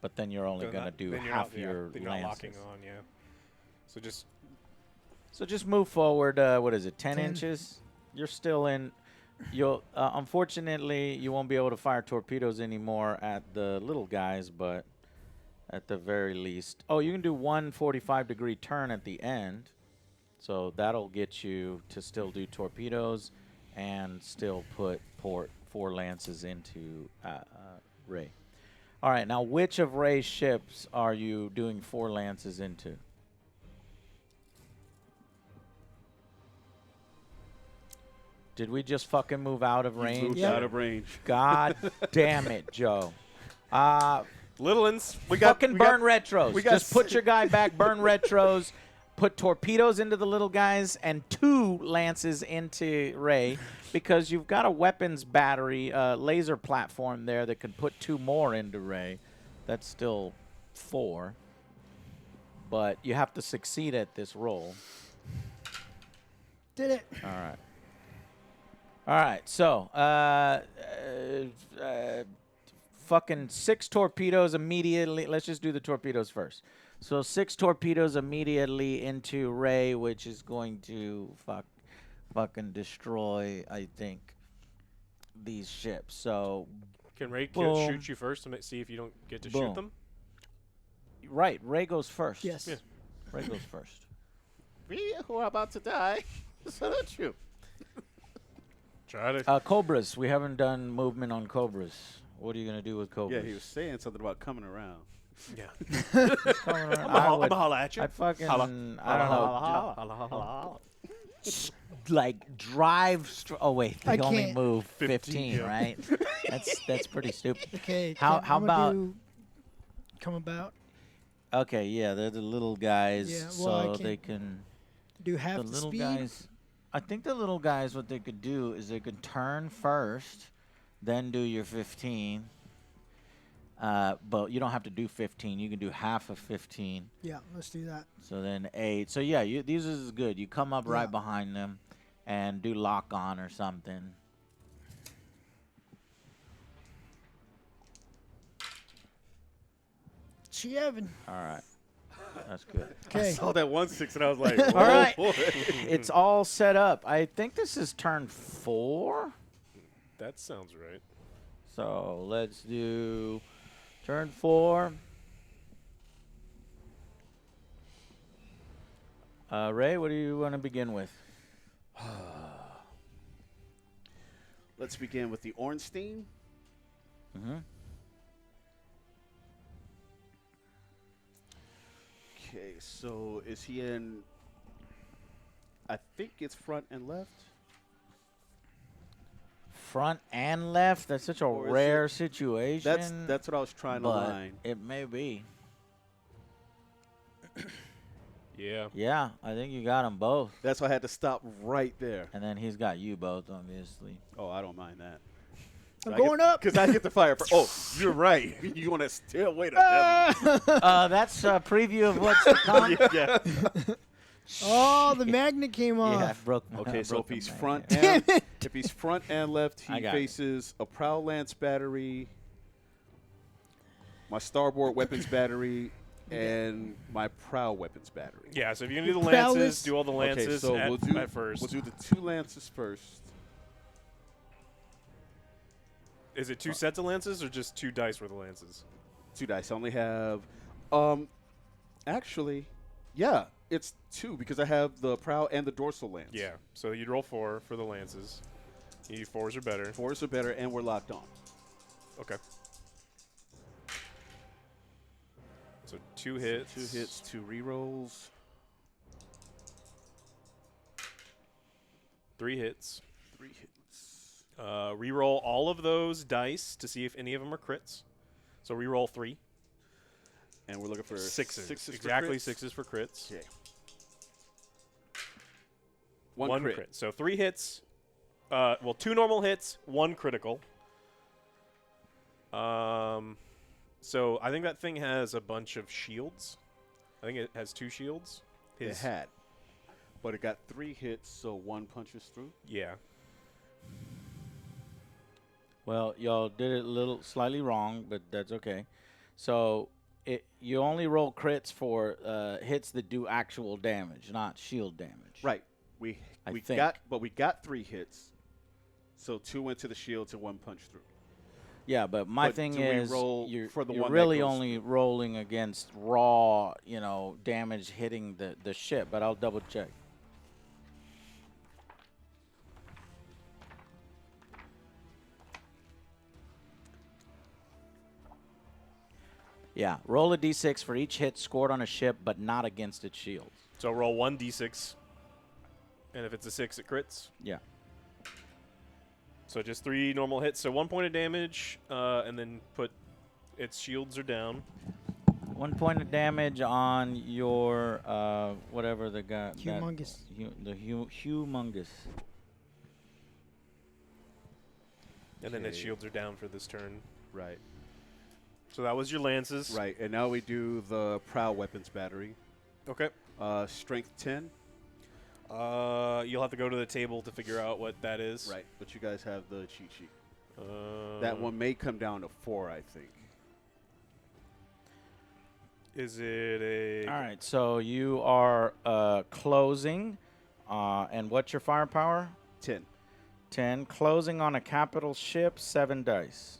but then you're only Then gonna not- do then you're half not, yeah, your then you're not locking lances. on, yeah. So just So just move forward. What is it? 10 10. inches. You're still in. You'll unfortunately you won't be able to fire torpedoes anymore at the little guys, but at the very least, oh, you can do 145-degree turn at the end, so that'll get you to still do torpedoes and still put 4 lances into Ray. All right, now which of Ray's ships are you doing 4 lances into? Did we just fucking move out of range? Moved Yeah. out of range. God damn it, Joe. little uns. Fucking burn retros. we got Just put your guy back, burn retros, put torpedoes into the little guys, and 2 lances into Ray, because you've got a weapons battery, laser platform there that could put 2 more into Ray. That's still 4. But you have to succeed at this roll. Did it. All right. All right, so fucking 6 torpedoes immediately. Let's just do the torpedoes first. So 6 torpedoes immediately into Ray, which is going to fucking destroy, I think, these ships. So Can Ray Boom. shoot you first to see if you don't get to Boom. shoot them? right, Ray goes first. Yes. Yeah. Ray goes first. We who are about to die. So don't you? Try to. Cobras. We haven't done movement on Cobras. What are you gonna do with Cobras? Yeah, he was saying something about coming around. Yeah. Coming around. I'm a holla at you. I'd fucking, Holla. I don't know. Holla, holla, holla, holla. Like drive. Oh wait, they I only can't. move 15, 15, yeah. right? That's pretty stupid. Okay. How I'm gonna about- do come about? Okay, yeah, they're the little guys, Yeah, well, I so can't they can. Do half The the, little speed. guys. I think the little guys, what they could do is they could turn first, then do your 15. But you don't have to do 15. You can do half of 15. Yeah, let's do that. So then 8. So yeah, these is good. You come up right Yeah. behind them, and do lock on or something. Chevin. All right, that's good. I Okay. saw that 1-6 and I was like, All oh, right. boy. It's all set up. I think this is turn 4. That sounds right. So let's do turn 4. Ray, what do you want to begin with? Let's begin with the Ornstein. Mm-hmm. Okay, so is he in? I think it's front and left. Front and left. That's such a Or is rare it- situation. That's what I was trying to but line. it may be. Yeah. Yeah, I think you got them both. That's why I had to stop right there. And then he's got you both, obviously. Oh, I don't mind that. I'm going up. Because I get the fire. Oh, you're right. You want to still wait a minute. That's a preview of what's to come. Yeah. Oh, the magnet came Yeah, off. I broke. Okay, so broke if the he's magnet. front Damn and it. if he's front and left, I he got faces a Prowl Lance battery, my Starboard weapons battery, and my Prowl weapons battery. Yeah, so if you're going to do the Prowess. lances, do all the lances Okay, so at first. we'll do the 2 lances first. Is it 2 sets of lances or just 2 dice worth of lances? 2 dice. I only have, actually, yeah, it's 2 because I have the Prowl and the Dorsal Lance. Yeah, so you'd roll 4 for the lances. You need 4s or better. 4s are better, and we're locked on. Okay. So 2 hits. 2 hits, 2 rerolls. 3 hits. 3 hits. Reroll all of those dice to see if any of them are crits. So reroll 3. And we're looking for Sixes. for Exactly crits. 6s for crits. Okay. One crit. So 3 hits. Well, 2 normal hits, 1 critical. So I think that thing has a bunch of shields. I think it has 2 shields. It had. But it got 3 hits, so 1 punches through. Yeah. Well, y'all did it a little slightly wrong, but that's okay. So you only roll crits for hits that do actual damage, not shield damage. Right. We think. got 3 hits. So 2 went to the shields and 1 punched through. Yeah, but my But thing do we is, roll you're, for the you're one that really goes only rolling against raw, damage hitting the ship. But I'll double check. Yeah, roll a d6 for each hit scored on a ship, but not against its shields. So roll 1d6. And if it's a 6, it crits. Yeah. So just 3 normal hits. So 1 point of damage, and then put its shields are down. 1 point of damage on your whatever the guy. Humongous. Humongous. And then its Okay. shields are down for this turn. Right. So that was your lances. Right. And now we do the Prowl weapons battery. Okay. Strength 10. You'll have to go to the table to figure out what that is. Right. But you guys have the cheat sheet. That one may come down to 4, I think. Is it a... All right, so you are closing, and what's your firepower? 10. 10. Closing on a capital ship, 7 dice.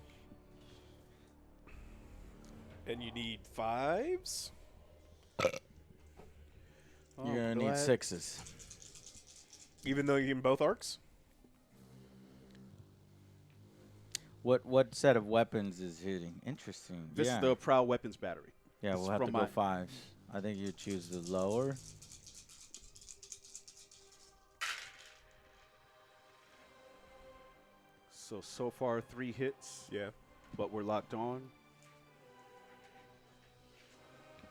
And you need 5s? You're gonna need glad- 6s. Even though you're in both arcs? What set of weapons is hitting? Interesting. This yeah. is the Prowl weapons battery. Yeah, this we'll is have to from go mine. 5s. I think you choose the lower. So far 3 hits, Yeah. but we're locked on.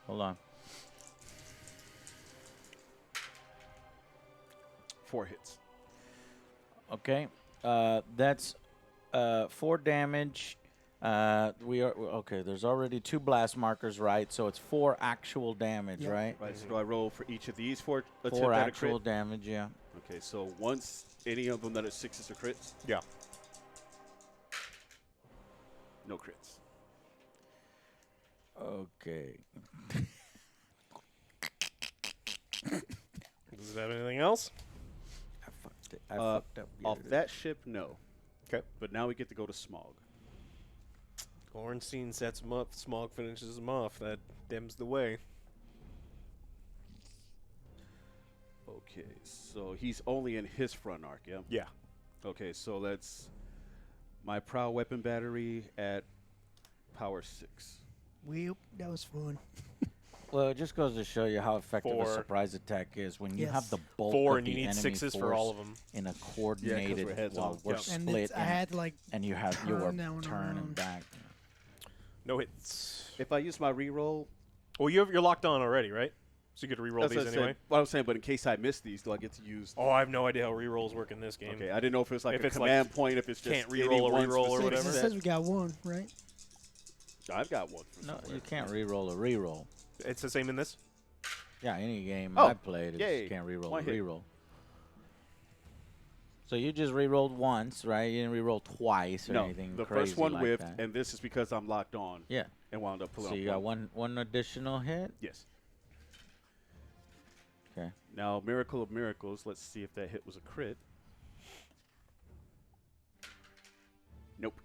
Hold on. 4 hits. Okay. That's 4 damage. We are okay. There's already 2 blast markers, right? So it's 4 actual damage, Yeah. right? Right. So do I roll for each of these 4 attempt 4 at a actual crit? damage, yeah. Okay. So once any of them that are 6s or crits, Yeah. no crits. Okay. Does it have anything else? I fucked it. I fucked up. Off Yeah. that ship, no. Okay. But now we get to go to Smog. Ornstein sets him up. Smog finishes him off. That dims the way. Okay. So he's only in his front arc, yeah? Yeah. Okay. So that's my Prowl weapon battery at power 6. Well, that was fun. Well, it just goes to show you how effective a 4. surprise attack is when you Yes. have the bulk 4, of and you the need enemy 6s for force all of them. in a coordinated we're heads while on. we're Yep. And split, I had like and you have your turn that one turn and around. back. No hits. If I use my reroll, Well, you're locked on already, right? So you get to reroll That's these what I anyway. said. What I'm saying, but in case I miss these, do I get to use? Oh, I have no idea how rerolls work in this game. Okay, I didn't know if it was like If a it's like command point, if it's just can't any reroll a one reroll or specific It whatever. set. says we got one, right? I've got one. From No, somewhere. you can't reroll a reroll. It's the same in this. Yeah, any game Oh, I played, you yay. can't reroll One a hit. reroll. So you just rerolled once, right? You didn't reroll twice or No, anything the crazy first one like whiffed, that. and this is because I'm locked on Yeah. and wound up pulling So off you got one additional hit. Yes. Okay. Now, Miracle of Miracles. Let's see if that hit was a crit. Nope.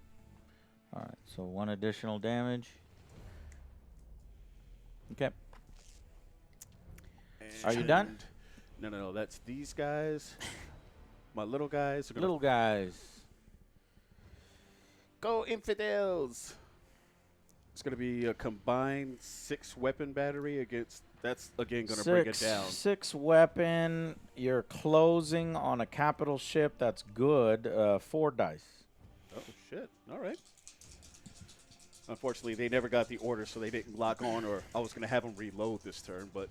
All right. So one additional damage. Okay. Are you done? And- No. That's these guys. My little guys are gonna Little guys. go infidels. It's gonna be a combined 6-weapon battery against. That's again gonna bring it down. 6 weapon. You're closing on a capital ship. That's good. 4 dice. Oh shit! All right. Unfortunately, they never got the order, so they didn't lock on. Or I was gonna have them reload this turn, but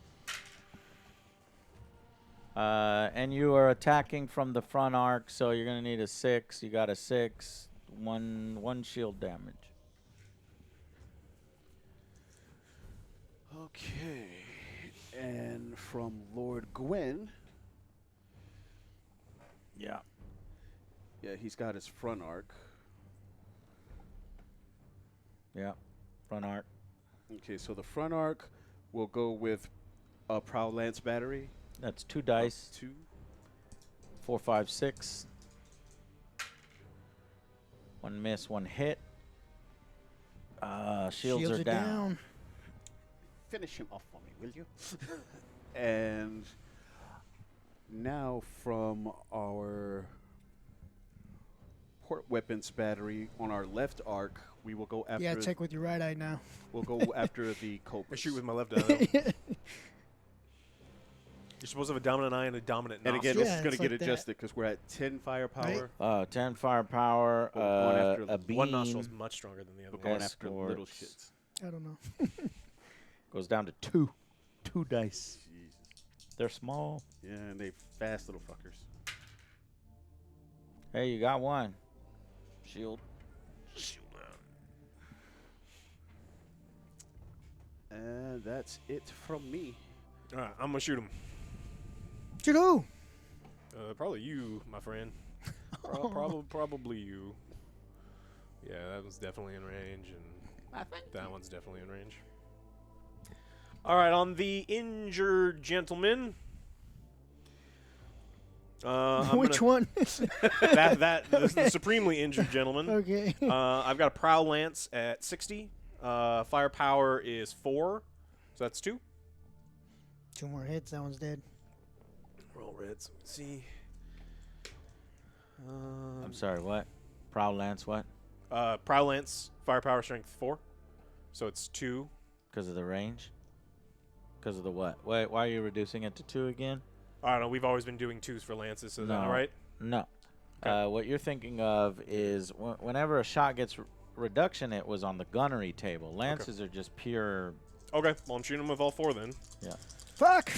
And you are attacking from the front arc, so you're gonna need a 6. You got a 6. One shield damage. okay. And from Lord Gwyn, Yeah. yeah, he's got his front arc. Yeah. Front arc. Okay, so the front arc will go with a Prowl Lance battery. That's 2 dice. 2. 4, 5, 6. 1 miss, 1 hit. Shields are down. Finish him off for me, will you? And now from our port weapons battery on our left arc, we will go after. Yeah, check with your right eye now. We'll go after the I Cobras. shoot with my left eye. You're supposed to have a dominant eye and a dominant And nostril. again, this Yeah, is going it's to get like that. adjusted because we're at 10 firepower. Right. 10 firepower. But we're going after A beam One nostril's much stronger than the other. We're going after Escorts. little shits. I don't know. goes down to 2. 2 dice. Jesus. They're small. Yeah, and they fast little fuckers. Hey, you got 1. Shield. And that's it from me. All right, I'm gonna shoot him. Shoot who? Probably you, my friend. Probably you. Yeah, that one's definitely in range, and that one's definitely in range. All right, on the injured gentleman. Which one? The supremely injured gentleman. Okay. I've got a Prowl Lance at 60. Firepower is 4, so that's 2. 2 more hits. That one's dead. Roll reds. Let's see. I'm sorry, what? Prowl Lance, what? Prowl Lance, firepower strength 4, so it's 2. Because of the range? Because of the what? Wait, why are you reducing it to 2 again? I don't know. We've always been doing 2s for lances, so is that all right? No. Okay. What you're thinking of is whenever a shot gets reduction, it was on the gunnery table. Lances are just pure. Okay, well, I'm shooting him with all 4 then. Yeah. Fuck.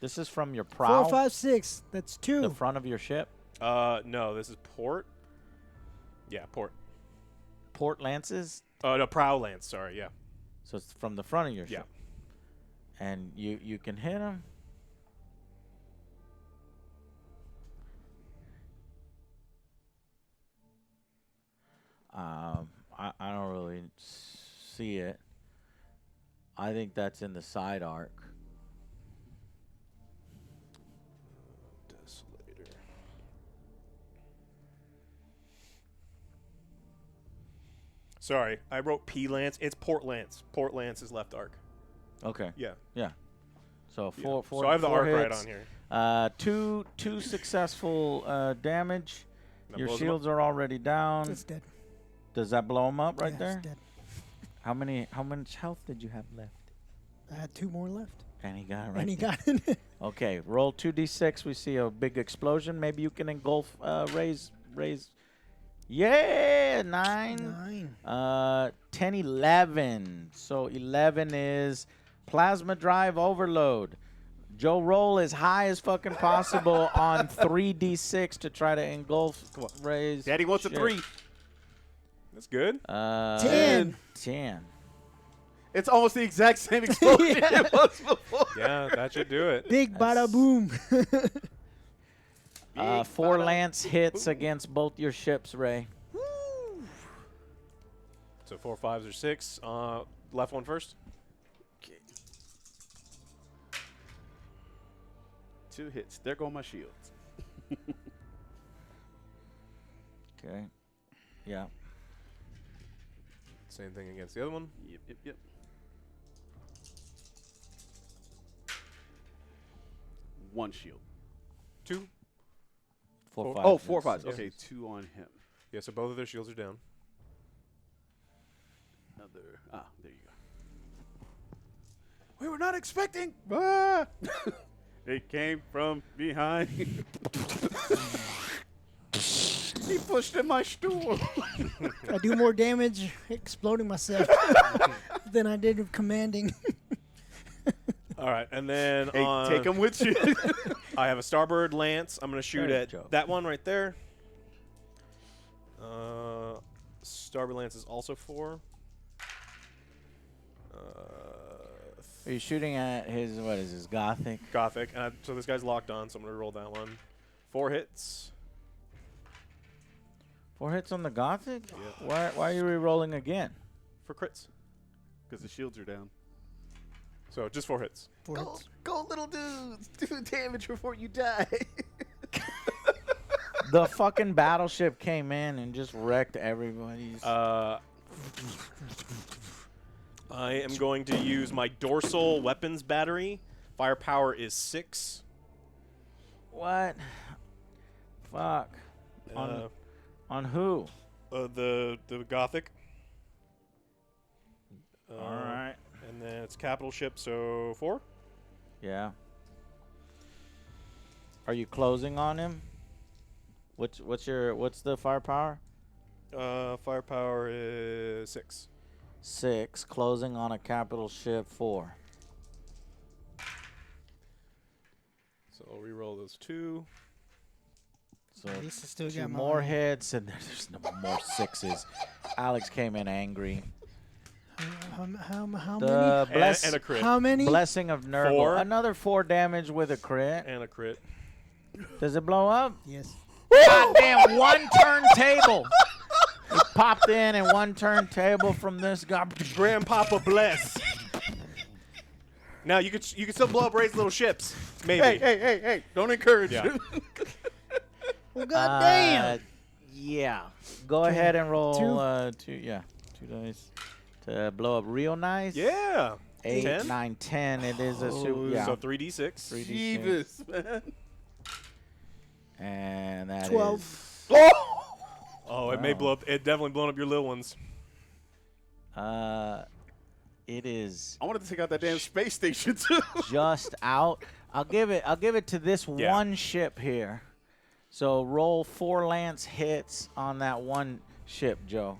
This is from your 4, prow, 5, 6. That's 2. the front of your ship. No, this is port. Yeah, port. Port lances. No, Prowl Lance, sorry, yeah. So it's from the front of your Yeah. ship. And you can hit them. I don't really see it. I think that's in the side arc. Desolator. Sorry, I wrote P Lance. It's Port Lance. Port Lance is left arc. Okay. Yeah. Yeah. So yeah. four. So I have the four arc right hits. on here. Two successful damage. That Your blows 'em shields are already down. It's dead. Does that blow them up right Yeah, there? It's dead. How much health did you have left? I had 2 more left. And he got it right. And he there. got it. Okay, roll 2d6. We see a big explosion. Maybe you can engulf, raise. Yeah, 9. 9. 10, 11. So 11 is Plasma drive overload. Joe, roll as high as fucking possible on 3d6 to try to engulf Ray's Daddy wants a ship. 3. That's good. 10. 10. It's almost the exact same explosion it was before. Yeah, that should do it. Big bada boom. 4 lance hits against both your ships, Ray. So 4 5s or 6. Left one first. Okay. 2 hits. There go my shields. Okay. Yeah. Same thing against the other one. Yep. 1 shield. 2. 4 5. Oh, 4 5s. Yeah. Okay, 2 on him. Yeah, so both of their shields are down. Another. There you go. We were not expecting. Ah! It came from behind. He pushed in my stool. I do more damage exploding myself than I did with commanding. All right, and then Hey, on take him with you. I have a starboard lance. I'm going to shoot There you at go. that one right there. Starboard lance is also 4. Are you shooting at his, what is this, Gothic? Gothic. And so this guy's locked on, so I'm going to roll that one. 4 hits. 4 hits on the Gothic? Yeah. Why are you re-rolling again? For crits. Because the shields are down. So just 4 hits. Go, little dudes. Do damage before you die. The fucking battleship came in and just wrecked everybody's. I am going to use my dorsal weapons battery. Firepower is 6. What? Fuck. On who? The Gothic. All right. And then it's capital ship, so 4. Yeah. Are you closing on him? What's the firepower? Firepower is 6. 6. Closing on a capital ship 4. So I'll re-roll those 2. So At least I still 2 got more mine. hits and there's no more 6s. Alex came in angry. How The many? And a crit. How many? blessing of Nurgle. 4. Another 4 damage with a crit. And a crit. Does it blow up? Yes. Goddamn, 1 turntable. It popped in and 1 turntable from this guy. Grandpapa bless. Now you could still blow up Ray's little ships. Maybe. Hey. Don't encourage Yeah. him. Well, goddamn. Yeah. Go ahead and roll 2? 2 dice to blow up real nice. Yeah. 8, 10? 9, 10. It is a super. Yeah. So 3d6. 3d6. Jeebus, man. And that 12. is- Oh, it may blow up. It definitely blown up your little ones. it is I wanted to take out that damn space station too. just out. I'll give it to this Yeah. one ship here. So roll 4 lance hits on that one ship, Joe.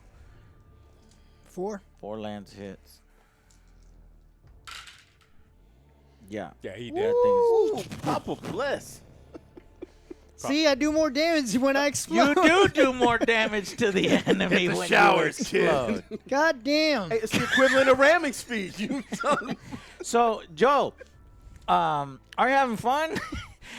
4. 4 lance hits. Yeah. Yeah, he That did. thing's- Ooh, Papa bless. See, I do more damage when I explode. You do more damage to the enemy Hit the when showers, you explode. God damn. Hey, it's the equivalent of ramming speed. You So, Joe, are you having fun?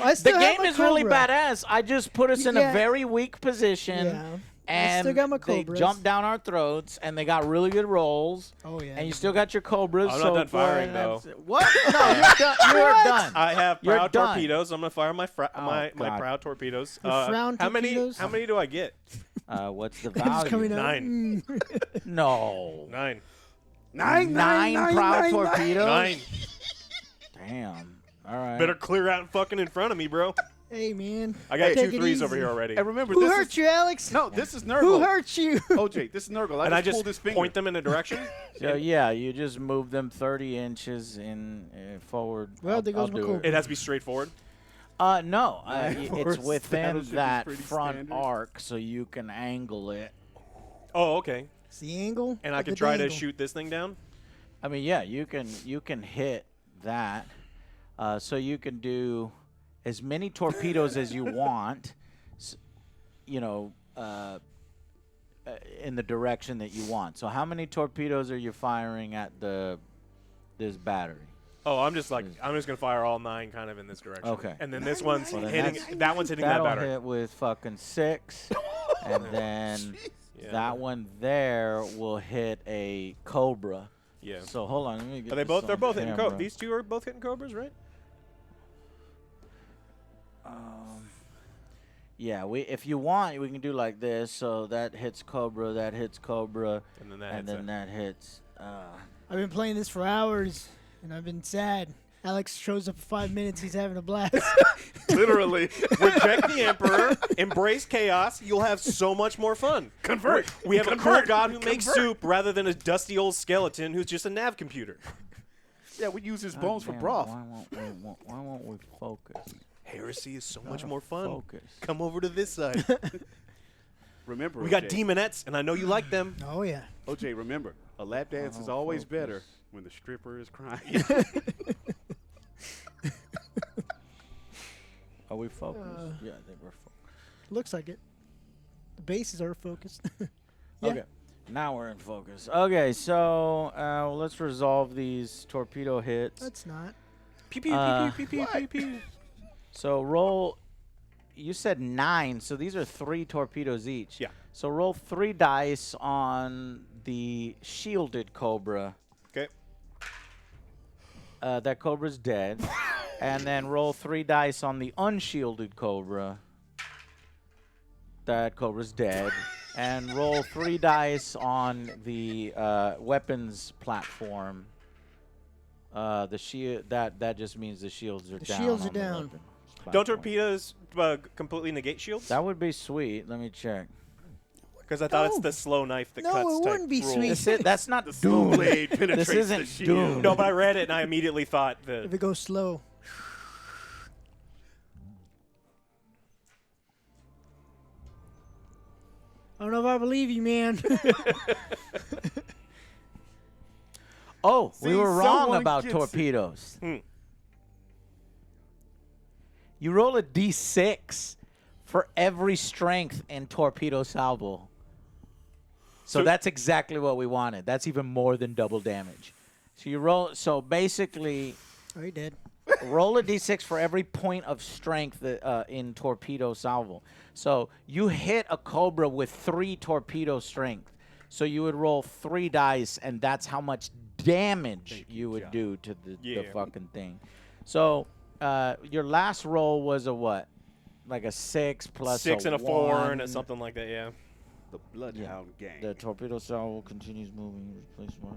I The still have game my is really Cobra. badass. I just put us in a Yeah. very weak position, Yeah. I and still got my they Cobras. jumped down our throats, and they got really good rolls. Oh, yeah. And you still got your Cobras. I'm so not done go ahead firing, though. and- What? No, you're done. You're done. I have You're proud done. torpedoes. I'm gonna fire my my God. proud torpedoes. Your frown how many? torpedoes? How many do I get? What's the It's value? coming out. 9. No. 9. Nine proud torpedoes? 9. Damn. All right. Better clear out and fucking in front of me, bro. Hey, man. I got Take 2 it 3s over easy. here already. And remember, Who this hurt is you, Alex? no. This is Nurgle. Who hurt you? OJ, this is Nurgle. And I just just pulled his finger. point them in a direction. So yeah, you just move them 30 inches in forward. Well, there I'll goes my do Cobra. It has to be straightforward. No, Of it's course, within battleship is that pretty front standard. arc, so you can angle it. Oh, okay. It's the angle. And I of can the try to dangle. shoot this thing down. I mean, yeah, you can hit that. So you can do as many torpedoes as you want, you know, in the direction that you want. So how many torpedoes are you firing at this battery? Oh, I'm just gonna fire all 9 kind of in this direction. Okay. And then this one's Well, then hitting. That one's hitting that That'll battery. hit with fucking 6, and then Yeah. that one there will hit a Cobra. Yeah. So hold on, let me get Are they this both? on They're both hitting camera. These 2 are both hitting Cobras, right? Yeah, if you want, we can do like this. So that hits Cobra, that hits Cobra, And then that and hits then that hits. I've been playing this for hours, and I've been sad. Alex shows up for 5 minutes. He's having a blast. Literally. Reject the Emperor, embrace chaos, you'll have so much more fun. Convert. We have a cool Convert. god who makes Convert. soup rather than a dusty old skeleton who's just a nav computer. Yeah, we use his bones for Damn, broth. Why won't we focus? Heresy is so much more fun. Focus. Come over to this side. Remember, We got OJ, demonettes, and I know you like them. Oh, yeah. OJ, remember, a lap dance is Oh, always focus. better when the stripper is crying. Are we focused? Yeah, I think we're focused. Looks like it. The bases are focused. Yeah. Okay, now we're in focus. Okay, so let's resolve these torpedo hits. That's not. Pew, pew, Uh, pew, pew, pew, pew, pew. So roll. You said 9, so these are 3 torpedoes each. Yeah. So roll 3 dice on the shielded Cobra. Okay. That Cobra's dead. And then roll 3 dice on the unshielded Cobra. That Cobra's dead. And roll 3 dice on the weapons platform. The shield that just means the shields are The down. shields are on the down. weapons Don't platform. torpedoes completely negate shields? That would be sweet. Let me check. Because I thought it's No. the slow knife that No, cuts it type wouldn't be rule. sweet. That's not The slow Doom. blade penetrates This isn't the shield. Doom. No, but I read it and I immediately thought If the. it goes slow. I don't know if I believe you, man. Oh, we See, were wrong someone about gets it. torpedoes. Hmm. You roll a d6 for every strength in torpedo salvo. So So- that's exactly what we wanted. That's even more than double damage. So you roll. So basically, Oh, he did. roll a d6 for every point of strength in torpedo salvo. So you hit a Cobra with 3 torpedo strength. So you would roll 3 dice, and that's how much damage you would John. do to the Yeah. fucking thing. So your last roll was a what? Like a 6 plus 6 and a 4 and 1. something like that, yeah. The Bloodhound Gang. The torpedo salvo continues moving. Replace mark.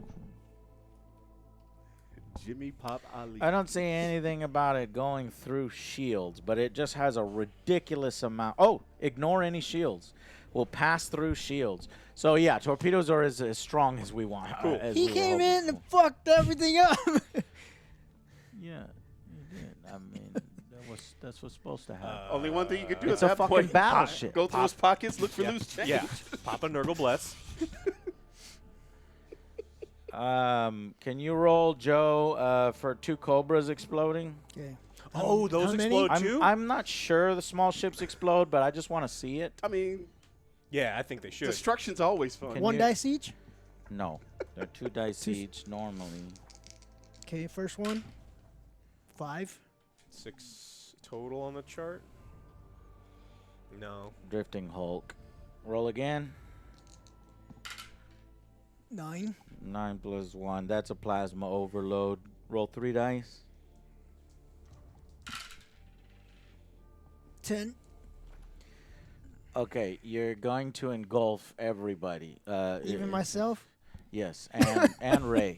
Jimmy Pop Ali. I don't see anything about it going through shields, but it just has a ridiculous amount. Oh, ignore any shields. We'll pass through shields. So yeah, torpedoes are as strong as we want. Cool. as He we were came hoping in and for. fucked everything up. Yeah, he did. I mean, that's what's supposed to happen. Only one thing you can do It's at a that fucking point. battleship. Go through his pockets, look for Yeah. loose change. Yeah. Papa Nurgle bless. Can you roll, Joe, for 2 Cobras exploding? Okay. Oh, those How many? explode too? I'm not sure the small ships explode, but I just want to see it. I mean, Yeah, I think they should. destruction's always fun. Can One you- dice each? No, they're 2 dice each normally. Okay, first one. 5. 6 total on the chart. No. Drifting Hulk. Roll again. 9. 9 plus 1. That's a plasma overload. Roll 3 dice. 10. Okay, you're going to engulf everybody. Even myself? Yes, and Ray.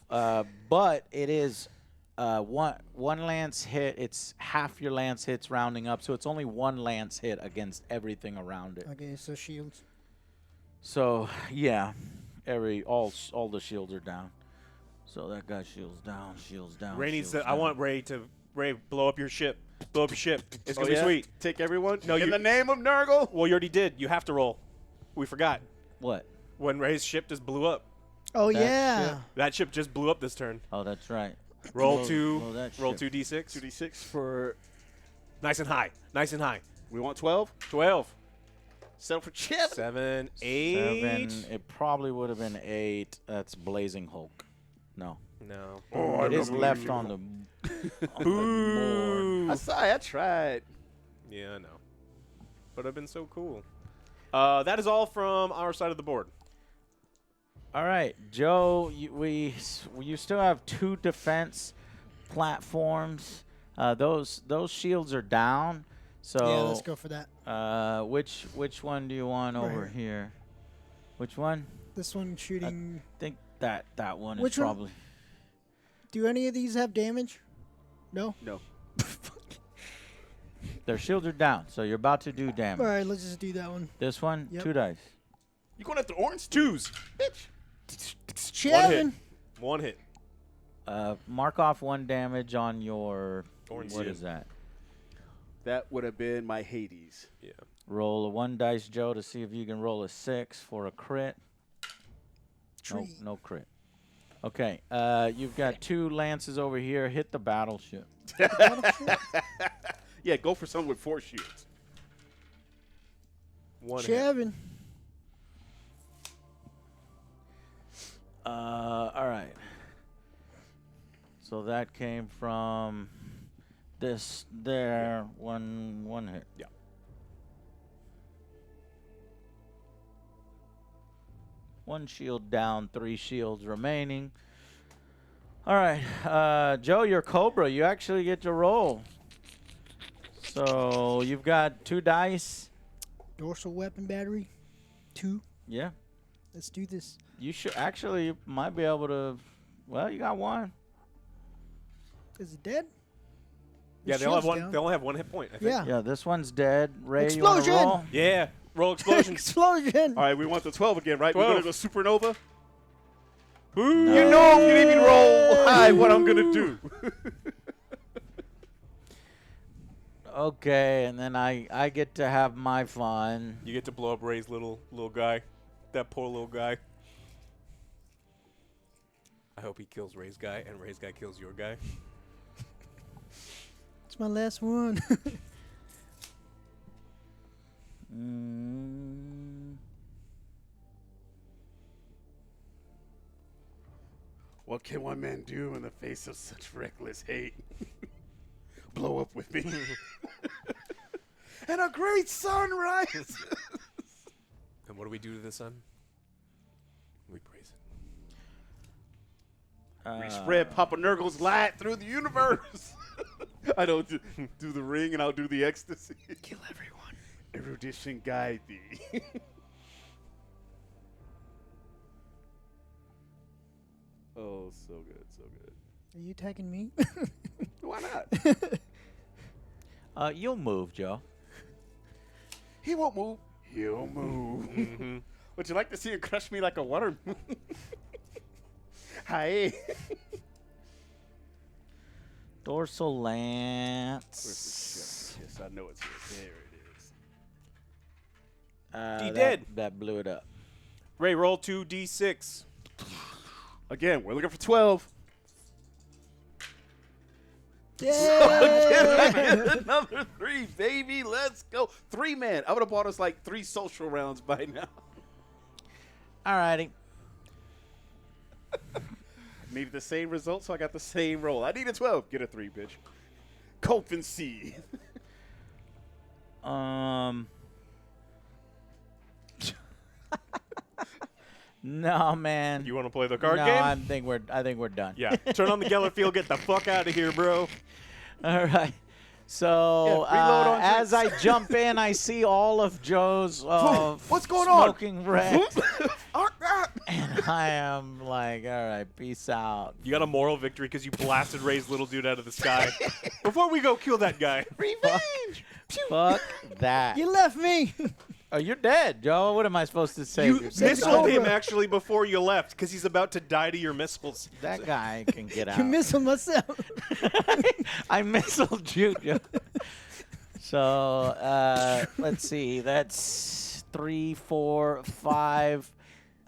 But it is one lance hit. It's half your lance hits rounding up, so it's only 1 lance hit against everything around it. Okay, so shields. So yeah, all the shields are down. So that guy shields down, shields down. Ray needs shields to. I down. want Ray to. Ray, blow up your ship. Blow up your ship. It's Oh, gonna yeah? be sweet. Take everyone. No, in you- the name of Nurgle. Well, you already did. You have to roll. We forgot. What? When Ray's ship just blew up. Oh, That yeah. shit. That ship just blew up this turn. Oh, that's right. Roll Blow two. that Roll shit. 2d6. 2d6 for. Nice and high. Nice and high. We want 12. 12. Settle for chip. 7, 8. 7. It probably would have been 8. That's Blazing Hulk. No. No. It is left on the. on the board. Boo. I'm sorry, I tried. Yeah, I know. But I've been so cool. That is all from our side of the board. All right, Joe. You still have 2 defense platforms. Those shields are down. So Yeah, let's go for that. which one do you want Right over here. here? Which one? This one shooting. I think that one Which is one? probably. Do any of these have damage? No? No. Their shields are down, so you're about to do All damage. right, let's just do that one. This one, Yep. 2 dice. You going after orange? 2s. Bitch. 7. 1 hit. Mark off 1 damage on your. Orange What shield. is that? That would have been my Hades. Yeah. Roll a 1 dice, Joe, to see if you can roll a 6 for a crit. No, Tree. no crit. Okay, you've got 2 lances over here. Hit the battleship. Yeah, go for someone with 4 shields. 1 hit. 7. All right. So that came from this there. One hit. Yeah. One shield down, 3 shields remaining. All right, Joe, you're Cobra. You actually get to roll. So you've got 2 dice. Dorsal weapon battery. 2. Yeah. Let's do this. You should actually you might be able to. Well, you got 1. Is it dead? Yeah, The they all have shield's 1. down. They only have 1 hit point. I think. Yeah. Yeah, this one's dead. Ray, you wanna Explosion! roll? Yeah. Roll explosion. Explosion! All right, we want the 12 again, right? We're 12. going to go supernova. Boo. No. You know if you didn't even roll high what I'm going to do. Okay, and then I get to have my fun. You get to blow up Ray's little guy. That poor little guy. I hope he kills Ray's guy and Ray's guy kills your guy. It's my last one. What can one man do in the face of such reckless hate? Blow up with me. And a great sunrise. And what do we do to the sun? We praise it. We spread Papa Nurgle's light through the universe. I don't do the ring and I'll do the ecstasy. Kill everyone. Erudition guide thee. Oh, so good, so good. Are you attacking me? Why not? You'll move, Joe. He won't move. He'll move. Mm-hmm. Would you like to see him crush me like a water? Hi. Dorsal Where's lance. the ship? Yes, I know it's here. There it is. He did. That blew it up. Ray, roll 2d6. Again, we're looking for 12. Yeah. Another 3, baby. Let's go. 3 man. I would have bought us like 3 social rounds by now. Alrighty. Needed the same result, so I got the same roll. I need a 12. Get a 3, bitch. Cope and see. No, man. You want to play the card no, game? I think we're done. Yeah. Turn on the Geller field. Get the fuck out of here, bro. All right. So Yeah, reload on as I drinks. jump in, I see all of Joe's What's going on? smoking wrecks, and I am like, all right, peace out. You got a moral victory because you blasted Ray's little dude out of the sky. Before we go kill that guy. Revenge. Fuck that. You left me. Oh, you're dead, Joe. What am I supposed to say? You You're missiled dead. him actually before you left because he's about to die to your missiles. That guy can get out. You missile myself. I missiled you, Joe. So let's see. That's 3, 4, 5.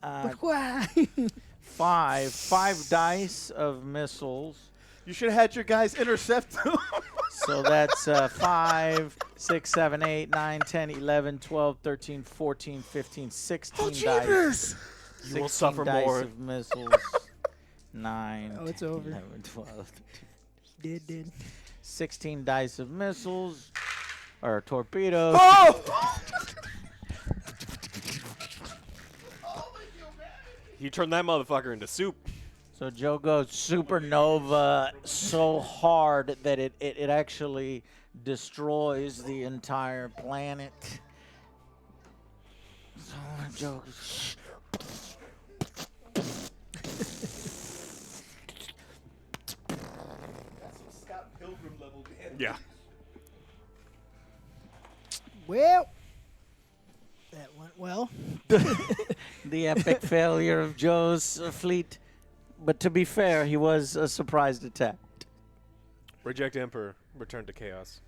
But why? 5 dice of missiles. You should have had your guys intercept them. So that's 5, 6, 7, 8, 9, 10, 11, 12, 13, 14, 15, 16 dice. You will 16 suffer dice more. of missiles. 9, Oh, it's 10, over. 11, 12, Did. 16 dice of missiles. Or torpedoes. Oh! You turn that motherfucker into soup. So Joe goes supernova so hard that it actually destroys the entire planet. So Joe goes, Scott Pilgrim level damage. Yeah. Well, that went well. the epic failure of Joe's fleet. But to be fair, he was a surprised attack. Reject Emperor. Return to chaos.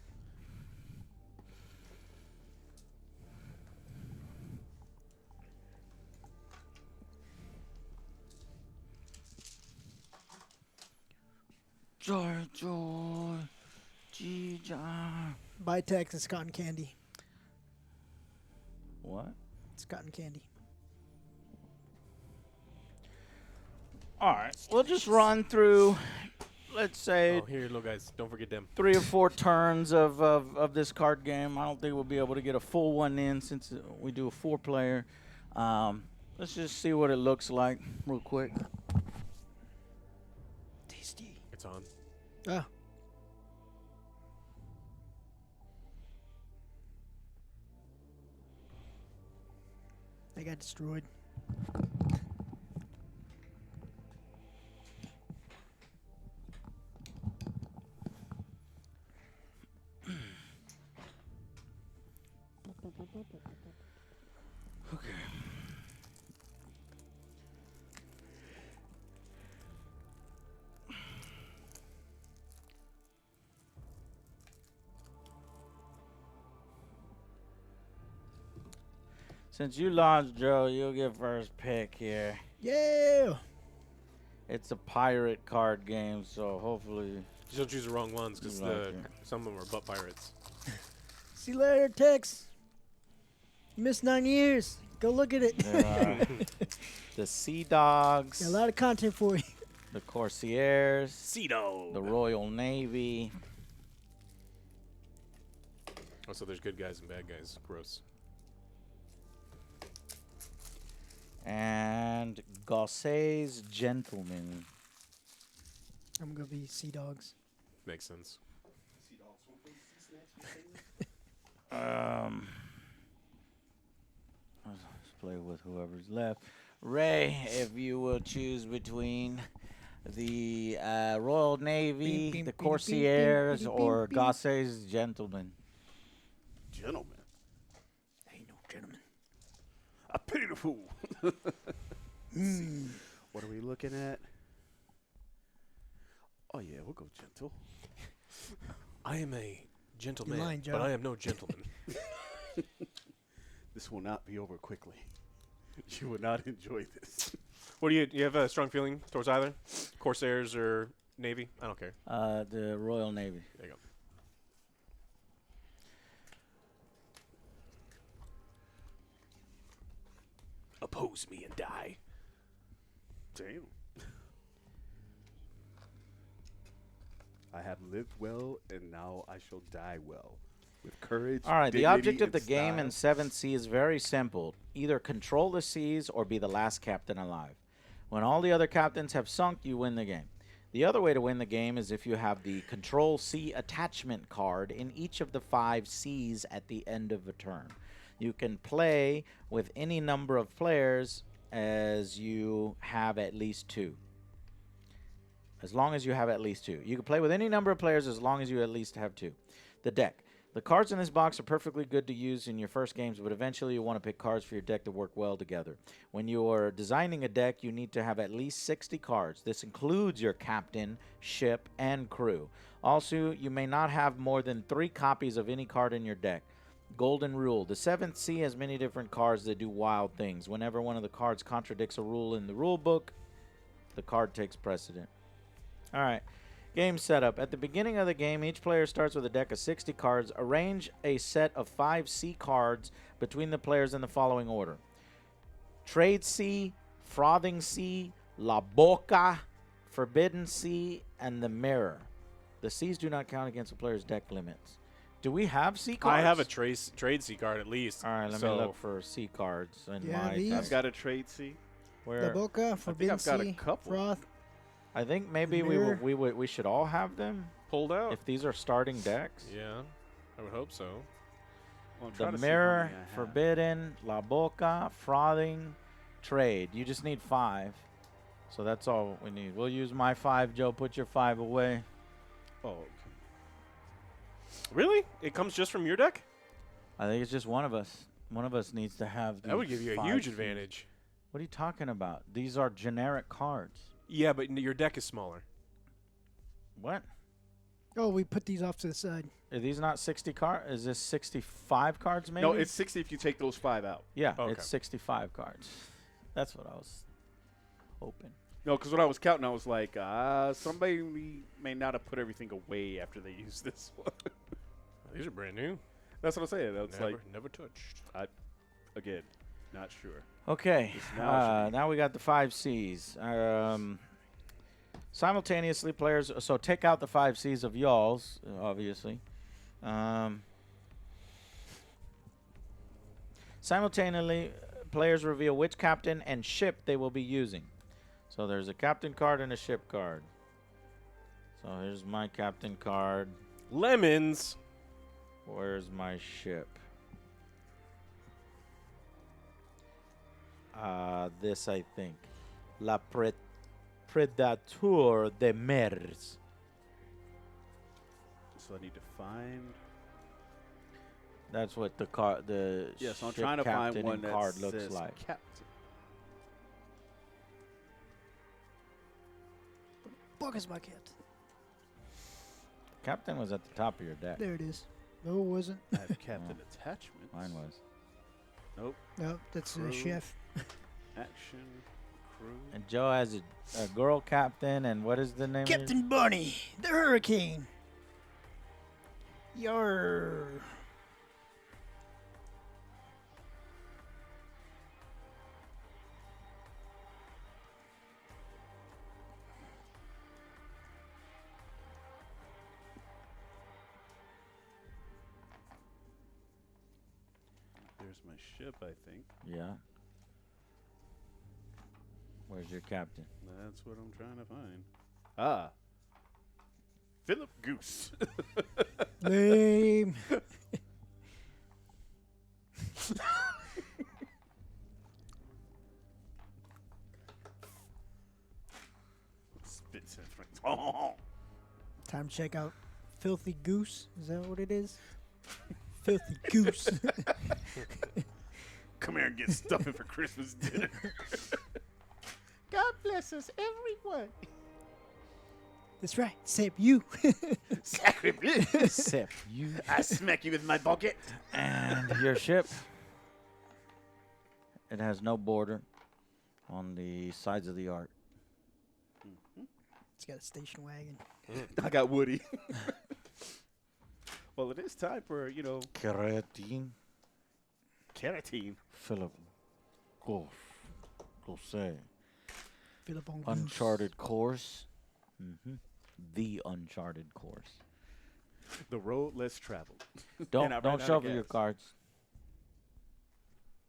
Joy, G-Jar. Buy Texas cotton candy. What? It's cotton candy. All right, we'll just run through, let's say, Oh, here, little guys. Don't forget them. 3 or 4 turns of this card game. I don't think we'll be able to get a full one in since we do a 4-player. Let's just see what it looks like real quick. Tasty. It's on. Ah. They got destroyed. Okay. Since you lost, Joe, you'll get first pick here. Yeah. It's a pirate card game, so hopefully Just don't choose the wrong ones because You like it. some of them are butt pirates. See you later, Tex. You missed 9 years. Go look at it. there are the Sea Dogs, Got a lot of content for you. the Corsairs, Cedo. the Royal Navy, Oh, so there's good guys and bad guys. Gross. and Gossay's Gentlemen. I'm gonna be Sea Dogs. Makes sense. Let's play with whoever's left. Ray, if you will choose between the Royal Navy, Beep, beep, the beep, beep, Corsairs, beep, beep, or beep. Gossay's Gentlemen. Gentlemen. Ain't no gentleman. I pity the fool. What are we looking at? Oh, yeah, we'll go gentle. I am a gentleman, lying, but Joe. I am no gentleman. This will not be over quickly. You will not enjoy this. What do you have a strong feeling towards either? Corsairs or Navy? I don't care. The Royal Navy. There you go. Oppose me and die. Damn. I have lived well, and now I shall die well. With courage. All right, the dignity, object of and the game in style. 7th Sea is very simple. Either control the seas or be the last captain alive. When all the other captains have sunk, you win the game. The other way to win the game is if you have the Control Sea attachment card in each of the 5 seas at the end of a turn. You can play with any number of players as you have at least 2. As long as you have at least 2. You can play with any number of players as long as you at least have 2. The deck. The cards in this box are perfectly good to use in your first games, but eventually you want to pick cards for your deck to work well together. When you are designing a deck, you need to have at least 60 cards. This includes your captain, ship, and crew. Also, you may not have more than 3 copies of any card in your deck. Golden rule. The 7th Sea has many different cards that do wild things. Whenever one of the cards contradicts a rule in the rule book, the card takes precedent. All right. Game setup. At the beginning of the game, each player starts with a deck of 60 cards. Arrange a set of 5 sea cards between the players in the following order. Trade Sea, Frothing Sea, La Boca, Forbidden Sea, and the Mirror. The seas do not count against the player's deck limits. Do we have sea cards? I have a trade sea card at least. All right, let me look for sea cards. In Yeah, my these- I've got a trade sea. La where Boca, Forbidden I've got a Sea, couple. Froth. I think maybe Mirror. we should all have them Pulled out. if these are starting decks. Yeah, I would hope so. Well, I'm The trying to see how Mirror, many I have. Forbidden, La Boca, Frothing, Trade. You just need 5. So that's all we need. We'll use my 5. Joe, put your 5 away. Oh, okay. Really? It comes just from your deck? I think it's just one of us. One of us needs to have That would these give you a 5 huge seeds. advantage. What are you talking about? These are generic cards. Yeah, but your deck is smaller. What? Oh, we put these off to the side. Are these not 60 cards? Is this 65 cards maybe? No, it's 60 if you take those 5 out. Yeah, Okay. it's 65 cards. That's what I was hoping. No, because when I was counting, I was like, somebody may not have put everything away after they used this one. These are brand new. That's what I'm saying. That's Never, like, never touched. again, not sure. Okay, This now should be- now we got the 5 Cs. Simultaneously, players. So take out the 5 Cs of y'all's, obviously. Simultaneously, players reveal which captain and ship they will be using. So there's a captain card and a ship card. So here's my captain card. Lemons. Where's my ship? This I think. La Predator de Mers. So I need to find. That's what the card, the Yes, I'm ship trying to find captain one and that card says looks like. captain. Fuck is my cat? Captain was at the top of your deck. There it is. No, it wasn't. I have captain attachments. Mine was. Nope. No, that's the Crew. chef. Action. Crew. And Joe has a girl captain, and what is the name? Of it? Captain Barney, the Hurricane. Yar. There's my ship, I think. Yeah. Where's your captain? That's what I'm trying to find. Ah. Philip Goose. Lame. Spits in front. Oh. Time to check out Filthy Goose. Is that what it is? Filthy Goose. Come here and get stuffing for Christmas dinner. God bless us, everyone. That's right. Except you. Sacre bleu. Except you. I smack you with my bucket. And your ship. It has no border on the sides of the arc. It's got a station wagon. I got Woody. Well, it is time for, Keratin. Carotene. Philip. Golf. Gose. Philip on Goose. Uncharted course. The uncharted course. The road less traveled. Don't I ran out of shuffle your gas. cards.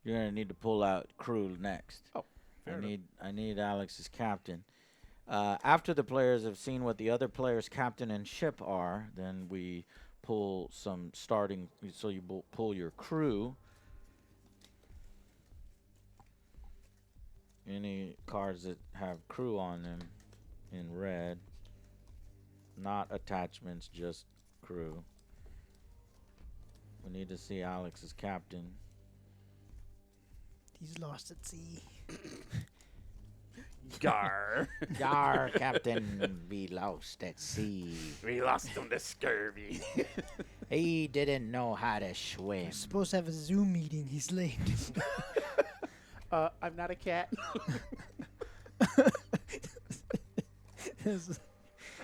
You're gonna need to pull out crew next. Oh, fair enough. I need Alex's captain. After the players have seen what the other player's captain and ship are, then we pull some starting. So you pull your crew. Any cards that have crew on them in red. Not attachments, just crew. We need to see Alex's captain. He's lost at sea. Gar. Yar, Captain, be lost at sea. We lost on the scurvy. He didn't know how to swim. We're supposed to have a Zoom meeting. He's late. I'm not a cat.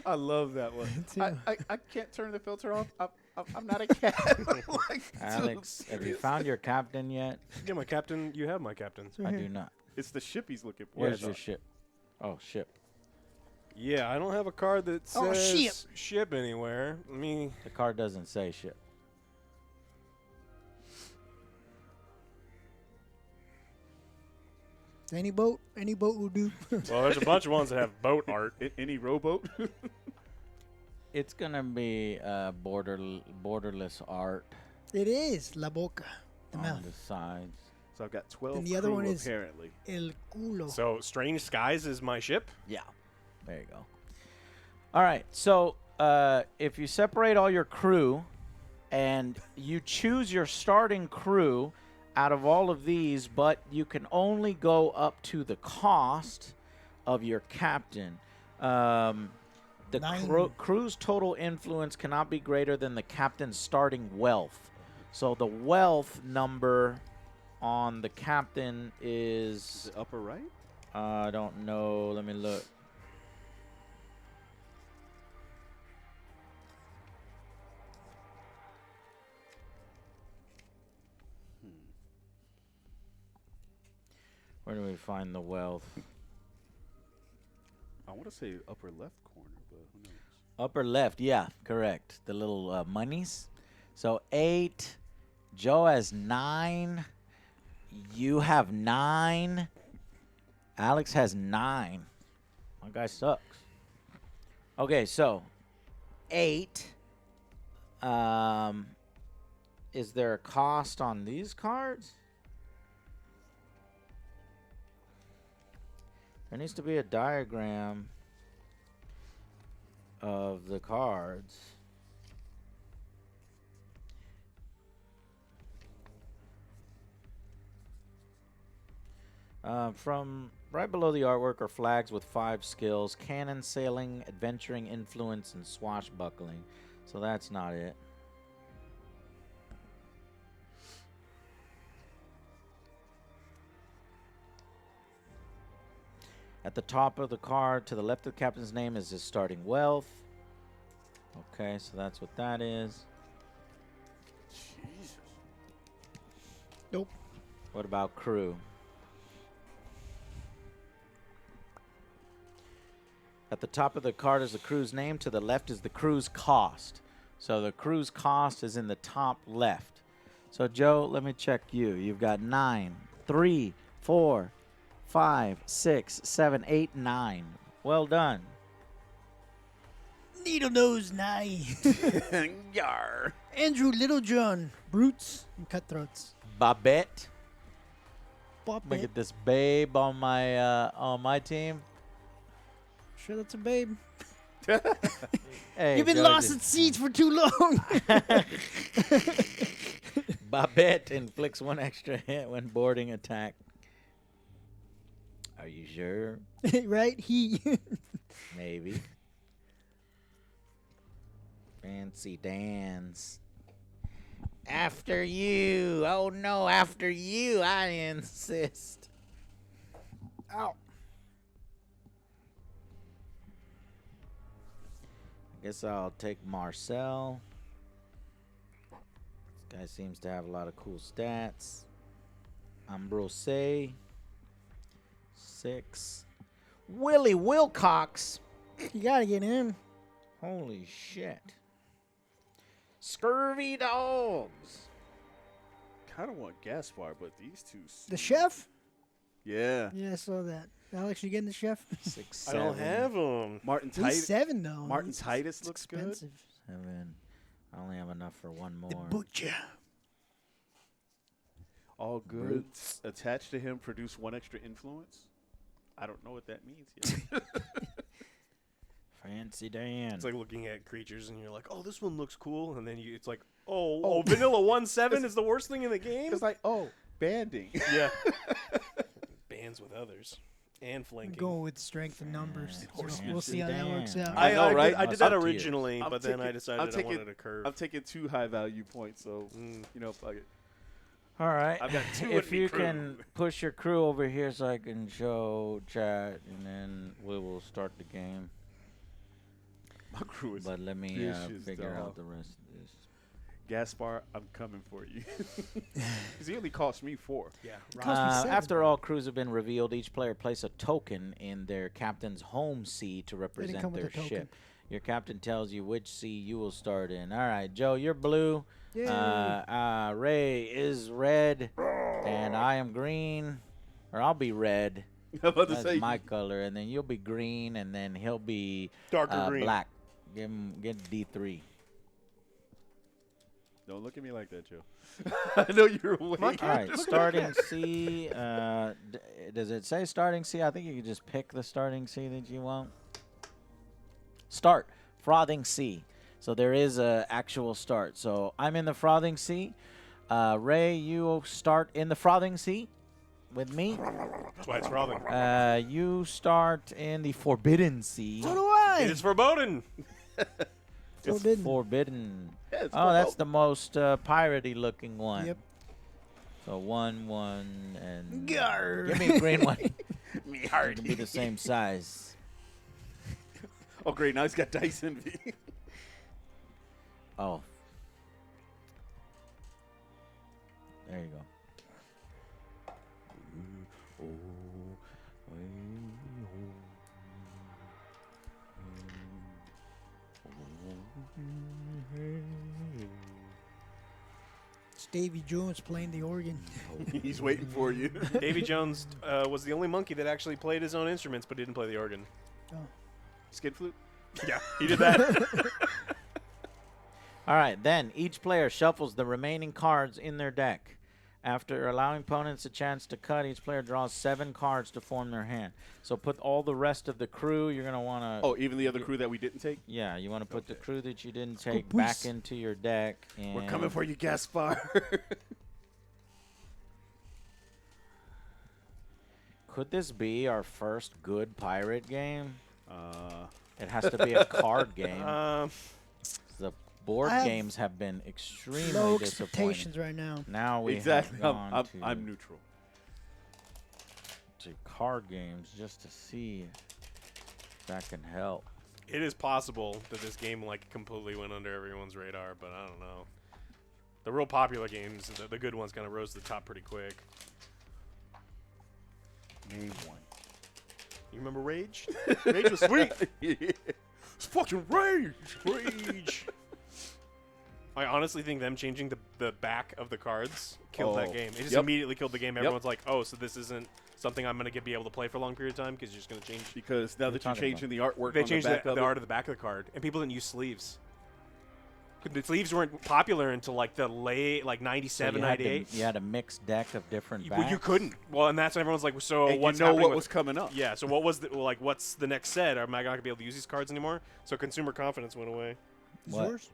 I love that one. too. I can't turn the filter off. I'm not a cat. Like, Alex, have you serious. found your captain yet? Yeah, my captain. You have my captain. It's right I here. do not. It's the ship he's looking for. Where's your ship? Oh, ship. Yeah, I don't have a card that Oh, says ship anywhere. Let me. The card doesn't say ship. Any boat will do. Well, there's a bunch of ones that have boat art. Any rowboat? It's gonna be borderless art It is La Boca, the on mouth. the sides. So I've got 12 And the other crew, one is- apparently. El culo. So Strange Skies is my ship. Yeah, there you go. All right, so if you separate all your crew and you choose your starting crew out of all of these, but you can only go up to the cost of your captain. The 9. crew's total influence cannot be greater than the captain's starting wealth. So the wealth number on the captain Is is, it upper right? I don't know, let me look. Where do we find the wealth? I want to say upper left corner, but who knows? Upper left, yeah, correct. The little monies. So 8, Joe has 9, you have 9, Alex has 9. My guy sucks. Okay, so 8. Is there a cost on these cards? There needs to be a diagram of the cards. From right below the artwork are flags with 5 skills: cannon, sailing, adventuring, influence, and swashbuckling. So that's not it. At the top of the card, to the left of the captain's name, is his starting wealth. Okay, so that's what that is. Jesus. Nope. What about crew? At the top of the card is the crew's name. To the left is the crew's cost. So the crew's cost is in the top left. So, Joe, let me check you. You've got 9, 3, 4, 5, 6, 7, 8, 9. Well done. Needle nose nine. Yar. Andrew Littlejohn. Brutes and cutthroats. Babette. Pop Look it. at this babe on my team. Sure, that's a babe. Hey, You've been Joe, lost just- at seats for too long. Babette inflicts 1 extra hit when boarding attack. Are you sure? Right? He. Maybe. Fancy dance. After you. Oh no, after you, I insist. Ow. I guess I'll take Marcel. This guy seems to have a lot of cool stats. Ambrose. 6. Willie Wilcox. You gotta get him. Holy shit. Scurvy dogs. Kind of want Gaspar, but these two. The chef? Yeah. Yeah, I saw that. Alex, you getting the chef? 6, I 7. don't have them. Martin He's Titus. 7 though. Martin It's- Titus it's looks good. expensive. 7. I only have enough for one The more. butcher. All good. Brutes. Attached to him, produce 1 extra influence. I don't know what that means yet. Fancy Dan. It's like looking at creatures and you're like, oh, this one looks cool, and then it's like, oh, Vanilla 1/7 is the worst thing in the game. It's like, oh, banding. Yeah. Bands with others and I'm flanking. going with strength and numbers. Yeah, So we'll see how that works Dan. out. I know, right? I did It's that up to you. originally, I'm but then I taking- decided I'm I taking- wanted a curve. I'm taking 2 high value points, so fuck it. All right. I've got 2 If in me you crew. can push your crew over here so I can show chat, and then we will start the game. My crew is But let me vicious, figure dog. out the rest of this. Gaspar, I'm coming for you. Because he only cost me 4. Yeah. Cost me 7. After all crews have been revealed, each player place a token in their captain's home sea to come represent with their a token. ship. Your captain tells you which sea you will start in. All right, Joe, you're blue. Yay. Ray is red, and I am green, or I'll be red. I'm about to That's say, my color, and then you'll be green, and then he'll be Darker green. black. Get D3. don't look at me like that, Joe. I know you're awake. All right, starting C. Does it say starting C? I think you can just pick the starting C that you want. Start. Frothing Sea. So there is a actual start. So I'm in the Frothing Sea. Ray, you start in the Frothing Sea with me. That's why it's frothing. You start in the Forbidden Sea. So do I. It is foreboding. Forbidden. Forbidden. Yeah, it's Oh, that's foreboding. the most piratey looking one. Yep. So 1, 1, and Garr. give me a green one. Me It hard. can be the same size. Oh, great. Now he's got dice envy. Oh. There you go. It's Davy Jones playing the organ. He's waiting for you. Davy Jones was the only monkey that actually played his own instruments but didn't play the organ. Oh. Skid flute? Yeah, he did that. All right, then each player shuffles the remaining cards in their deck. After allowing opponents a chance to cut, each player draws 7 cards to form their hand. So put all the rest of the crew. You're going to want to... Oh, even the other crew that we didn't take? Yeah, you want to put the crew that you didn't go, take boys. back into your deck. And We're coming for you, Gaspar. Could this be our first good pirate game? uh, It has to be a card game. The board I have games have been extremely Low disappointing. expectations right now. Now we exactly. have gone I'm neutral. to card games just to see if that can help. It is possible that this game like completely went under everyone's radar, but I don't know. The real popular games, the good ones, kind of rose to the top pretty quick. Name one. You remember Rage? Rage was sweet. It's fucking Rage! Rage! I honestly think them changing the back of the cards killed that Oh, game. It just yep. immediately killed the game. Everyone's like, oh, so this isn't something I'm going to be able to play for a long period of time because you're just going to change. Because now that you're talking changing the artwork They on the changed back the of art it. of the back of the card, and people didn't use sleeves. The sleeves weren't popular until like the late, like 97, you had to- 98. You had a mixed deck of different Well, you backs? couldn't. Well, and that's when everyone's like, so And what's you know happening what with was coming up. Yeah, so what was the, like? What's the next set? Am I not gonna be able to use these cards anymore? So consumer confidence went away. Is What? yours?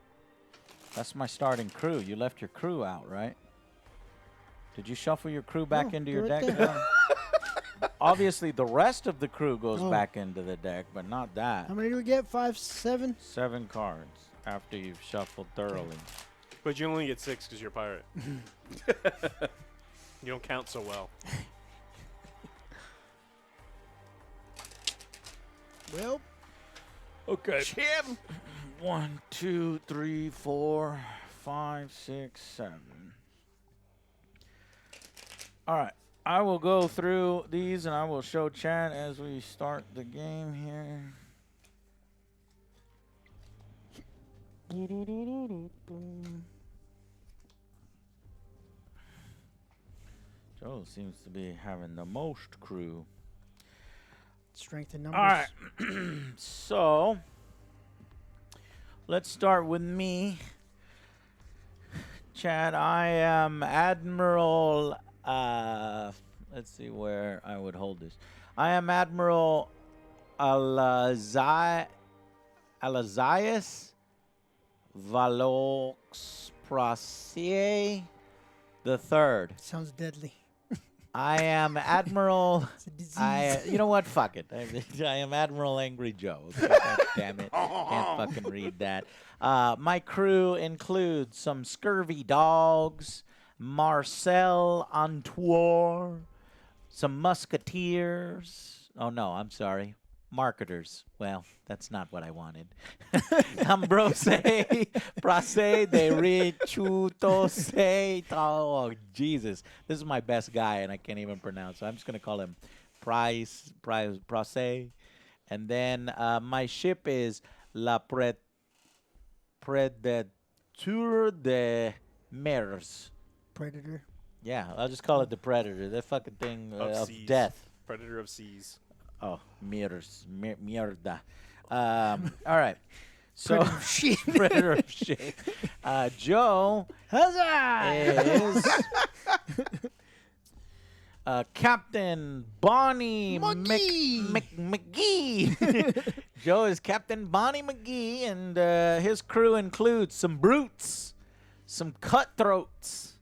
That's my starting crew. You left your crew out, right? Did you shuffle your crew back No, into they're your right deck? there. John? Obviously, the rest of the crew goes Oh. back into the deck, but not that. How many do we get? 5, 7? 7 cards after you've shuffled thoroughly. But you only get 6 because you're a pirate. You don't count so well. Well, Okay. 1, 2, 3, 4, 5, 6, 7. All right. I will go through these and I will show chat as we start the game here. Joe seems to be having the most crew. strength in numbers. All right. So, let's start with me. Chad, I am Admiral. Let's see where I would hold this. I am Admiral Alazias Valox Pracier the Third. Sounds deadly. I am Admiral. It's a disease. You know what? Fuck it. I am Admiral Angry Joe. Okay, God damn it. Can't fucking read that. My crew includes some scurvy dogs, Marcel Antoine, some musketeers. Oh, no, I'm sorry. marketers. Well, that's not what I wanted. Ambrose, prase de richuto. Oh, Jesus. This is my best guy, and I can't even pronounce. So I'm just going to call him Prase. And then my ship is La Predateur de Mers. Predator. Yeah, I'll just call it the Predator. That fucking thing of seas. death. Predator of seas. Oh, mierda. All right. So, Predator of shit. Predator of shit. Joe Huzzah! is Captain Bonnie McGee. McGee. Joe is Captain Bonnie McGee, and his crew includes some brutes, some cutthroats,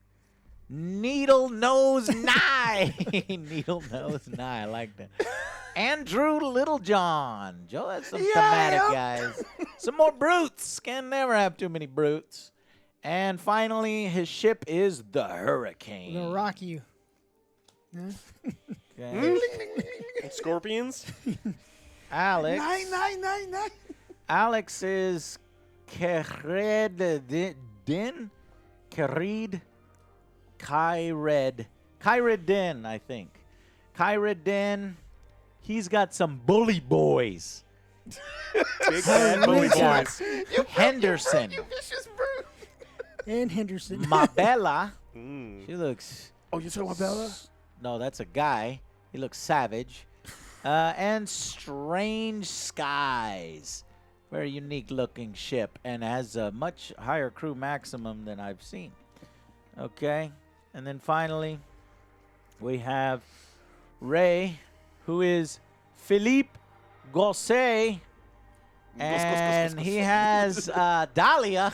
Needle Nose Nye. Needle Nose Nye, I like that. Andrew Littlejohn. Joe, that's some thematic guys. Some more brutes. Can never have too many brutes. And finally, his ship is the Hurricane. Gonna rock you. Okay. Scorpions. Alex. Nine. Alex is Kaired. Kairedin, I think. Kairedin. He's got some bully boys. Big bad bully boys. Henderson. And Henderson. Mabella. Mm. She looks. Oh, you talking about Bella? No, that's a guy. He looks savage. And Strange Skies. Very unique looking ship and has a much higher crew maximum than I've seen. Okay. And then finally, we have Ray, who is Philippe Gosset. And he has Dahlia.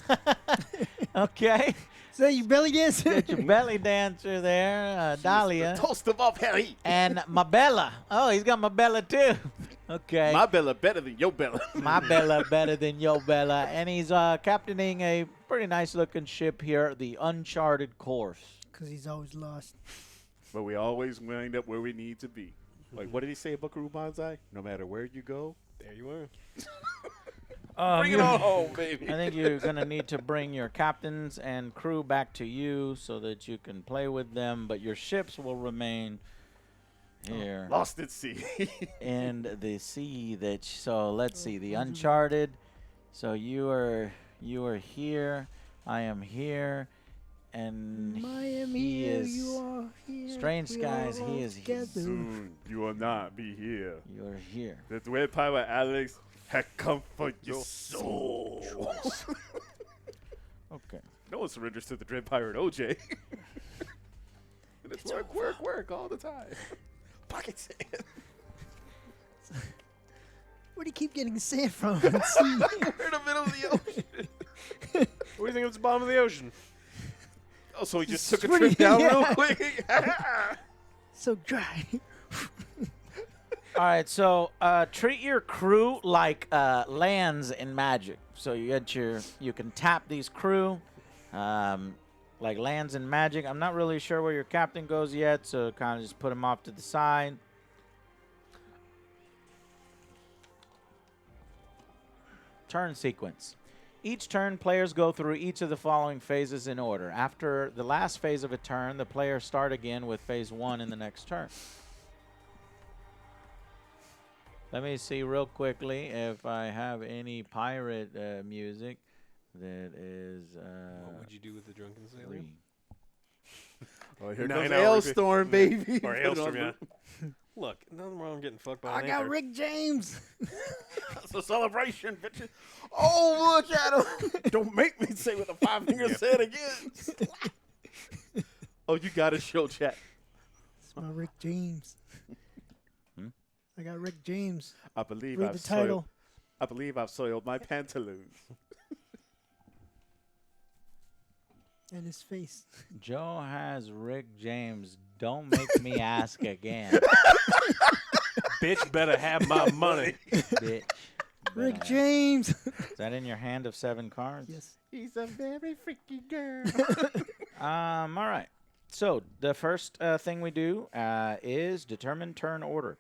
Okay. Is that your belly dancer? Got your belly dancer there, Dahlia. Toast of all Harry. And Mabella. Oh, he's got Mabella too. Okay. My Bella better than your Bella. My Bella better than your Bella. And he's captaining a pretty nice looking ship here, the Uncharted Course. Because he's always lost. But we always wind up where we need to be. Like, what did he say, Buckaroo Banzai? No matter where you go, There you are. bring it on home, baby. I think you're going to need to bring your captains and crew back to you so that you can play with them, but your ships will remain here Lost at sea. in the sea. So let's see, the Uncharted. So you are here. I am here. And I am he here, is you are here. Strange we Skies, are he all is together. Soon you will not be here. You're here. The Dread Pirate Alex had come for your soul. Okay. No one surrenders to the Dread Pirate OJ. And it's work all the time. Pocket sand. Where do you keep getting sand from? At sea? We're in the middle of the ocean. What do you think of the bottom of the ocean? Oh, so he just It's took a pretty- trip down yeah. real quick. So dry. All right, so treat your crew like lands in Magic. So you can tap these crew like lands in Magic. I'm not really sure where your captain goes yet, so kind of just put him off to the side. Turn sequence. Each turn, players go through each of the following phases in order. After the last phase of a turn, the players start again with phase 1 in the next turn. Let me see real quickly if I have any pirate music that is What would you do with the drunken sailor? free. Oh, here 9 comes hour Hailstorm, baby. Or Put it Hailstorm, on yeah. the- Look, nothing wrong getting fucked by I an got anchor. Rick James. It's a celebration, bitches. Oh, look at him. Don't make me say what the five fingers said again. Oh, you got to show chat. It's my Rick James. I got Rick James. I believe Read I've the title. soiled my pantaloons. And his face. Joe has Rick James. Don't make me ask again, Bitch better have my money. bitch. Rick Better- James. Is that in your hand of 7 cards? Yes. He's a very freaky girl. All right. So the first thing we do is determine turn order.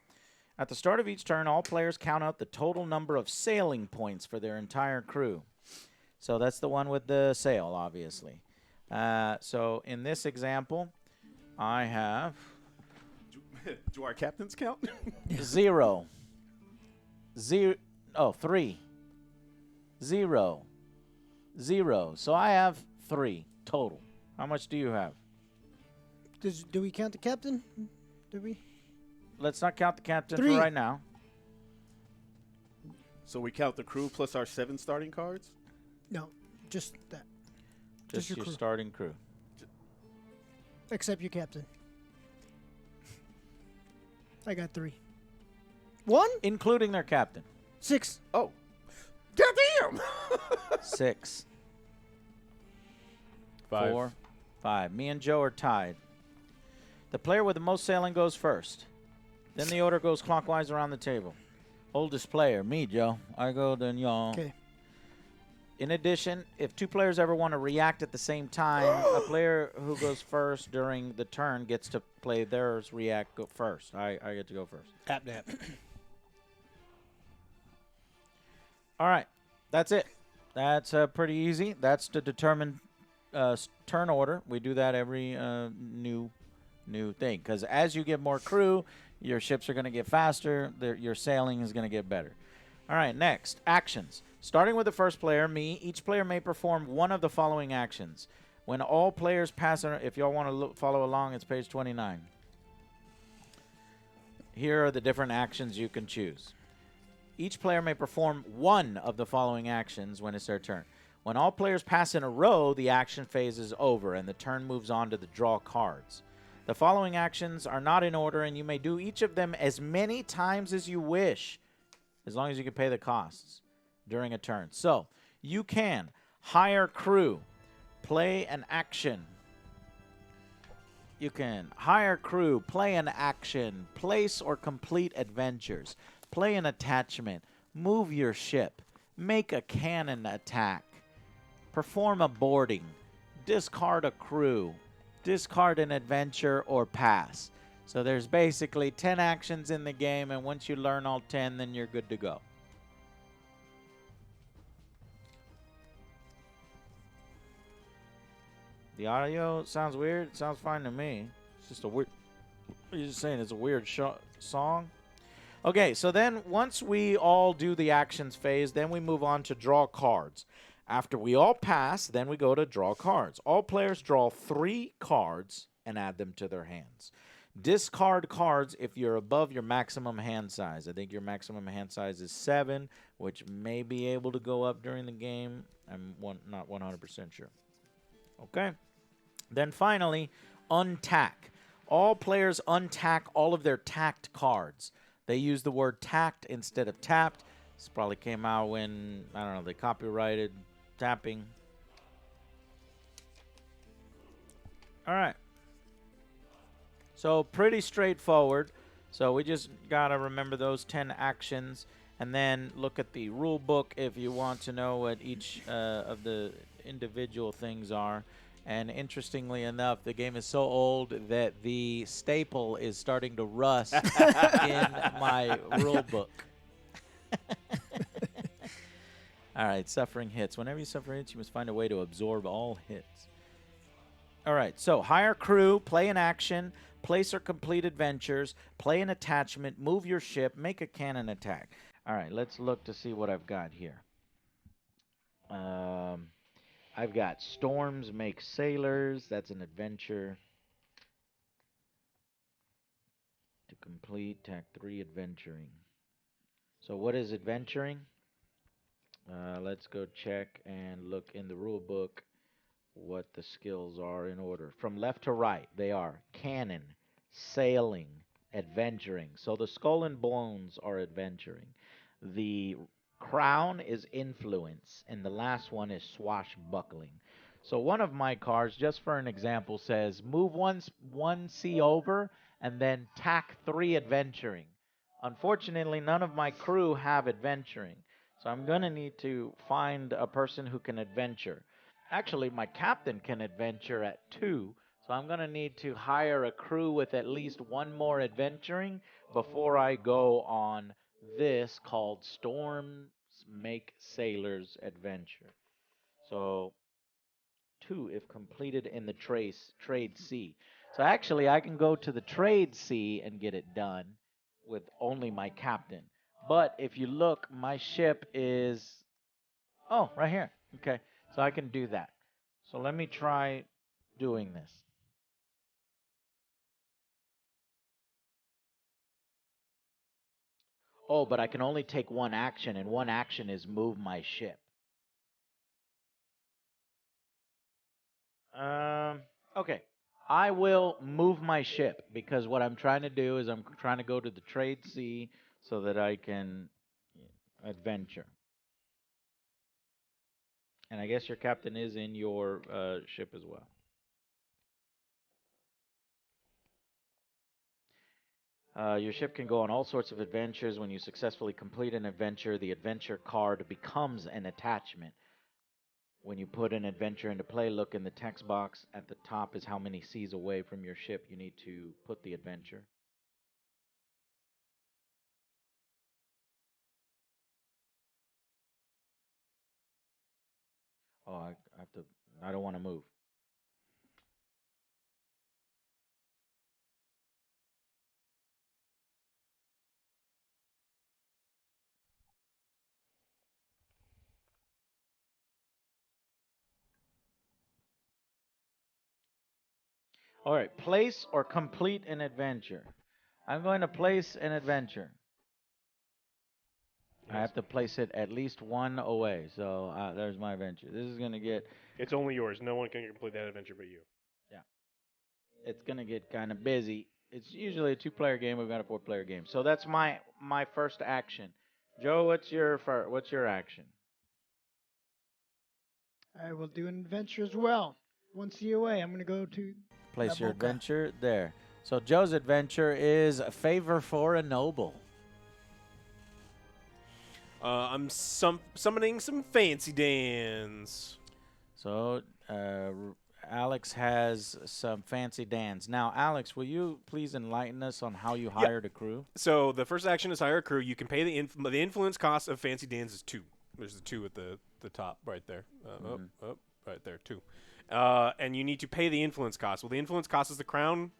At the start of each turn, all players count out the total number of sailing points for their entire crew. So that's the one with the sail, obviously. So in this example, I have Do our captains count? 0. 3. 0. 0. So I have 3 total. How much do you have? Do we count the captain? Do we? Let's not count the captain 3. for right now. So we count the crew plus our 7 starting cards? No, just that. Just your your crew. starting crew. Except your captain. I got 3. 1? Including their captain. 6. Oh. Goddamn! 6. 5. 4. 5. Me and Joe are tied. The player with the most sailing goes first. Then the order goes clockwise around the table. Oldest player, me, Joe. I go, then y'all. Okay. In addition, if 2 players ever want to react at the same time, a player who goes first during the turn gets to play theirs react go first. I get to go first. Tap nap. All right. That's it. That's pretty easy. That's to determine turn order. We do that every new thing. Because as you get more crew, your ships are going to get faster. Your sailing is going to get better. All right, next, actions. Starting with the first player, me, each player may perform one of the following actions. When all players pass, if y'all want to follow along, it's page 29. Here are the different actions you can choose. Each player may perform one of the following actions when it's their turn. When all players pass in a row, the action phase is over, and the turn moves on to the draw cards. The following actions are not in order, and you may do each of them as many times as you wish, as long as you can pay the costs during a turn. So, you can hire crew, play an action. You can hire crew, play an action, place or complete adventures, play an attachment, move your ship, make a cannon attack, perform a boarding, discard a crew, discard an adventure, or pass. So there's basically 10 actions in the game, and once you learn all 10, then you're good to go. The audio sounds weird. It sounds fine to me. It's just a weird... You're just saying it's a weird song? Okay, so then once we all do the actions phase, then we move on to draw cards. After we all pass, then we go to draw cards. All players draw 3 cards and add them to their hands. Discard cards if you're above your maximum hand size. I think your maximum hand size is 7, which may be able to go up during the game. I'm not 100% sure. Okay. Then finally, untack. All players untack all of their tacked cards. They use the word tacked instead of tapped. This probably came out when, I don't know, they copyrighted tapping. All right. So pretty straightforward. So we just got to remember those 10 actions and then look at the rule book if you want to know what each of the individual things are. And interestingly enough, the game is so old that the staple is starting to rust in my rule book. All right, suffering hits. Whenever you suffer hits, you must find a way to absorb all hits. All right, so hire crew, play an action, place or complete adventures, play an attachment, move your ship, make a cannon attack. All right, let's look to see what I've got here. I've got storms make sailors. That's an adventure. To complete, tack 3 adventuring. So what is adventuring? Let's go check and look in the rule book what the skills are in order. From left to right, they are cannon, sailing, adventuring. So the skull and bones are adventuring. The crown is influence, and the last one is swashbuckling. So one of my cards, just for an example, says move one C over and then tack 3 adventuring. Unfortunately, none of my crew have adventuring. So I'm going to need to find a person who can adventure. Actually, my captain can adventure at 2, So I'm going to need to hire a crew with at least one more adventuring before I go on this called Storms Make Sailors Adventure. So 2 if completed in the trade sea. So actually I can go to the trade sea and get it done with only my captain. But if you look, my ship is right here. Okay. So I can do that. So let me try doing this. Oh, but I can only take one action, and one action is move my ship. Okay. I will move my ship because what I'm trying to do is I'm trying to go to the trade sea so that I can adventure. And I guess your captain is in your ship as well. Your ship can go on all sorts of adventures. When you successfully complete an adventure, the adventure card becomes an attachment. When you put an adventure into play, look in the text box. At the top is how many seas away from your ship you need to put the adventure. Oh, I have to. I don't want to move. All right, place or complete an adventure. I'm going to place an adventure. I have to place it at least one away. So there's my adventure. This is going to get. It's only yours. No one can complete that adventure but you. Yeah. It's going to get kind of busy. It's usually a 2-player game. We've got a 4-player game. So that's my first action. Joe, what's your action? I will do an adventure as well. One sea away. I'm going to go to Place your Boca. adventure there. So Joe's adventure is a favor for a noble. I'm summoning some fancy Dans. So Alex has some fancy Dans. Now, Alex, will you please enlighten us on how you hired a crew? So the first action is hire a crew. You can pay the influence cost of fancy Dans is 2. There's the 2 at the top right there. Right there, 2. And you need to pay the influence cost. Well, the influence cost is the crown.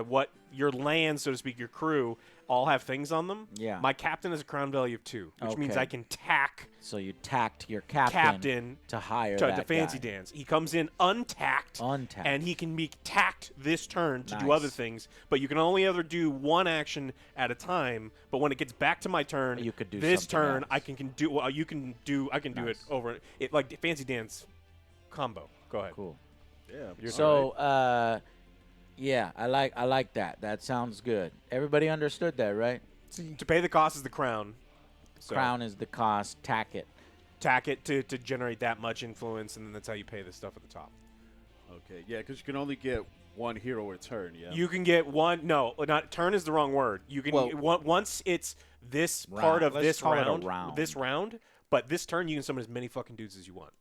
What your land, so to speak, your crew, all have things on them. Yeah. My captain has a crown value of 2, which means Okay. I can tack So you tacked your captain to hire to that fancy guy. Dans. He comes in untacked, and he can be tacked this turn to do other Nice. things. But you can only ever do one action at a time. But when it gets back to my turn, You could do this something turn else. I can do. Well, you can do. I can do it Nice. over it like fancy Dans combo. Go ahead. Cool. Yeah. You're So, yeah, I like that. That sounds good. Everybody understood that, right? To pay the cost is the crown. So Crown is the cost. Tack it. tack it to generate that much influence, and then that's how you pay the stuff at the top. Okay. Yeah, because you can only get one hero a turn. Yeah. You can get one. No, not turn is the wrong word. You can once it's this part Round. of Let's this call it a round, round. this round. But this turn, you can summon as many fucking dudes as you want.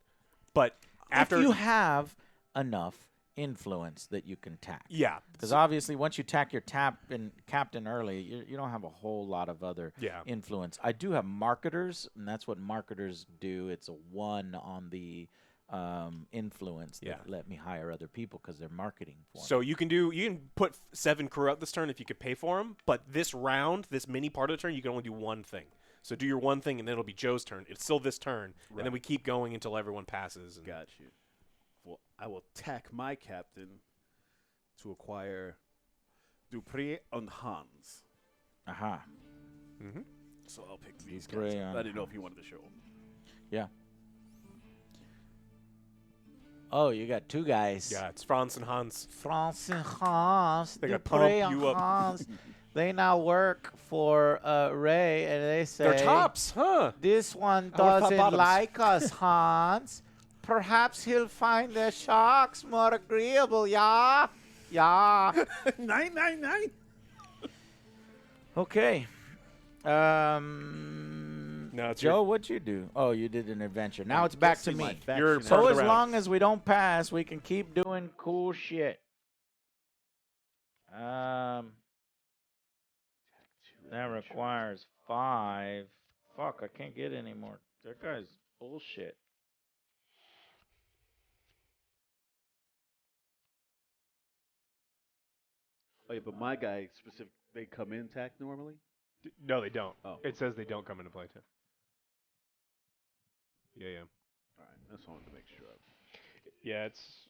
But after if you have enough influence that you can tack. yeah, Because obviously, once you tack your captain early, you don't have a whole lot of other Yeah. influence. I do have marketers, and that's what marketers do. It's a 1 on the influence that Yeah. let me hire other people because they're marketing for me. So you can put 7 crew out this turn if you could pay for them. But this round, this mini part of the turn, you can only do one thing. So do your one thing, and then it'll be Joe's turn. It's still this turn, and then we keep going until everyone passes. And Got you. Well, I will tack my captain to acquire Dupree and Hans. Aha. So I'll pick these Dupree guys. and I didn't know if you wanted to show them. Yeah. Oh, you got 2 guys. Yeah, it's Franz and Hans. France and Hans. They gotta Dupree pump and you up. Hans. They now work for Ray, and they say They're tops, huh? this one I would've thought doesn't bottoms. like us, Hans. Perhaps he'll find the sharks more agreeable, yeah? Yeah. 999. Okay. No, it's Joe, what'd you do? Oh, you did an adventure. Now it's back to me. You're So part of as the round. long as we don't pass, we can keep doing cool shit. Two That adventures. requires 5. Fuck, I can't get any more. That guy's bullshit. Oh yeah, but my guy specific. They come in tact normally. No, they don't. Oh, It says they don't come into play too. Yeah, yeah. all right. That's all I wanted to make sure of. Yeah, it's.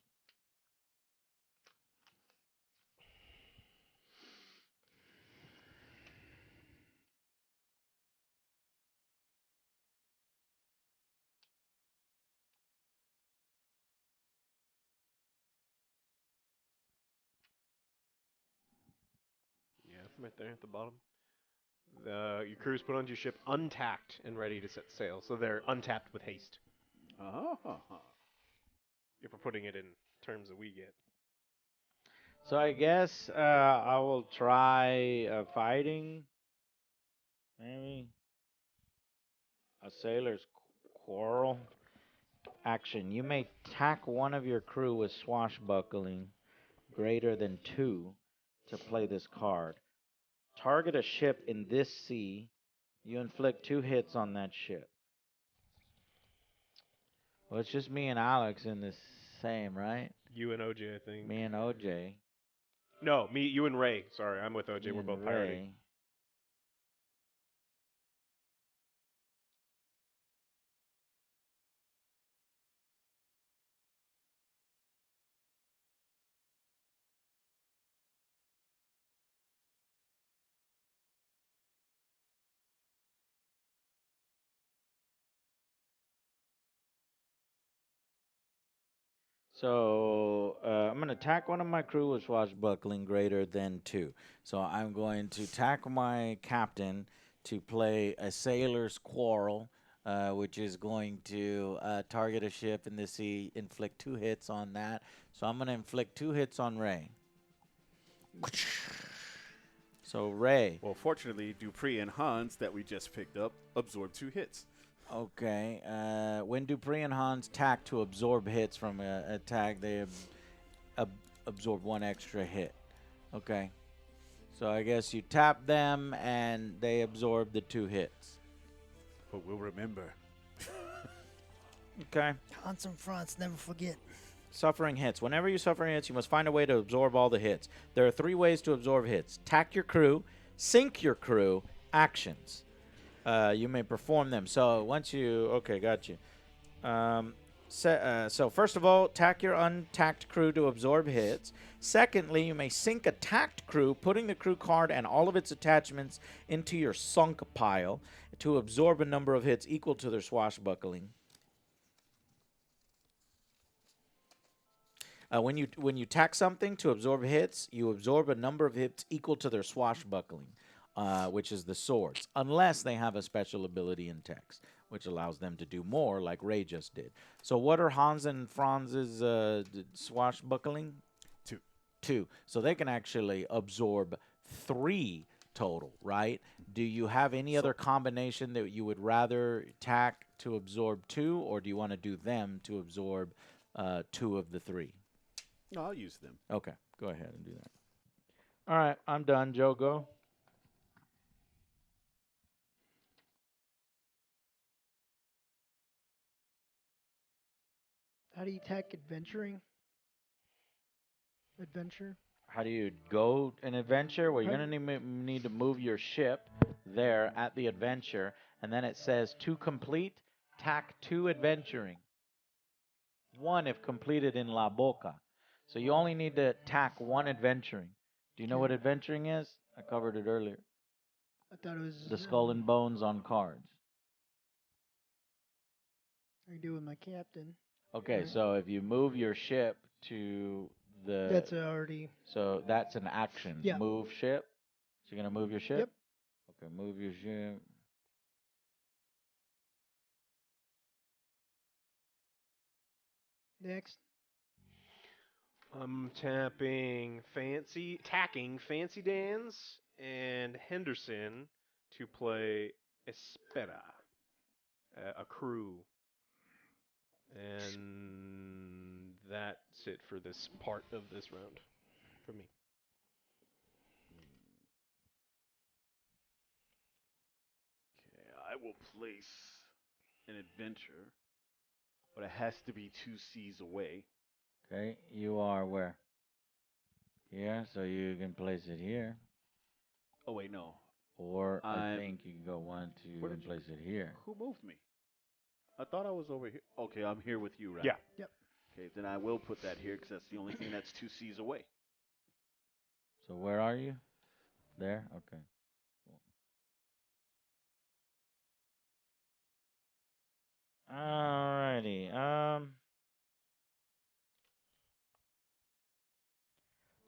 Yeah, right there at the bottom. Your crews put onto your ship untacked and ready to set sail, so they're untapped with haste. Oh. If we're putting it in terms that we get. So I guess I will try fighting. Maybe a sailor's quarrel. Action. You may tack one of your crew with swashbuckling greater than 2 to play this card. Target a ship in this sea. You inflict 2 hits on that ship. Well, it's just me and Alex in this same, right? You and OJ, I think. Me and OJ. No, me, you and Ray. Sorry, I'm with OJ. Me We're and both pirating. Ray. So I'm going to attack one of my crew with swashbuckling greater than 2. So I'm going to attack my captain to play a sailor's quarrel, which is going to target a ship in the sea, inflict 2 hits on that. So I'm going to inflict 2 hits on Ray. So Ray. Well, fortunately, Dupree and Hans that we just picked up absorbed 2 hits. Okay. When Dupree and Hans tack to absorb hits from a attack, they absorb 1 extra hit. Okay. So I guess you tap them and they absorb the 2 hits. But we'll remember. Okay. Hans and Franz, never forget. Suffering hits. Whenever you suffer hits, you must find a way to absorb all the hits. There are 3 ways to absorb hits: tack your crew, sink your crew, actions. You may perform them. So once you, okay, got you. So first of all, tack your untacked crew to absorb hits. Secondly, you may sink a tacked crew, putting the crew card and all of its attachments into your sunk pile to absorb a number of hits equal to their swashbuckling. When you tack something to absorb hits, you absorb a number of hits equal to their swashbuckling, which is the swords, unless they have a special ability in text, which allows them to do more, like Ray just did. So what are Hans and Franz's swashbuckling? 2. 2. So they can actually absorb 3 total, right? Do you have any other combination that you would rather tack to absorb 2, or do you want to do them to absorb 2 of the 3? No, I'll use them. Okay, go ahead and do that. All right, I'm done. Joe, go. How do you tack adventuring? Adventure? How do you go an adventure? Well, you're Right. going to need to move your ship there at the adventure, and then it says to complete, tack 2 adventuring. 1 if completed in La Boca. So you only need to tack 1 adventuring. Do you know what Okay. adventuring is? I covered it earlier. I thought it was The skull and bones on cards. I do with my captain. Okay, Right. so if you move your ship to the... That's already. So that's an action. Yeah. Move ship. So you're going to move your ship? Yep. Okay, move your ship. Next. I'm tacking Fancy Dan's and Henderson to play Espera, a crew. And that's it for this part of this round for me. will place an adventure, but it has to be 2 seas away. Okay, you are where? Here, so you can place it here. Oh wait, no. Or I I'm. think you can go 1, 2, Where and did you? place it here. Who moved me? I thought I was over here. Okay, I'm here with you, right? Yeah. Yep. Okay, then I will put that here because that's the only thing that's 2 seas away. So where are you? There? Okay. Alrighty.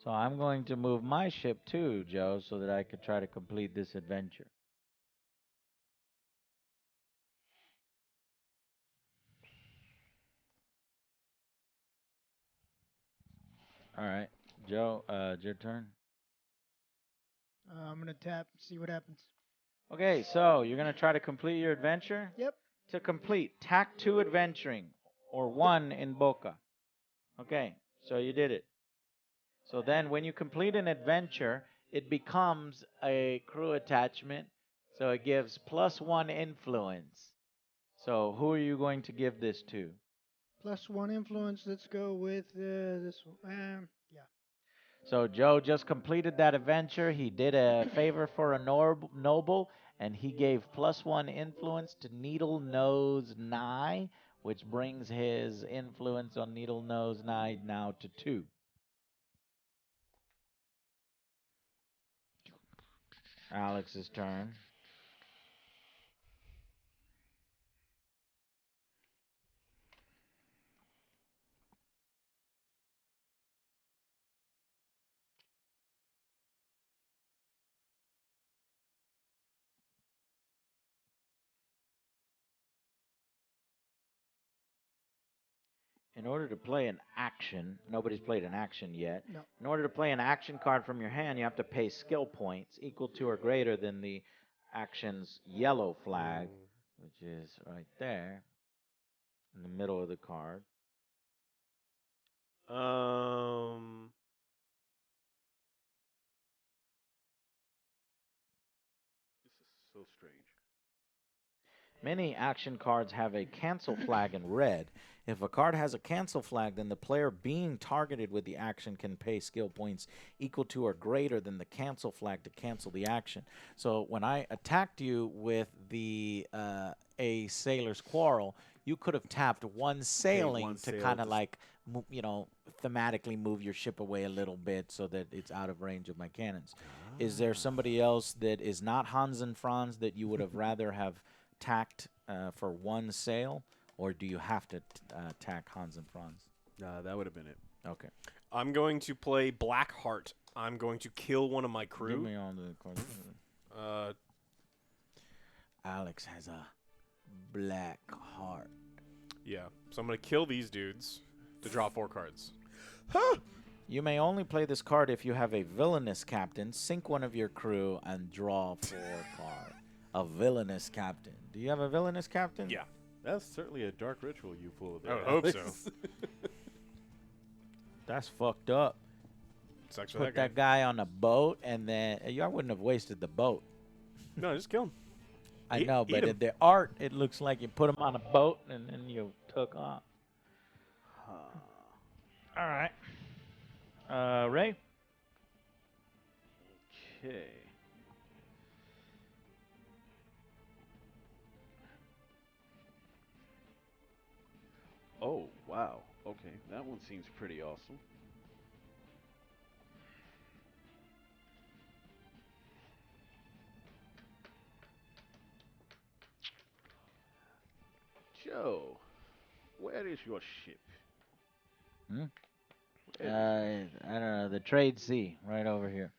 So I'm going to move my ship too, Joe, so that I could try to complete this adventure. All right, Joe, it's your turn. I'm gonna tap, see what happens. Okay, so you're gonna try to complete your adventure. Yep. To complete, tack 2 adventuring, or 1 in Boca. Okay, so you did it. So then when you complete an adventure, it becomes a crew attachment, so it gives +1 influence. So who are you going to give this to? +1 influence. Let's go with this one. Yeah. So Joe just completed that adventure. He did a favor for a noble, and he gave +1 influence to Needle Nose Nye, which brings his influence on Needle Nose Nye now to 2. Alex's turn. In order to play an action, nobody's played an action yet. No. In order to play an action card from your hand, you have to pay skill points equal to or greater than the action's yellow flag, which is right there in the middle of the card. This is so strange. Many action cards have a cancel flag in red. If a card has a cancel flag, then the player being targeted with the action can pay skill points equal to or greater than the cancel flag to cancel the action. So when I attacked you with the a sailor's quarrel, you could have tapped one sailing to sail kind of to like, thematically move your ship away a little bit so that it's out of range of my cannons. Is there somebody else that is not Hans and Franz that you would have rather have tacked for 1 sail, or do you have to tack Hans and Franz? That would have been it. Okay. I'm going to play Blackheart. I'm going to kill one of my Give crew. me all the cards. Alex has a black heart. Yeah. So I'm going to kill these dudes to draw 4 cards. You may only play this card if you have a villainous captain. Sink one of your crew and draw 4 cards. A villainous captain. Do you have a villainous captain? Yeah. That's certainly a dark ritual you pulled I there. would hope Alex. so. That's fucked up. It's actually Put that guy on a boat, and then I wouldn't have wasted the boat. No, just kill him. I Eat- know, eat but 'em. in the art, it looks like you put him on a boat and then you took off. All right. Ray? Okay. Oh, wow. Okay, that one seems pretty awesome. Joe, where is your ship? Hmm? Where is I don't know. The trade sea, right over here.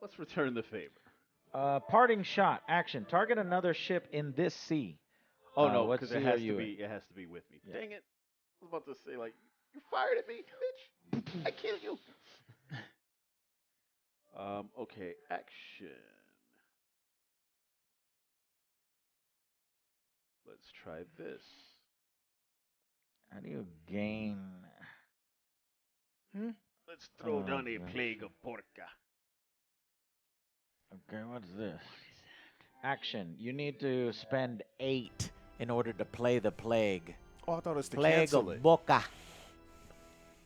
Let's return the favor. Parting shot. Action. Target another ship in this sea. Oh no, what because sea it are has you to in? be. It has to be with me. Yeah. Dang it! I was about to say like, you fired at me, bitch. I killed you. Okay. Action. Let's try this. How do you gain? Let's throw down a adventure. plague of porca. Okay, what's this? Action. You need to spend 8 in order to play the plague. Oh, I thought it was to Plague cancel of it. Boca.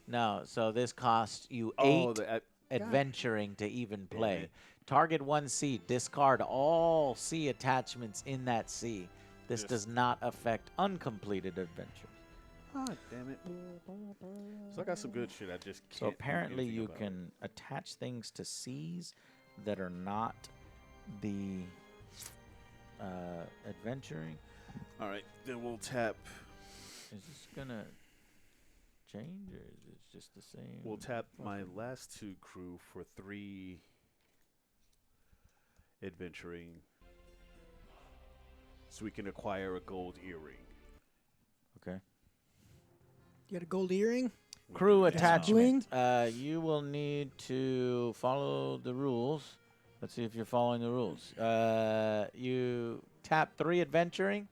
No, so this costs you 8 Oh, adventuring to even Damn play. it. Target 1 sea. Discard all sea attachments in that sea. This Yes. does not affect uncompleted adventures. Ah, damn it. So I got some good shit. I just can't. So do apparently anything you about. can attach things to seas that are not the adventuring. All right, then we'll tap. Is this gonna change or is it just the same? We'll tap my last 2 crew for 3 adventuring, so we can acquire a gold earring. Okay. You got a gold earring? Crew That's attachment. You will need to follow the rules. Let's see if you're following the rules. You tap 3 adventuring.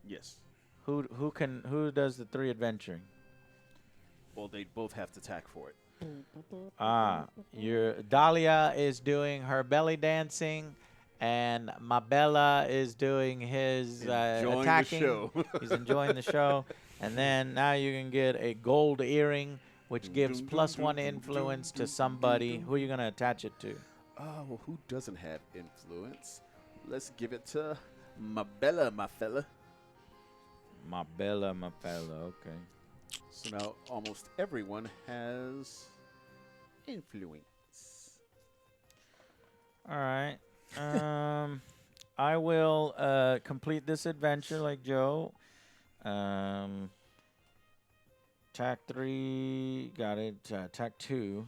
Yes. Who does the 3 adventuring? Well, they both have to tack for it. Your Dahlia is doing her belly dancing, and Mabella is doing his Enjoying attacking. the show. He's enjoying the show, and then now you can get a gold earring, which gives +1 influence to somebody. Who are you gonna attach it to? Oh, well, who doesn't have influence? Let's give it to Mabella, my fella. Mabella, okay. So now almost everyone has influence. All right. I will complete this adventure like Joe. Tack 3, got it. Tack 2.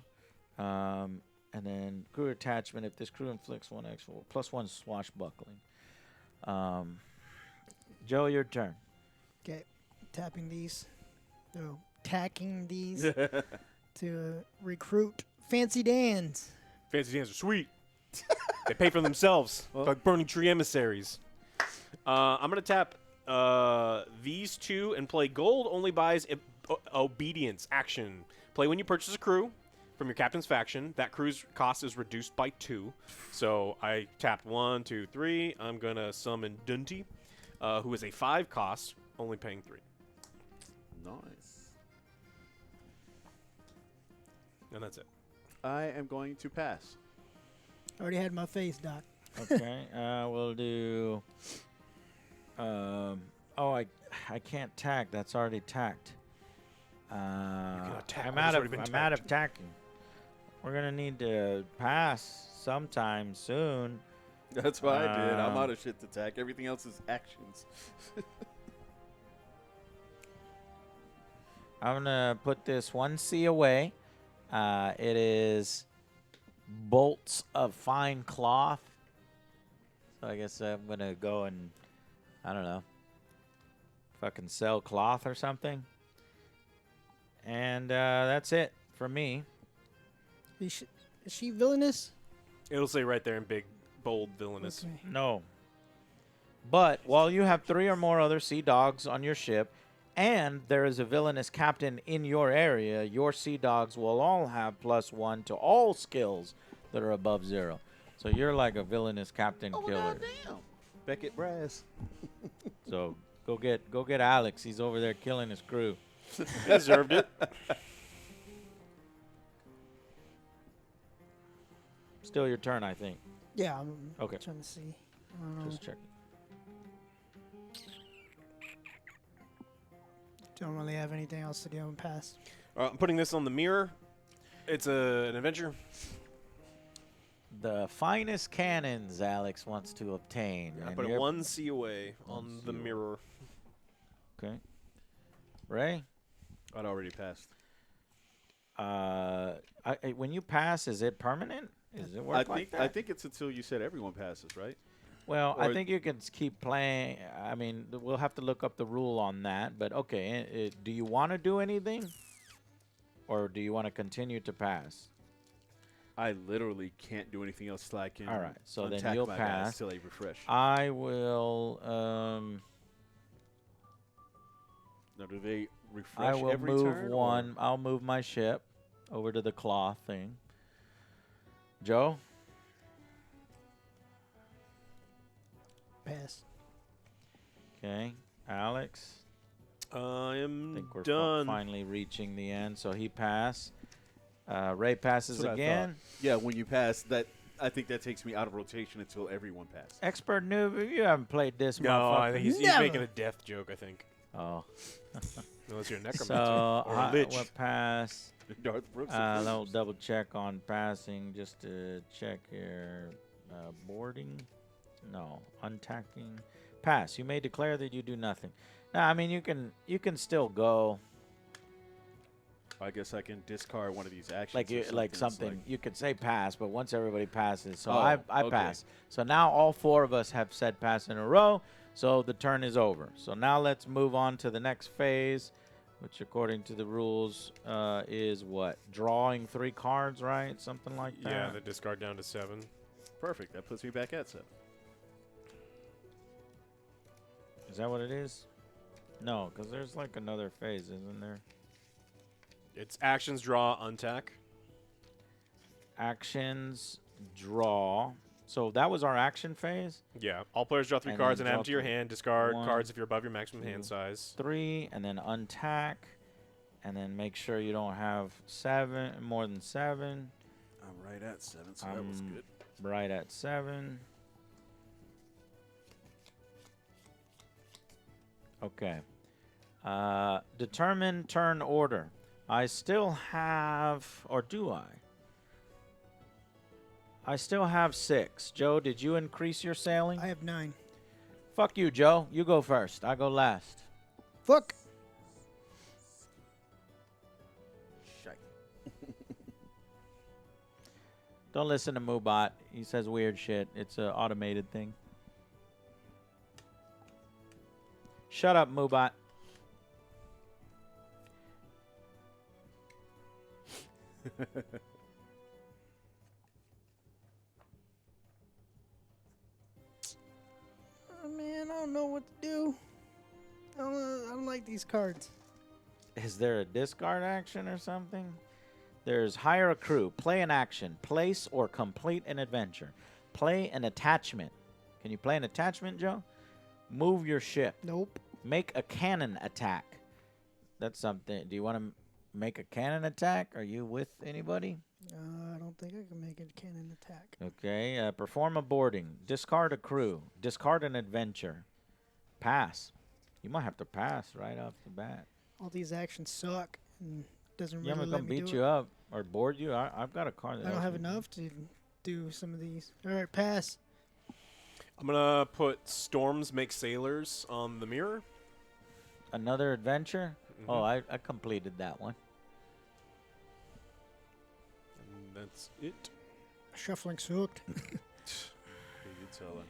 And then crew attachment. If this crew inflicts 1 extra, +1 swashbuckling. Joe, your turn. Okay, tapping these. No, tacking these to recruit Fancy Dan's. Fancy Dan's are sweet. They pay for themselves. Well. Like burning tree emissaries. I'm gonna tap these 2 and play gold. Only buys obedience action. Play when you purchase a crew from your captain's faction. That crew's cost is reduced by 2. So I tapped 1, 2, 3. I'm gonna summon Dunty, who is a 5 cost, only paying 3. Nice. And that's it. I am going to pass. Already had my face, Doc. Okay. We'll do. Oh, I can't tack. That's already tacked. cannot tack I'm what out has of. already been I'm out tacked. of tacking. We're gonna need to pass sometime soon. That's what I did. I'm Um, out of shit to tack. Everything else is actions. I'm gonna put this 1 C away. It is bolts of fine cloth. So I guess I'm gonna go and I don't know, fucking sell cloth or something. And that's it for me. Is she villainous? It'll say right there in big, bold, villainous. Okay. No. But while you have 3 or more other sea dogs on your ship, and there is a villainous captain in your area, your sea dogs will all have +1 to all skills that are above 0. So you're like a villainous captain killer. Damn. Beckett Brass. So go get Alex. He's over there killing his crew. Deserved it. Still your turn, I think. Yeah, I'm Okay. trying to see. Just check. Don't really have anything else to do and pass. I'm putting this on the mirror. It's an adventure. The finest cannons Alex wants to obtain. I and put it you're- 1 C away on 1 the C away. mirror. Okay. Ray? I'd already passed. When you pass, is it permanent? Is it work like that? I think it's until you said everyone passes, right? Well, I or- think you can keep playing. I mean, we'll have to look up the rule on that. But okay, do you want to do anything, or do you want to continue to pass? I literally can't do anything else till I can. All right, so then untack you'll my guys pass. till they refresh. I will. Now, do they refresh I will every move turn? one. I'll move my ship over to the cloth thing. Joe. Okay, Alex. I I am think we're done. finally reaching the end. So he passed. Ray passes That's what I again. thought. Yeah, when you pass that, I think that takes me out of rotation until everyone passes. Expert noob, you haven't played this, No, motherfucker. I think he's Never. making a death joke, I think. Oh. Unless you're a necromancer So or a lich. what pass? Darth Brooks. I'll double check on passing just to check here. Boarding? No. Untacking. Pass. You may declare that you do nothing. No, I mean you can still go. I guess I can discard one of these actions. Like or you like It's something you could say pass, but once everybody passes, so Oh, I okay. pass. So now all 4 of us have said pass in a row, so the turn is over. So now let's move on to the next phase, which according to the rules is what? Drawing 3 cards, right? Something like that. Yeah, the discard down to 7. perfect. That puts me back at 7. Is that what it is? No, because there's like another phase, isn't there? It's actions, draw, untack. Actions, draw. So that was our action phase. Yeah. All players draw 3 And cards then and add draw them to your 3. hand. Discard 1, cards if you're above your maximum 2, hand size. 3, and then untack, and then make sure you don't have more than 7. I'm right at 7, so that was good. Right at 7. Okay. Determine turn order. I still have, or do I? I still have 6. Joe, did you increase your sailing? I have 9. Fuck you, Joe. You go first. I go last. Fuck. Shite. Don't listen to Moobot. He says weird shit. It's an automated thing. Shut up, Moobot. Oh, man, I don't know what to do. I don't like these cards. Is there a discard action or something? There's hire a crew, play an action, place or complete an adventure, play an attachment. Can you play an attachment, Joe? Move your ship. Nope. Make a cannon attack. That's something. Do you want to make a cannon attack? Are you with anybody? I don't think I can make a cannon attack. Okay. Perform a boarding. Discard a crew. Discard an adventure. Pass. You might have to pass right off the bat. All these actions suck and doesn't Yeah, really I'm let gonna me beat do you it. up or board you. I've got a card that I don't helps have me. enough to do some of these. All right, pass. I'm going to put Storms Make Sailors on the mirror. Another adventure? Mm-hmm. Oh, I completed that one. And that's it. Shuffling sucked. Who you telling?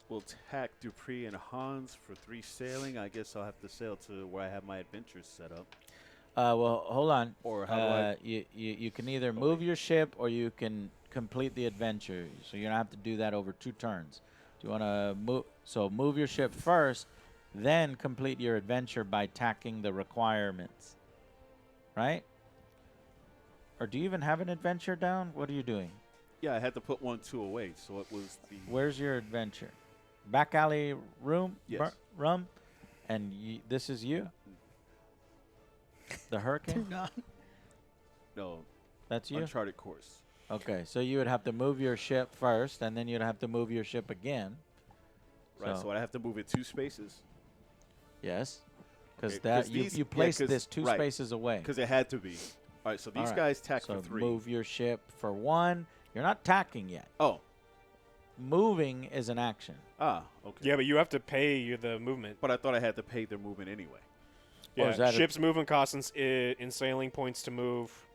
We'll tack Dupree and Hans for 3 sailing. I guess I'll have to sail to where I have my adventures set up. Well, hold on. Or how do I? You can either move your ship or you can complete the adventure. So you're gonna have to do that over 2 turns. Do you want to move? So move your ship first, then complete your adventure by tacking the requirements. Right? Or do you even have an adventure down? What are you doing? Yeah, I had to put 1, 2 away, so it was the. Where's your adventure? Back alley room? Yes. Rum? And this is you? The hurricane? No. No, That's you? uncharted course. Okay, so you would have to move your ship first, and then you'd have to move your ship again. Right, so I have to move it 2 spaces. Yes, because Okay, 'cause you these- you yeah, placed 'cause- this 2 right, spaces away. Because it had to be. All right, so these All right, guys tack so for 3. move your ship for 1. You're not tacking yet. Oh, Moving is an action. okay. Yeah, but you have to pay the movement. But I thought I had to pay their movement anyway. Oh, Yeah, is that a- ships movement costs in sailing points to move.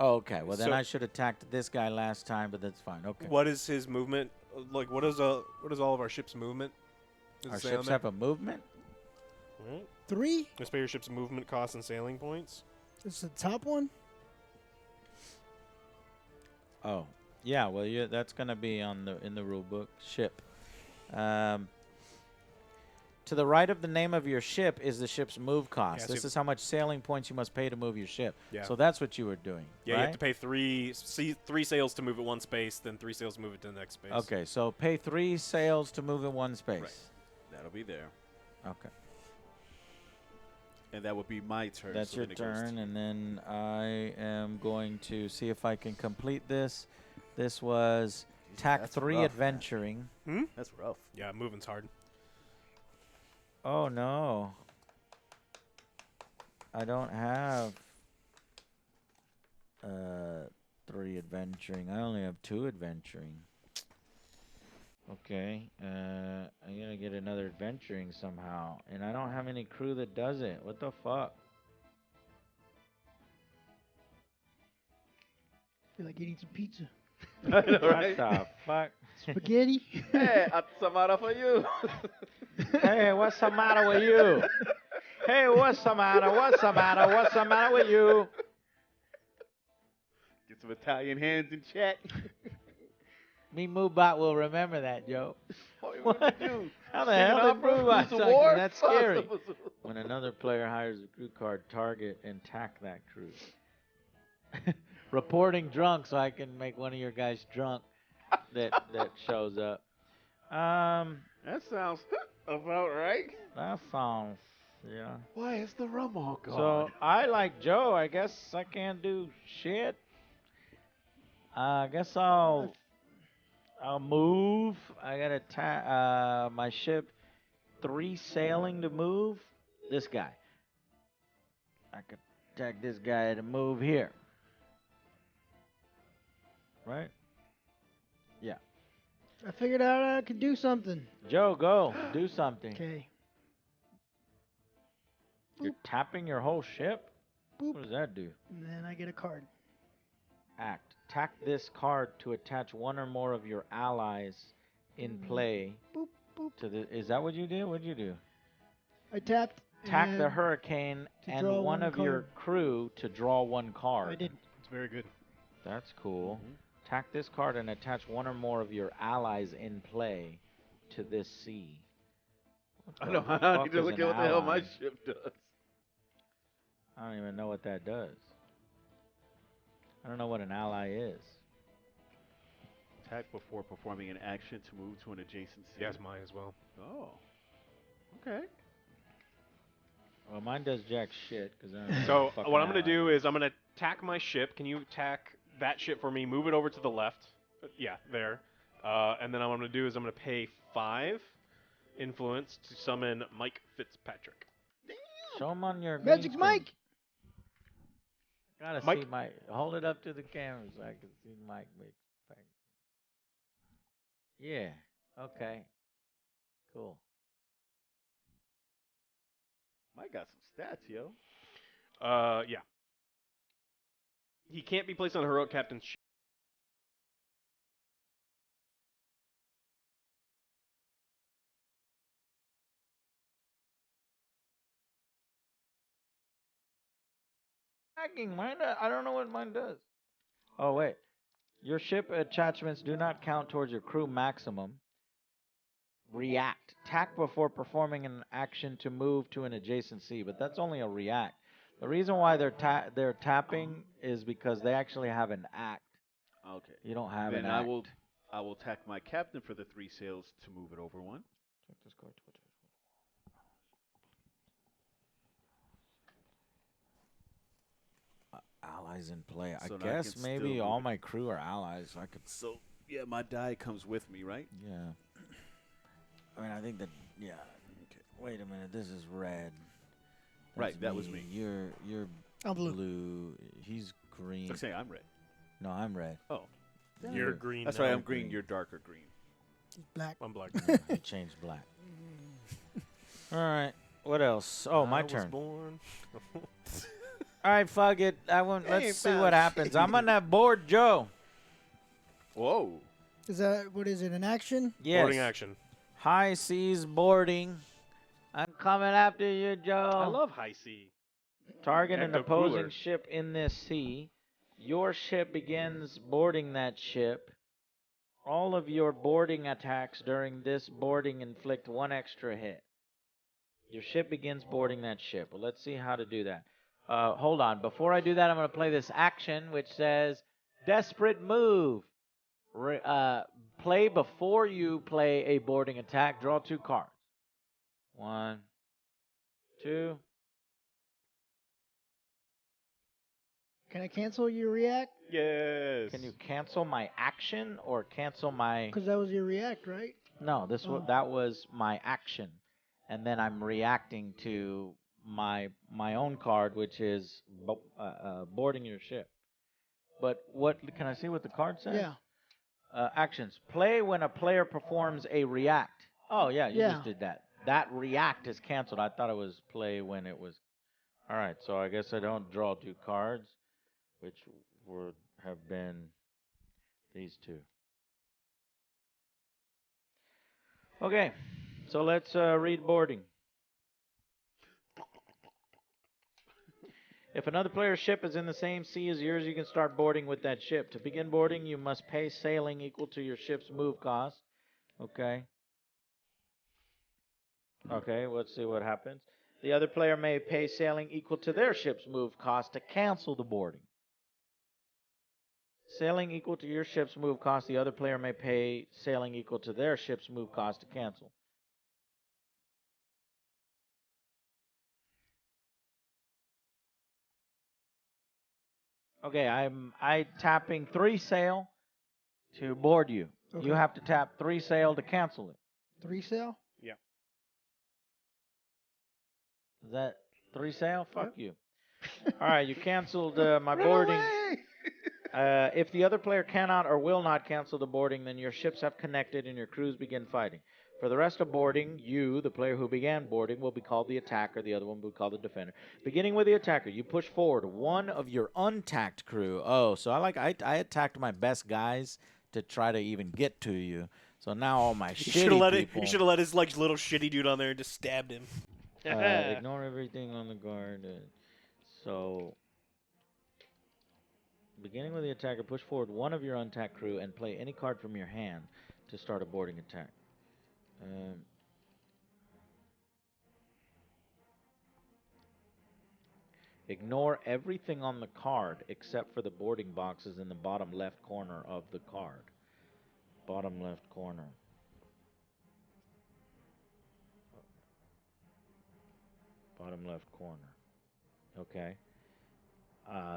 Oh, okay. Well, then So- I should have tacked this guy last time, but that's fine. Okay. What is his movement? Like, what is all of our ship's movement? Does Our it say on ships there? have a movement? Right. 3? Let's pay your ship's movement costs and sailing points. This is the top one. Oh, yeah. Well, that's gonna be in the rule book. Ship. To the right of the name of your ship is the ship's move cost. Yeah, so This is how much sailing points you must pay to move your ship. Yeah. So that's what you were doing. Yeah, right? you have to pay three sails to move it one space, then 3 sails to move it to the next space. Okay, so pay 3 sails to move in one space. Right. That'll be there. Okay. And that would be my turn. That's so your then it goes turn, and then I am going to see if I can complete this. This was tack that's 3 rough, man. adventuring. That's rough. Yeah, moving's hard. Oh no. I don't have 3 adventuring. I only have 2 adventuring. Okay, I'm gonna get another adventuring somehow, and I don't have any crew that does it. What the fuck? Feel like eating some pizza. What the fuck? Spaghetti. Hey, some out for you. Hey, what's the matter with you? Hey, what's the matter? What's the matter? What's the matter with you? Get some Italian hands in chat. Me Moobot will remember that, Joe. What did you do? How the Singing hell did opera? Moobot Who's the suck? war? That's scary. When another player hires a crew card, target and tack that crew. Reporting drunk, so I can make one of your guys drunk that shows up. That sounds about right. That sounds, yeah. Why is the rum all gone? So I like Joe. I guess I can't do shit. I guess I'll move. I gotta my ship 3 sailing to move. This guy. I could tag this guy to move here. Right? Yeah. I figured out I could do something. Joe, go. Do something. Okay. You're tapping your whole ship? Boop. What does that do? And then I get a card. Act. Tack this card to attach one or more of your allies in play Boop, boop. to the. Is that what you did? What did you do? I tapped. Tack the and hurricane to and draw one one of your card. crew to draw 1 card. I did. It's very good. That's cool. Tack this card and attach one or more of your allies in play to this sea. I know. I fuck need to is look an at what the hell my ally? ship does. I don't even know what that does. I don't know what an ally is. Attack before performing an action to move to an adjacent city. Yeah, it's mine as well. Oh. Okay. Well, mine does jack shit because So what I'm going to do is I'm going to tack my ship. Can you tack that ship for me? Move it over to the left. Yeah, there. And then what I'm going to do is I'm going to pay 5 influence to summon Mike Fitzpatrick. Show him on your Magic green Mike. screen. Gotta Mike. see Mike. Hold it up to the camera so I can see Mike. Yeah. Okay. Cool. Mike got some stats, yo. Yeah. He can't be placed on a heroic captain's ship. Mine, I don't know what mine does. Oh, wait. Your ship attachments do not count towards your crew maximum. React. Tack before performing an action to move to an adjacent sea, but that's only a react. The reason why they're tapping is because they actually have an act. Okay. You don't have Then an I act. will attack my captain for the 3 sails to move it over 1. Check this card. Allies in play. So I now I guess can maybe still all move my crew are allies. So I could. So yeah, my die comes with me, right? Yeah. I mean, I think that. Yeah. Okay. Wait a minute. This is red. Right, That's that was me. You're I'm blue. blue. He's green. Let's say I'm red. No, I'm red. Oh. You're green. That's now. right, I'm green. green. You're darker green. He's black. I'm black. You changed black. All right. What else? Oh, my I was turn. born. All right, fuck it. I won't. Hey, Let's see pal. what happens. I'm on that board, Joe. Whoa. Is that what is it? An action? Yes. Boarding action. High seas boarding. I'm coming after you, Joe. I love high sea. Target an Ecto opposing cooler. ship in this sea. Your ship begins boarding that ship. All of your boarding attacks during this boarding inflict 1 extra hit. Your ship begins boarding that ship. Well, let's see how to do that. Hold on. Before I do that, I'm going to play this action, which says Desperate Move. Play before you play a boarding attack. Draw 2 cards. 1, 2. Can I cancel your react? Yes. Can you cancel my action or cancel my... Because that was your react, right? No, Oh. that was my action. And then I'm reacting to my own card, which is boarding your ship. But what can I see what the card says? Yeah. Actions. Play when a player performs a react. Oh, yeah, you just did that. That react is canceled. I thought it was play when it was. All right, so I guess I don't draw 2 cards, which would have been these 2. Okay, so let's read boarding. If another player's ship is in the same sea as yours, you can start boarding with that ship. To begin boarding, you must pay sailing equal to your ship's move cost. Okay. Okay, let's see what happens. The other player may pay sailing equal to their ship's move cost to cancel the boarding. Sailing equal to your ship's move cost, the other player may pay sailing equal to their ship's move cost to cancel. Okay, I tapping 3 sail to board you. Okay. You have to tap 3 sail to cancel it. 3 sail? Yeah. Is that 3 sail? Fuck Yep. you. All right, you canceled my boarding. If the other player cannot or will not cancel the boarding, then your ships have connected and your crews begin fighting. For the rest of boarding, you, the player who began boarding, will be called the attacker. The other one will be called the defender. Beginning with the attacker, you push forward one of your untacked crew. Oh, so I attacked my best guys to try to even get to you. So now all my shitty people. You should have let his like little shitty dude on there and just stabbed him. Ignore everything on the guard. So, beginning with the attacker, push forward one of your untacked crew and play any card from your hand to start a boarding attack. Ignore everything on the card except for the boarding boxes in the bottom left corner of the card. Bottom left corner. Bottom left corner. Okay.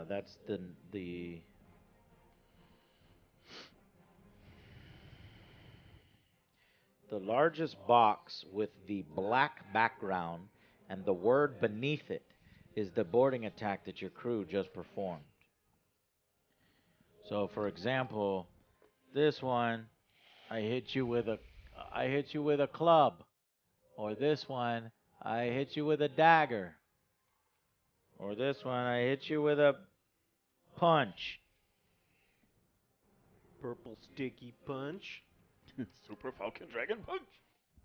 That's the largest box with the black background and the word beneath it is the boarding attack that your crew just performed. So, for example, this one, I hit you with a club, or this one, I hit you with a dagger, or this one, I hit you with a punch. Purple sticky punch. Super Falcon Dragon punch.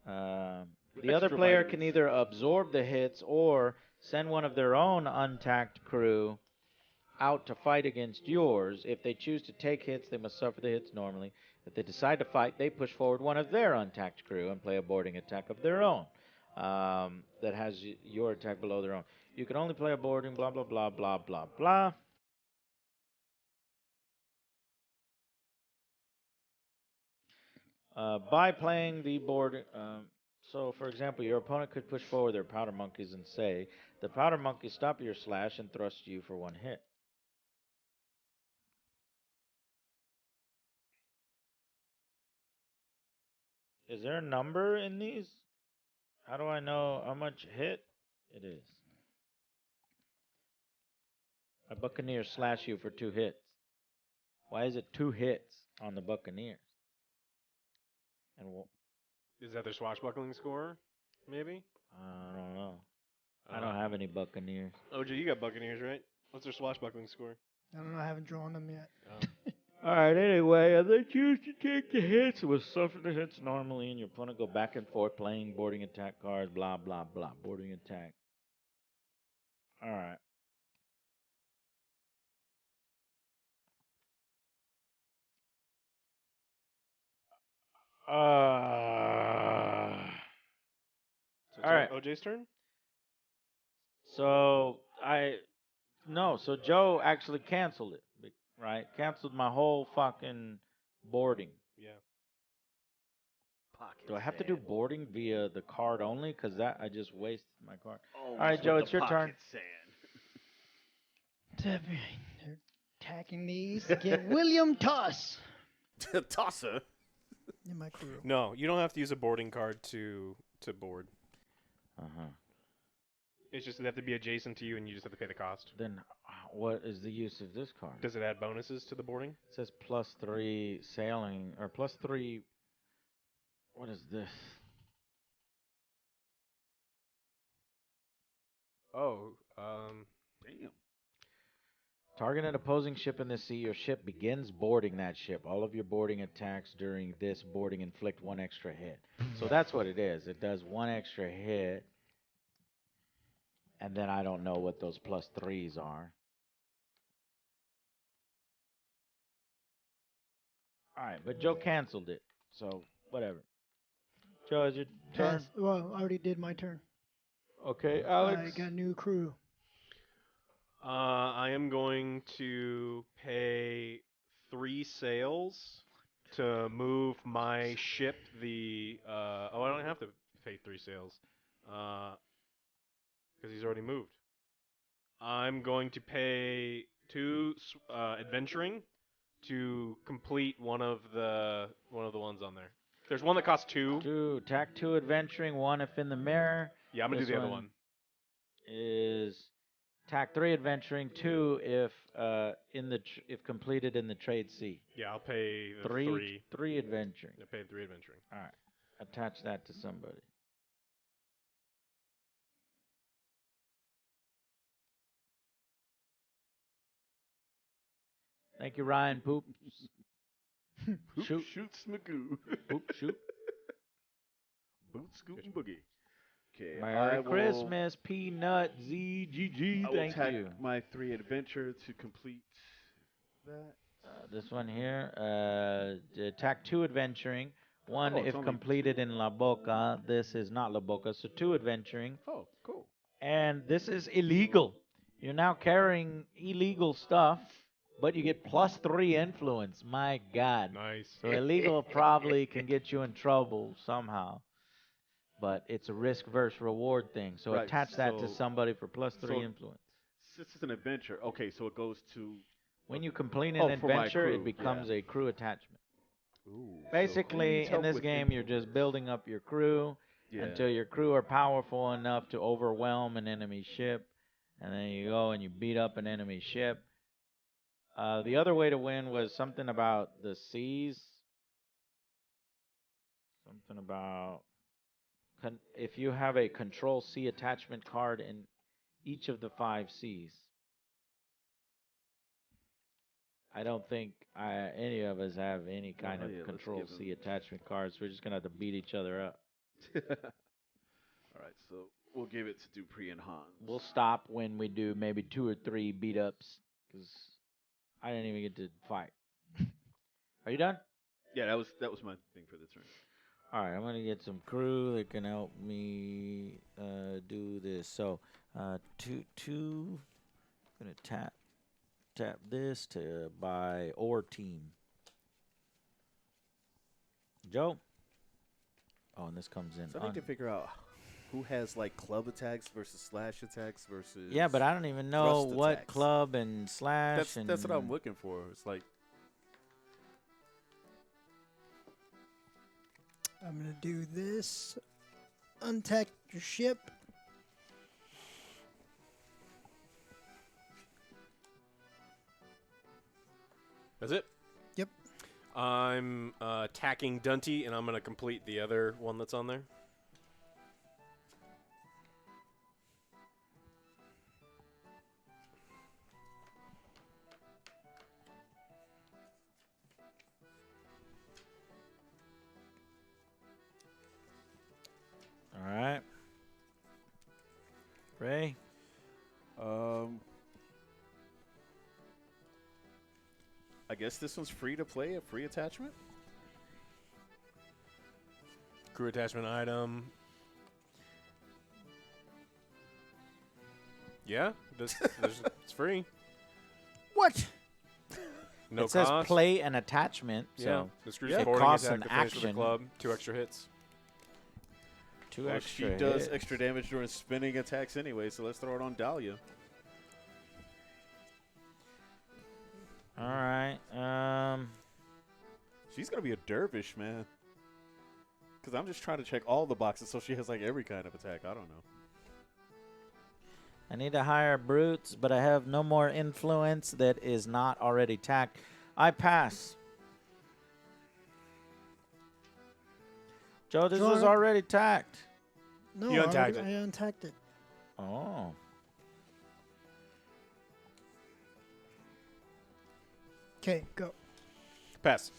The other Extra player vitamins. can either absorb the hits or send one of their own untacked crew out to fight against yours. If they choose to take hits, they must suffer the hits normally. If they decide to fight, they push forward one of their untacked crew and play a boarding attack of their own that has your attack below their own. You can only play a boarding, blah, blah, blah, blah, blah, blah. By playing the board, so for example, your opponent could push forward their powder monkeys and say, the powder monkeys stop your slash and thrust you for 1 hit. Is there a number in these? How do I know how much hit it is? A Buccaneer slash you for 2 hits. Why is it 2 hits on the Buccaneers? And Is that their swashbuckling score? Maybe. I don't know. I don't have any Buccaneers. OJ, you got Buccaneers, right? What's their swashbuckling score? I don't know. I haven't drawn them yet. All right. Anyway, they choose to take the hits. Will suffer the hits normally, and your opponent go back and forth playing boarding attack cards. Blah blah blah. Boarding attack. All right. So All right. OJ's turn? So so Joe actually canceled it, right? Canceled my whole fucking boarding. Yeah. Pocket Do I have to do sand. boarding via the card only? Because that I just wasted my card. Always All right, Joe, with it's the your turn. pocket sand. They're attacking these. Get William Toss Tosser. in my crew. No, you don't have to use a boarding card to board. Uh-huh. It's just they have to be adjacent to you, and you just have to pay the cost. Then what is the use of this card? Does it add bonuses to the boarding? It says +3 sailing or +3. What is this? Oh, Damn. Target an opposing ship in the sea. Your ship begins boarding that ship. All of your boarding attacks during this boarding inflict 1 extra hit. So that's what it is. It does 1 extra hit. And then I don't know what those +3s are. All right, but Joe canceled it. So whatever. Joe, is your turn? Pass. Well, I already did my turn. Okay, I Alex. got a new crew. I am going to pay 3 sails to move my ship. I don't have to pay 3 sails, because he's already moved. I'm going to pay 2 adventuring to complete one of the ones on there. There's one that costs 2. 2, tack 2 adventuring, 1 if in the mirror. Yeah, I'm gonna This do the other one. Is tack 3 adventuring, 2 if if completed in the trade sea. Yeah, I'll pay the 3 3. adventuring. I paid 3 adventuring. All right, attach that to somebody. Thank you, Ryan. Poop. Shoot. Shoot Smagoo. Poop. Shoot. Boot scoot and boogie. Okay, Merry Christmas, Peanut ZGG. I will Thank attack you. my 3 adventure to complete that. This one here, attack 2 adventuring, 1 Oh, it's if only completed in La Boca. This is not La Boca, so 2 adventuring. Oh, cool. And this is illegal. You're now carrying illegal stuff, but you get +3 influence. My God. Nice. So illegal probably can get you in trouble somehow. But it's a risk versus reward thing. So Right, attach that to so- somebody for +3 so- influence. This is an adventure. Okay, so it goes to. When you complete Oh, an for my adventure, crew, it becomes a crew attachment. Ooh, so Basically, please in help this with game, you're just influence. building up your crew Yeah. until your crew are powerful enough to overwhelm an enemy ship. And then you go and you beat up an enemy ship. The other way to win was something about the seas. Something about if you have a control sea attachment card in each of the 5 seas. I don't think any of us have any kind Oh, of yeah, let's control give 'em- C attachment cards. We're just gonna have to beat each other up. All right, so we'll give it to Dupree and Hans. We'll stop when we do maybe 2 or 3 beat ups because I didn't even get to fight. Are you done? Yeah, that was my thing for the turn. All right, I'm gonna get some crew that can help me do this. So, two, gonna tap this to buy or team. Joe. Oh, and this comes in. So I need to figure out who has like club attacks versus slash attacks versus. Yeah, but I don't even know thrust what attacks. club and slash. That's what I'm looking for. It's like I'm gonna do this. Untack your ship. That's it? Yep. I'm attacking Dunty, and I'm going to complete the other one that's on there. All right. Ray. I guess this one's free to play, a free attachment. Crew attachment item. Yeah, it's free. What? No it says cost. play an attachment, Yeah, so the screws Yeah. it supporting costs attack an to finish with the action. club. 2 extra hits. 2 Well, extra she does hits. extra damage during spinning attacks anyway, so let's throw it on Dahlia. All right. She's gonna be a dervish, man. Because I'm just trying to check all the boxes so she has like every kind of attack. I don't know. I need to hire brutes, but I have no more influence that is not already tacked. I pass. Joe, this was Sure. already tacked. No, You I untagged already- it. I untagged it. Oh. Okay, go. Pass.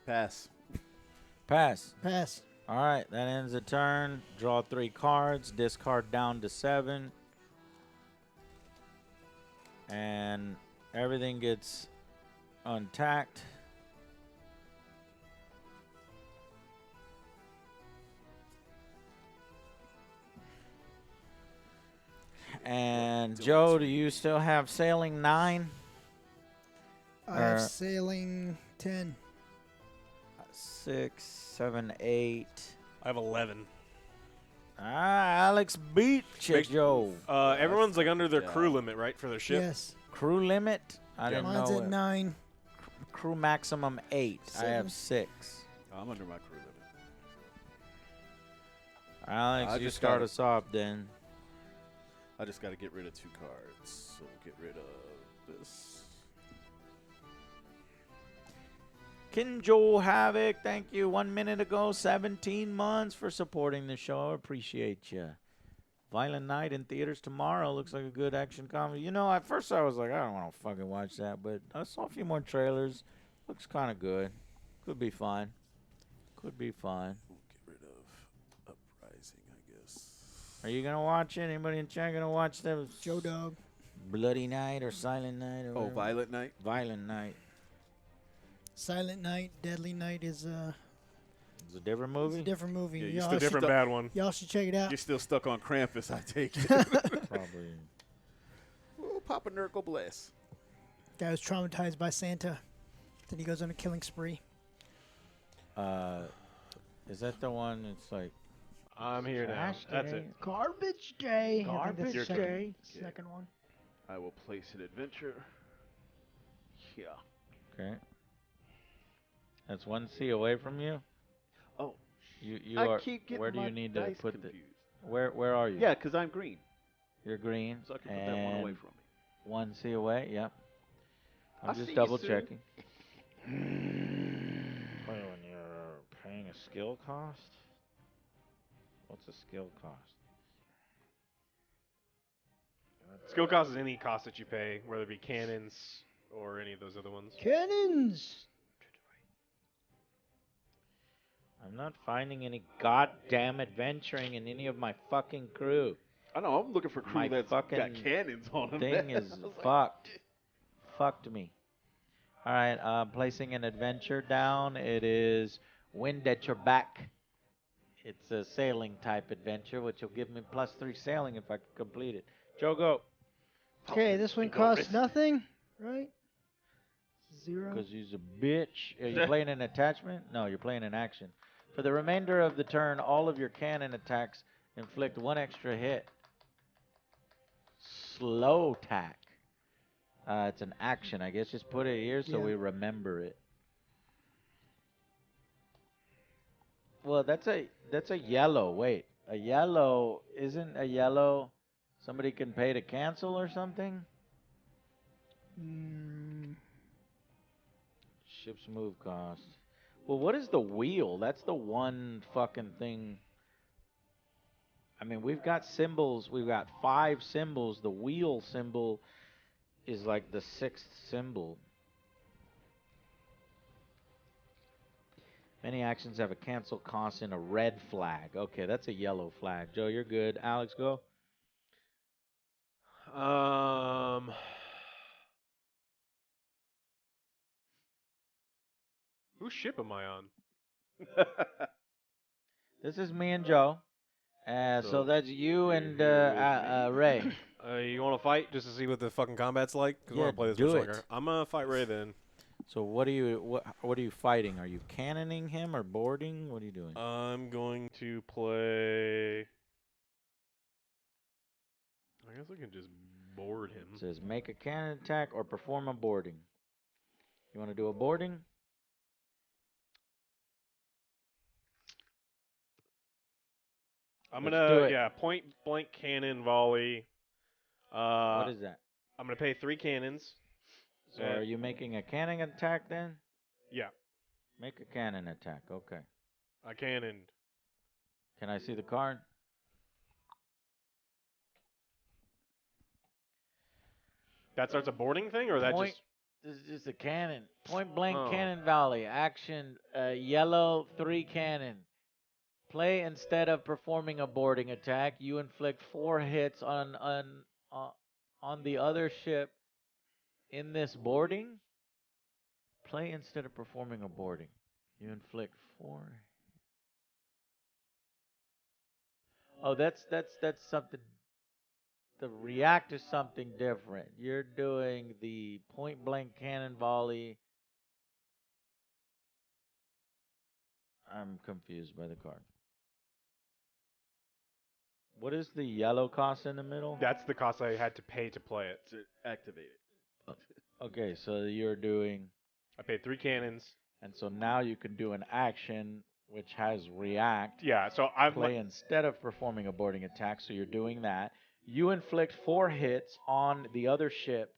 Pass. Pass. Pass. All right, that ends the turn. Draw 3 cards. Discard down to 7. And everything gets untacked. And Joe, do you still have sailing 9? I have Or- sailing 10. 6, 7, 8. I have 11. Alex beat Make- Joe. Everyone's like under their Yeah. crew limit, right, for their ship? Yes. Crew limit? I Yeah. didn't Mine's know at it. 9. Crew maximum 8. I have 7. 6. I'm under my crew limit. Alex, I you just start gotta- us off then. I just got to get rid of 2 cards. So we'll get rid of this. Kinjo Havoc, thank you. 1 minute ago, 17 months for supporting the show. Appreciate you. Violent Night in theaters tomorrow. Looks like a good action comedy. You know, at first I was like, I don't want to fucking watch that, but I saw a few more trailers. Looks kind of good. Could be fine. Could be fine. We'll get rid of Uprising, I guess. Are you gonna watch it? Anybody in chat gonna watch the Joe Dog. Bloody Night or Silent Night or Oh, whatever? Violet Knight? Violent Night. Silent Night, Deadly Night is It's a different it's movie. a different movie. Yeah, you y'all, It's a different should, bad one. y'all should check it out. You're still stuck on Krampus, I take it. Probably. Oh, Papa Nurgle bless. Guy was traumatized by Santa. Then he goes on a killing spree. Is that the one? It's like I'm here now. Trash That's day. it. Garbage Day. I think that's Garbage the second- Day. Second one. I will place an adventure. Yeah. okay. That's 1 C away from you. Oh, You I are. keep getting Where do my you need to dice put confused. the? Where are you? Yeah, because I'm green, You're green. so I can put that one away and from me. 1 C away. Yep. I'm I'll see just you double soon. checking. When you're paying a skill cost. What's a skill cost? Skill cost is any cost that you pay, whether it be cannons or any of those other ones. Cannons. I'm not finding any goddamn adventuring in any of my fucking crew. I know. I'm looking for crew My that's got fucking cannons on them. Thing is fucked. Fucked me. All right, placing an adventure down. It is Wind at Your Back. It's a sailing type adventure, which will give me +3 sailing if I can complete it. Joe, go. Okay, this one costs nothing, right? 0. Because he's a bitch. Are you playing an attachment? No, you're playing an action. For the remainder of the turn, all of your cannon attacks inflict 1 extra hit. Slow tack. It's an action, I guess. Just put it here so Yeah. we remember it. Well, that's a yellow. Wait, a yellow isn't a yellow. Somebody can pay to cancel or something. Ship's move cost. Well, what is the wheel? That's the one fucking thing. I mean, we've got symbols. We've got 5 symbols. The wheel symbol is like the 6th symbol. Many actions have a cancel cost in a red flag. Okay, that's a yellow flag. Joe, you're good. Alex, go. Whose ship am I on? This is me and Joe. So So, that's you you're and here with me? Ray. You want to fight just to see what the fucking combat's like? Because Yeah, I want to play this do much it. longer. I'm gonna fight Ray then. So what are you fighting? Are you cannoning him or boarding? What are you doing? I'm going to play. I guess I can just board him. It says make a cannon attack or perform a boarding. You want to do a boarding? I'm Let's gonna do it. point blank cannon volley. What is that? I'm gonna pay 3 cannons. So are you making a cannon attack then? Yeah, Make a cannon attack. Okay. I cannoned. Can I see the card? That starts a boarding thing, or that Point. just? This is just a cannon. Point blank Oh. cannon volley. Action. Yellow 3 cannon. Play instead of performing a boarding attack. You inflict 4 hits on the other ship in this boarding. Play instead of performing a boarding. You inflict 4. Oh, that's something. The react is something different. You're doing the point blank cannon volley. I'm confused by the card. What is the yellow cost in the middle? That's the cost I had to pay to play it. To activate it. Okay, so you're doing, I paid 3 cannons. and so now you can do an action which has react. Yeah, so I'm Play instead of performing a boarding attack, so you're doing that. You inflict 4 hits on the other ship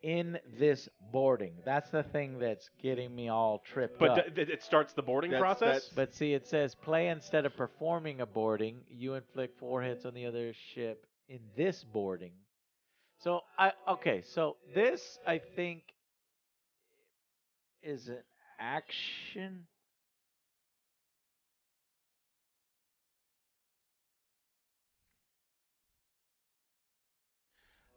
in this boarding. That's the thing that's getting me all tripped up. But it starts the boarding process. But see, it says play instead of performing a boarding. You inflict 4 hits on the other ship in this boarding. So so this I think is an action.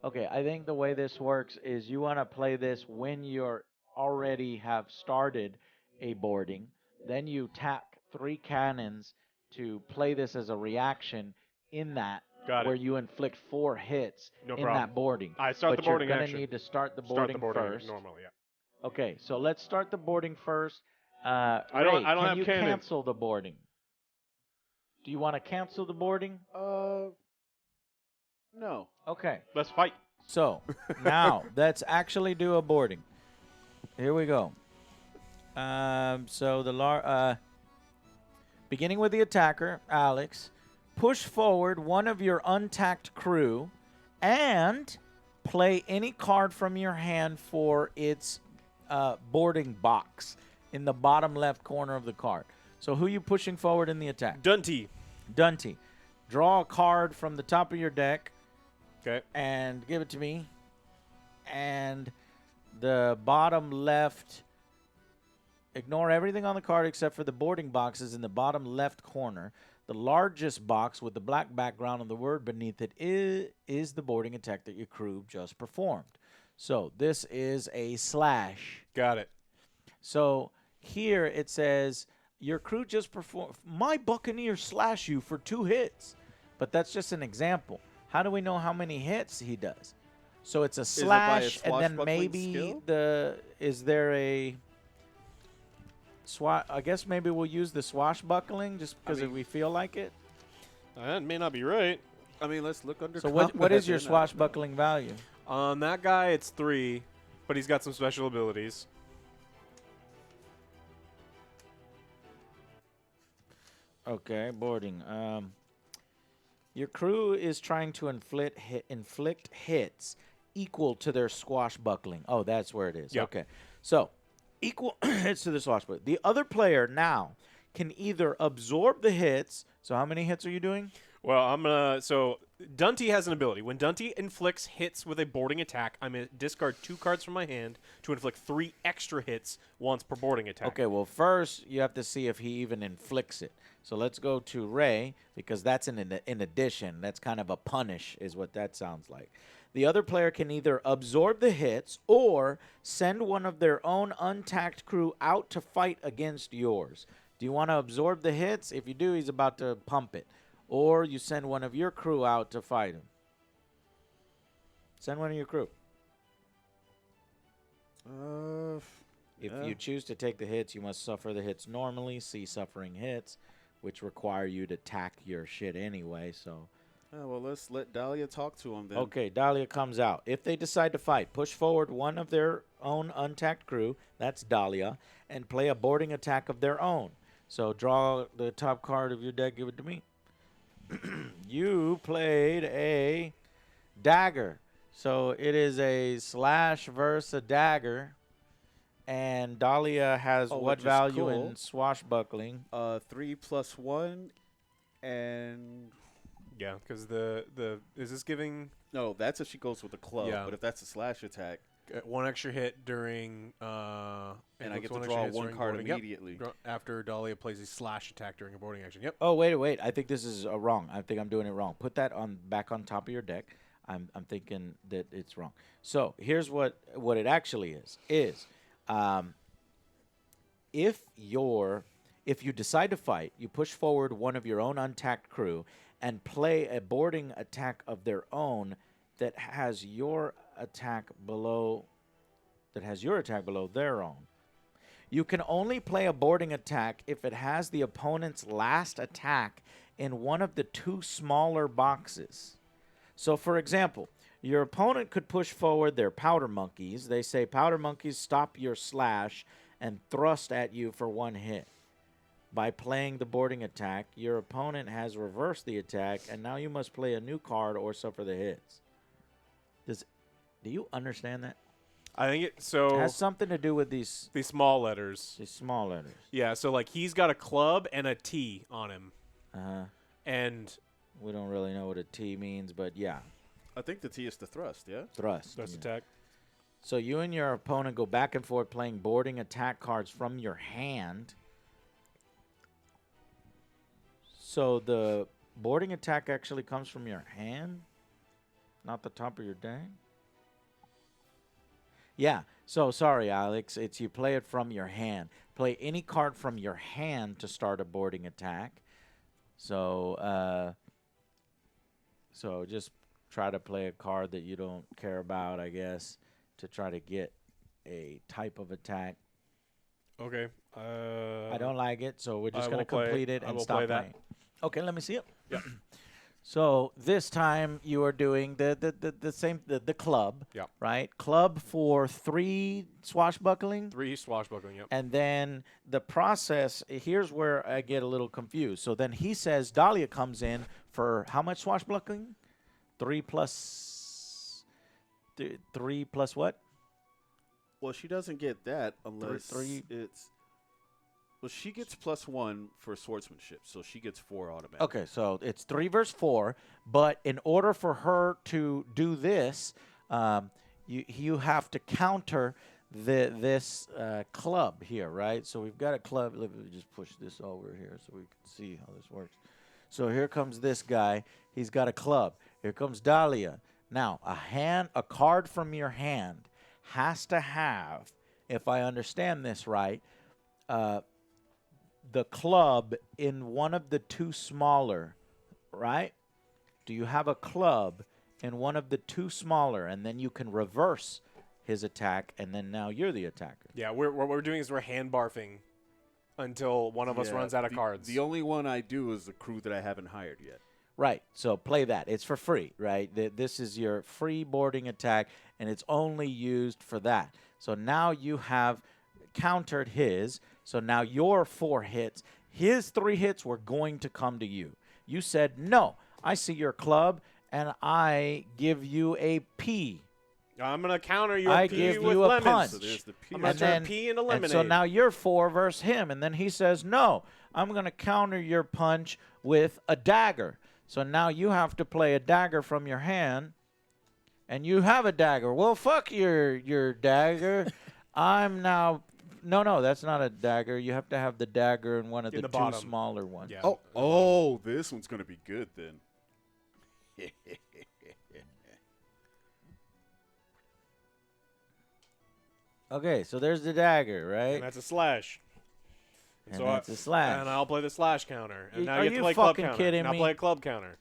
Okay, I think the way this works is you want to play this when you're already have started a boarding. Then you tap 3 cannons to play this as a reaction in that Got where it. you inflict 4 hits No in problem. that boarding. I start But the boarding you're going action. to need to start the Start boarding, the boarding first. normally. Yeah. Okay, so let's start the boarding first. I don't Ray, have can you cannons. cancel the boarding? Do you want to cancel the boarding? No. Okay. Let's fight. So now let's actually do a boarding. Here we go. So beginning with the attacker, Alex, push forward one of your untacked crew and play any card from your hand for its boarding box in the bottom left corner of the card. So who you pushing forward in the attack? Dunty. Dunty. Draw a card from the top of your deck. Okay. And give it to me. And the bottom left, ignore everything on the card except for the boarding boxes in the bottom left corner. The largest box with the black background and the word beneath it is the boarding attack that your crew just performed. So this is a slash. Got it. So here it says your crew just performed. My Buccaneer slash you for 2 hits. But that's just an example. How do we know how many hits he does? So it's a slash, it by a and then swashbuckling maybe skill? is there a I guess maybe we'll use the swashbuckling just because we feel like it. That may not be right. I mean, let's look under. So what is your combat then. I don't know. swashbuckling value? On that guy, it's 3, but he's got some special abilities. Okay, boarding. Your crew is trying to inflict hits equal to their swashbuckling. Oh, that's where it is. Yep. Okay. So, equal hits to the swashbuckling. The other player now can either absorb the hits. So, how many hits are you doing? Well, I'm gonna. So Dunty has an ability. When Dunty inflicts hits with a boarding attack, I'm gonna discard 2 cards from my hand to inflict 3 extra hits once per boarding attack. Okay, well, first you have to see if he even inflicts it. So let's go to Ray because that's in addition. That's kind of a punish is what that sounds like. The other player can either absorb the hits or send one of their own untacked crew out to fight against yours. Do you want to absorb the hits? If you do, he's about to pump it. Or you send one of your crew out to fight him. Send one of your crew. If you choose to take the hits, you must suffer the hits normally. See suffering hits, which require you to tack your shit anyway. So, well, let's let Dahlia talk to him then. okay, Dahlia comes out. If they decide to fight, push forward one of their own untacked crew, that's Dahlia, and play a boarding attack of their own. So draw the top card of your deck, give it to me. You played a dagger. So it is a slash versus a dagger. And Dahlia has what which is value cool. in swashbuckling? 3+1, and Yeah, because is this giving no, that's if she goes with the club. Yeah. But if that's a slash attack, one extra hit during and I it's get one to extra draw hit one during card boarding. Yep. immediately. After Dahlia plays a slash attack during a boarding action. Yep. Oh, wait. I think this is wrong. I think I'm doing it wrong. Put that back on top of your deck. I'm thinking that it's wrong. So here's what it actually is. If you decide to fight, you push forward one of your own untacked crew and play a boarding attack of their own that has your attack below their own. You can only play a boarding attack if it has the opponent's last attack in one of the two smaller boxes. So, for example, your opponent could push forward their powder monkeys. They say, powder monkeys, stop your slash and thrust at you for one hit. By playing the boarding attack, your opponent has reversed the attack, and now you must play a new card or suffer the hits. Do you understand that? I think it It has something to do with these small letters. small letters. Yeah, so like he's got a club and a T on him. Uh-huh. And We don't really know what a T means, but yeah, I think the T is the thrust, yeah? thrust. that's yeah. attack. So you and your opponent go back and forth playing boarding attack cards from your hand. So the boarding attack actually comes from your hand, not the top of your deck? Yeah, so sorry, Alex. It's you play it from your hand. Play any card from your hand to start a boarding attack. So, so just try to play a card that you don't care about, I guess, to try to get a type of attack. Okay. I don't like it, so we're just I going to will play- complete it I and will stop play that. playing. Okay, let me see it. Yeah. So this time you are doing the same the club, Yeah. right? Club for 3 swashbuckling. 3 swashbuckling, yep. And then the process, here's where I get a little confused. So then he says Dahlia comes in for how much swashbuckling? 3 plus 3 plus what? Well, she doesn't get that unless Three. it's. Well, she gets +1 for swordsmanship, so she gets 4 automatic. Okay, so it's 3 versus 4, but in order for her to do this, you have to counter this club here, right? So we've got a club. Let me just push this over here so we can see how this works. So here comes this guy. He's got a club. Here comes Dahlia. Now, a card from your hand has to have, if I understand this right, the club in one of the 2 smaller, right? Do you have a club in one of the 2 smaller, and then you can reverse his attack, and then now you're the attacker? Yeah, what we're doing is we're hand barfing until one of us Yeah, runs out of cards. The only one I do is the crew that I haven't hired yet. Right, so play that. It's for free, right? This is your free boarding attack, and it's only used for that. So now you have countered his, so now your 4 hits. His 3 hits were going to come to you. You said, no, I see your club, and I give you a P. I'm going to counter your I P give with you a lemons. punch. So there's the P. I'm going to turn P into lemonade. And so now you're 4 versus him, and then he says, no, I'm going to counter your punch with a dagger. So now you have to play a dagger from your hand, and you have a dagger. Well, fuck your dagger. I'm now... No, that's not a dagger. You have to have the dagger in one of In the the 2 bottom. smaller ones. Yeah. Oh, this one's going to be good then. Okay, so there's the dagger, And right? that's a slash. And that's a slash. And I'll play the slash counter. And now Are you have to you play club fucking counter. kidding Now me? play a club counter.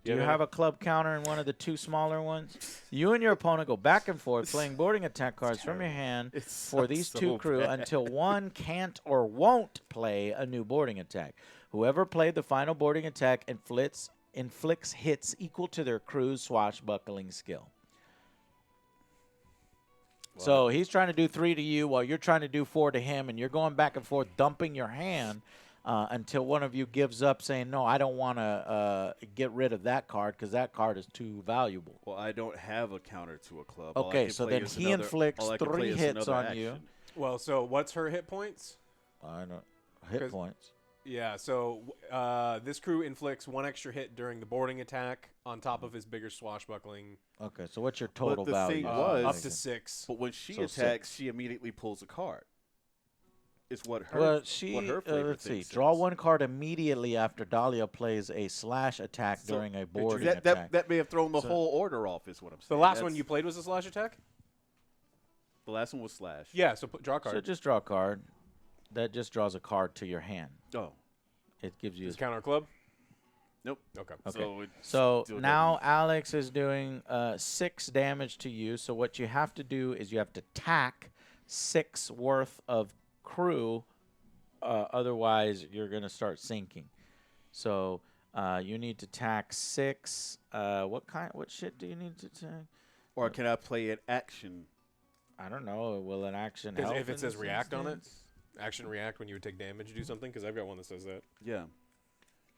Do you have a club counter in one of the two smaller ones? You and your opponent go back and forth playing boarding attack cards from your hand for these two crew until one can't or won't play a new boarding attack. Whoever played the final boarding attack inflicts hits equal to their crew's swashbuckling skill. So he's trying to do 3 to you while you're trying to do 4 to him, and you're going back and forth dumping your hand until one of you gives up saying, no, I don't want to get rid of that card because that card is too valuable. Well, I don't have a counter to a club. Okay, so then he inflicts 3 hits on you. Well, so what's her hit points? I don't hit points. Yeah, so this crew inflicts 1 extra hit during the boarding attack on top of his bigger swashbuckling. Okay, so what's your total the value? thing was- Up to 6. But when she So attacks, she immediately pulls a card. Is what her Well, what her flavor let's see. thing Draw says. 1 card immediately after Dahlia plays a slash attack So, during a boarding that, attack. that may have thrown the So- whole order off, is what I'm The saying. last one you played was a slash attack? The last one was slash. Yeah, so draw a card. So just draw a card. That just draws a card to your hand. Oh, It gives you. Is counter club? nope. Okay. Okay. So, it So still now Alex is doing 6 damage to you. So what you have to do is you have to tack 6 worth of crew. Otherwise, you're going to start sinking. So you need to tack 6. What shit do you need to tack? or can I play an action? I don't know. Will an action Because help? if it in says this react on it, instance? action react when you would take damage, do something. Because I've got one that says that. Yeah.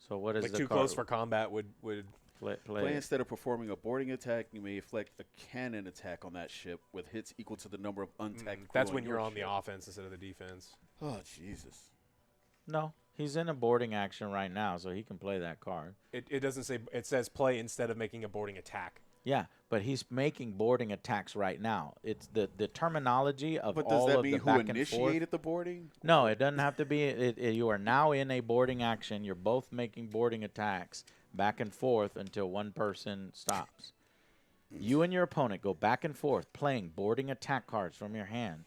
So what is Like the too card? close for combat would. play Play it. instead of performing a boarding attack, you may inflict a cannon attack on that ship with hits equal to the number of untacked. That's crew when you're your on the ship. offense instead of the defense. Oh Jesus! No, he's in a boarding action right now, so he can play that card. It doesn't say. It says play instead of making a boarding attack. Yeah, but he's making boarding attacks right now. It's the terminology of But all does that of mean the who back and forth. initiated the boarding? No, it doesn't have to be. You are now in a boarding action. You're both making boarding attacks back and forth until one person stops. You and your opponent go back and forth playing boarding attack cards from your hand.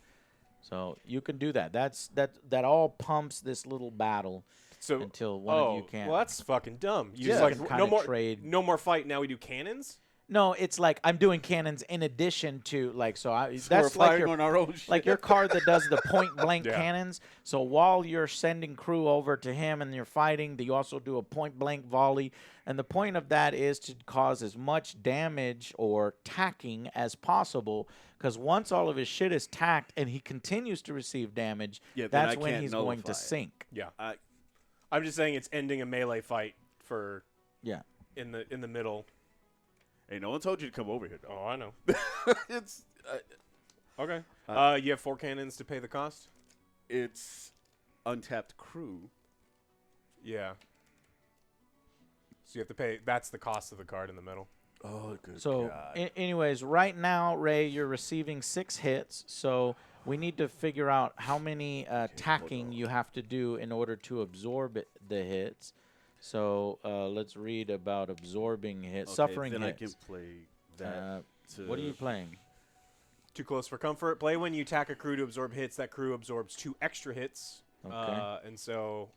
So you can do that. That all pumps this little battle So until one of you can't. Well, that's fucking dumb. You Yeah, just you can like kinda no more trade. No more fight. Now we do cannons. No, it's like I'm doing cannons in addition to like So we're that's like firing your on our own ship. like your card that does the point blank Yeah. cannons. So while you're sending crew over to him and you're fighting, you also do a point blank volley. And the point of that is to cause as much damage or tacking as possible. Because once all of his shit is tacked and he continues to receive damage, Yeah, then that's I when can't he's going nullify to it. sink. Yeah. I- I'm just saying it's ending a melee fight for Yeah. in the middle. Hey, no one told you to come over here. Though. Oh, I know. it's Okay. You have 4 cannons to pay the cost. it's untapped crew. Yeah. So you have to pay. That's the cost of the card in the middle. Oh, good So, God. anyways, right now, Ray, you're receiving 6 hits. So we need to figure out how many tacking you have to do in order to absorb the hits. So let's read about absorbing hits, Okay, suffering then hits. I can play that. What are you playing? Too close for comfort. Play when you attack a crew to absorb hits. That crew absorbs 2 extra hits. Okay. And so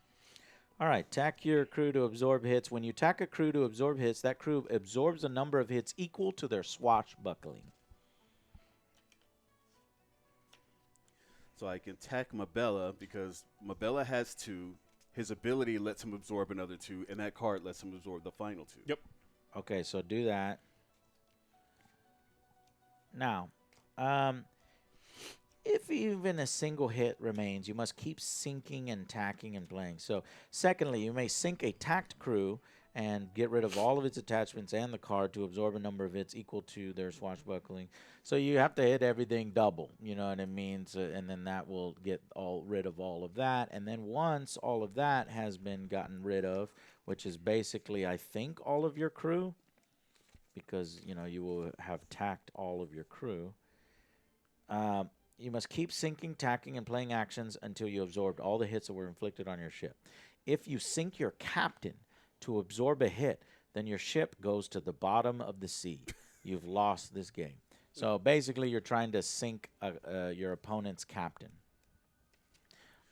All right, tack your crew to absorb hits. When you tack a crew to absorb hits, that crew absorbs a number of hits equal to their swashbuckling. So I can attack Mabella because Mabella has 2. His ability lets him absorb another 2, and that card lets him absorb the final 2. Yep. Okay, so do that. Now, if even a single hit remains, you must keep sinking and tacking and playing. So, secondly, you may sink a tacked crew and get rid of all of its attachments and the card to absorb a number of hits equal to their swashbuckling. So you have to hit everything double, you know what I mean? So, and then that will get rid of all of that. And then once all of that has been gotten rid of, which is basically, I think, all of your crew, because, you know, you will have tacked all of your crew. You must keep sinking, tacking, and playing actions until you absorbed all the hits that were inflicted on your ship. If you sink your captain to absorb a hit, then your ship goes to the bottom of the sea. You've lost this game. So basically, you're trying to sink your opponent's captain.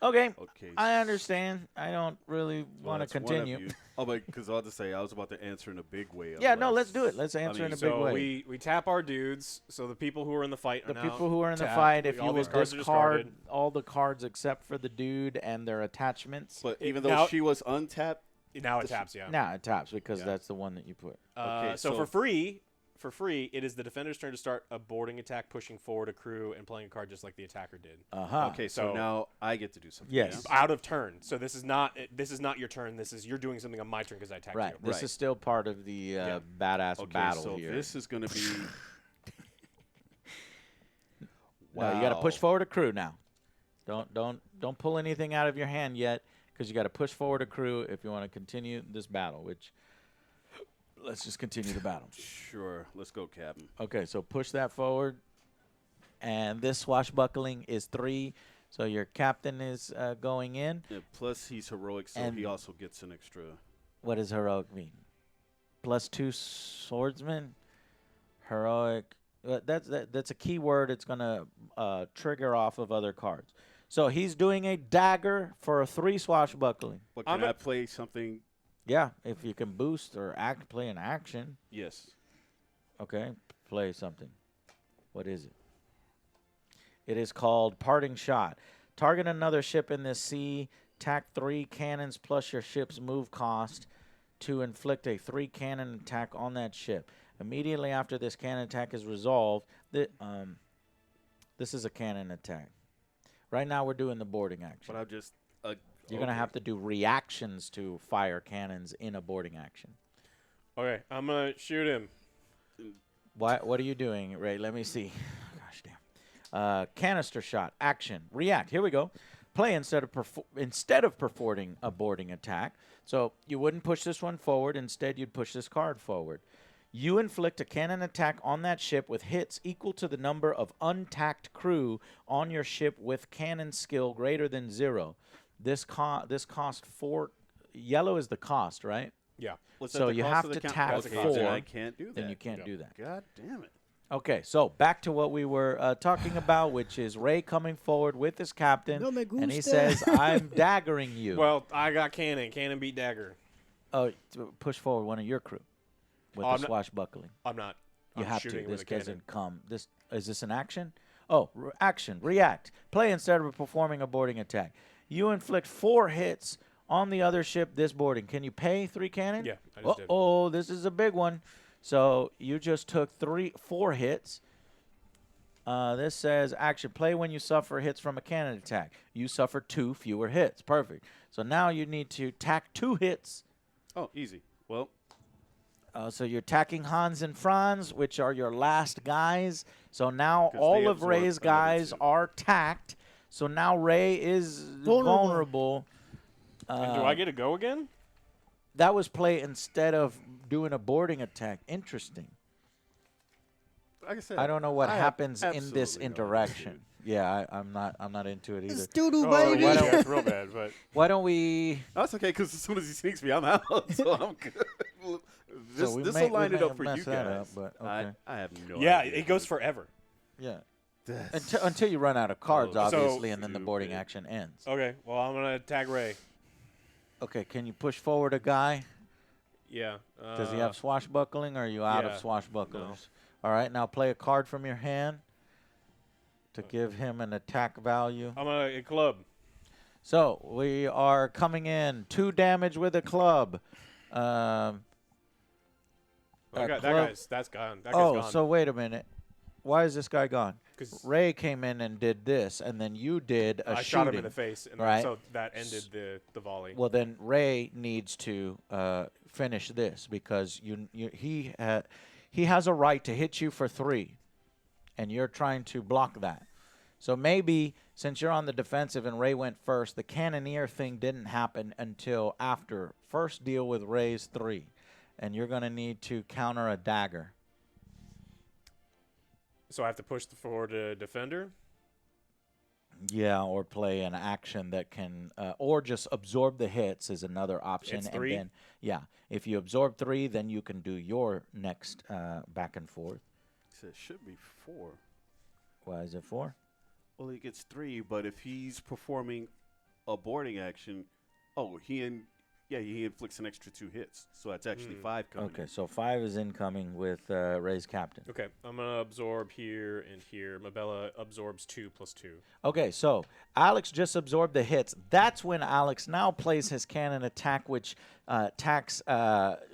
Okay, Okay. I understand. I don't really Well, want to that's one of continue. you. Oh, but because I was to say, I was about to answer in a big way. Yeah, no, unless- let's do it. Let's answer mean, in a big So way. we tap our dudes. So the people who are in the fight are The now people who are in the tapped. fight, if All you will these cards are discard discarded. all the cards except for the dude and their attachments, But It- even though now- she was untapped, Now it taps, yeah. now it taps because Yeah. that's the one that you put. Okay, So so- for free, it is the defender's turn to start a boarding attack, pushing forward a crew, and playing a card just like the attacker did. Uh-huh. okay, so So- now I get to do something. Yes. yeah? Out of turn. So this is not your turn. This is you're doing something on my turn because I attacked Right. you. This Right. is still part of the badass Okay, battle so here. this is going to be. No, you got to push Wow. forward a crew now. Don't pull anything out of your hand yet, because you got to push forward a crew if you want to continue this battle. Which, let's just continue the battle. Sure, let's go, Captain. Okay, so push that forward, and this swashbuckling is 3. So your captain is going in. Yeah, plus, he's heroic, so And- he also gets an extra. What does heroic mean? +2 swordsman, heroic. That's a key word. It's gonna trigger off of other cards. So he's doing a dagger for a 3 swashbuckling. But I'm can a- I play something? Yeah, if you can boost or play an action. Yes. Okay, play something. What is it? It is called Parting Shot. Target another ship in this sea. Tack 3 cannons plus your ship's move cost to inflict a 3 cannon attack on that ship. Immediately after this cannon attack is resolved, this is a cannon attack. Right now we're doing the boarding action. But I'm just. You're going to have to do reactions to fire cannons in a boarding action. Okay, I'm gonna shoot him. What are you doing, Ray? Let me see. Gosh damn. Canister shot. Action. React. Here we go. Play instead of performing a boarding attack. So you wouldn't push this one forward. Instead, you'd push this card forward. You inflict a cannon attack on that ship with hits equal to the number of untacked crew on your ship with cannon skill greater than 0. This cost 4. Yellow is the cost, right? Yeah. What's So at the you cost have of the to count? tap Okay, then 4. I can't do that. Then you can't Yeah. do that. God damn it. Okay, so back to what we were talking about, which is Ray coming forward with his captain, No me and he gusta. says, "I'm daggering you." Well, I got cannon. Cannon beat dagger. Oh, push forward one of your crew with Oh, the I'm not- swashbuckling. I'm not. You I'm have to. shooting This with a cannon. doesn't come. This is this an action? Oh, action. React. Play instead of performing a boarding attack. You inflict 4 hits on the other ship this boarding. Can you pay 3 cannon? Yeah, I just did. Oh, this is a big one. So you just took 4 hits. This says action. Play when you suffer hits from a cannon attack. You suffer 2 fewer hits. Perfect. So now you need to tack 2 hits. Oh, easy. Well, So you're tacking Hans and Franz, which are your last guys. So now 'Cause all they of absorb Ray's another guys 2. are tacked. So now Ray is vulnerable. And do I get to go again? That was play instead of doing a boarding attack. Interesting. like I said, I don't know what I have happens in this absolutely no interaction. attitude. Yeah, I'm not into it either. It's doo-doo, Oh, baby. yeah, that's real bad. But Why don't we? That's okay, because as soon as he sneaks me, I'm out, so I'm good. This we will may- line we it may up have for you messed that guys. up, but I okay. have no yeah, idea. it goes forever. Yeah. That's- Until you run out of cards, So obviously, and then the boarding stupid. action ends. Okay, well I'm gonna tag Ray. Okay, can you push forward a guy? Yeah. Does he have swashbuckling, or are you out yeah, of swashbucklers? All right, now play a card from your hand to give him an attack value. I'm a club. So we are coming in 2 damage with a club. That club- guy's that's gone. That guy's Oh, gone. so wait a minute. Why is this guy gone? 'Cause Ray came in and did this, and then you did a I shooting. shot him in the face, and right? so that ended the volley. Well, then Ray needs to finish this because he has a right to hit you for 3, and you're trying to block that. So maybe since you're on the defensive and Ray went first, the cannoneer thing didn't happen until after first deal with Ray's 3, and you're going to need to counter a dagger. So I have to push forward a defender. Yeah, or play an action that can, or just absorb the hits is another option. It's and 3? then, yeah, if you absorb 3, then you can do your next back and forth. So it should be 4. Why is it 4? Well, he gets 3, but if he's performing a boarding action, he inflicts an extra 2 hits. So that's actually 5 coming. Okay, so 5 is incoming with Ray's captain. Okay, I'm gonna absorb here and here. Mabella absorbs 2 + 2. Okay, so Alex just absorbed the hits. That's when Alex now plays his cannon attack, which attacks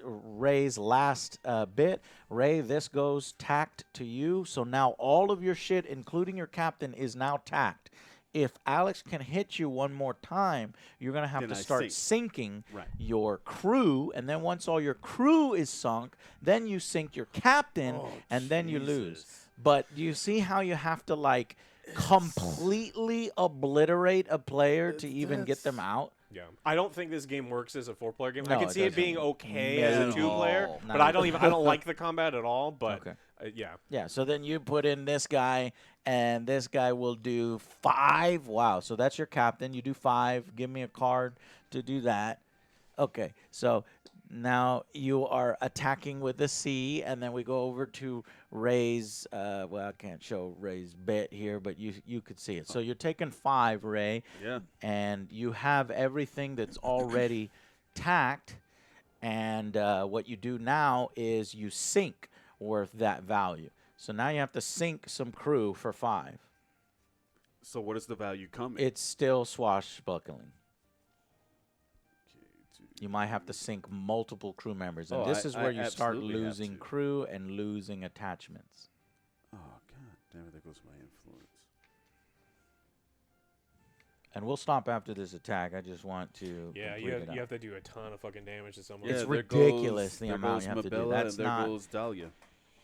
Ray's last bit. Ray, this goes tacked to you. So now all of your shit, including your captain, is now tacked. If Alex can hit you one more time, you're going to have to start sinking your crew. And then once all your crew is sunk, then you sink your captain, and then you lose. But do you see how you have to, like, completely obliterate a player to even get them out? Yeah, I don't think this game works as a 4-player game. No, I can it see it being doesn't. okay as a No. 2-player, Not but I even. don't like the combat at all. But Okay. Yeah. Yeah, so then you put in this guy, and this guy will do 5. Wow, so that's your captain. You do 5. Give me a card to do that. Okay, so now you are attacking with the C, and then we go over to Ray's, well, I can't show Ray's bit here, but you could see it. So you're taking 5, Ray. Yeah. And you have everything that's already tacked, and what you do now is you sink worth that value. So now you have to sink some crew for 5. So what is the value coming? It's still swashbuckling. You might have to sink multiple crew members, and this is where you start losing crew and losing attachments. Oh, God damn it, there goes my influence. And we'll stop after this attack. I just want to Yeah, complete you it out. have to do a ton of fucking damage to someone. It's there ridiculous the there amount goes you have to do. Mabella, That's and there not. goes Dahlia.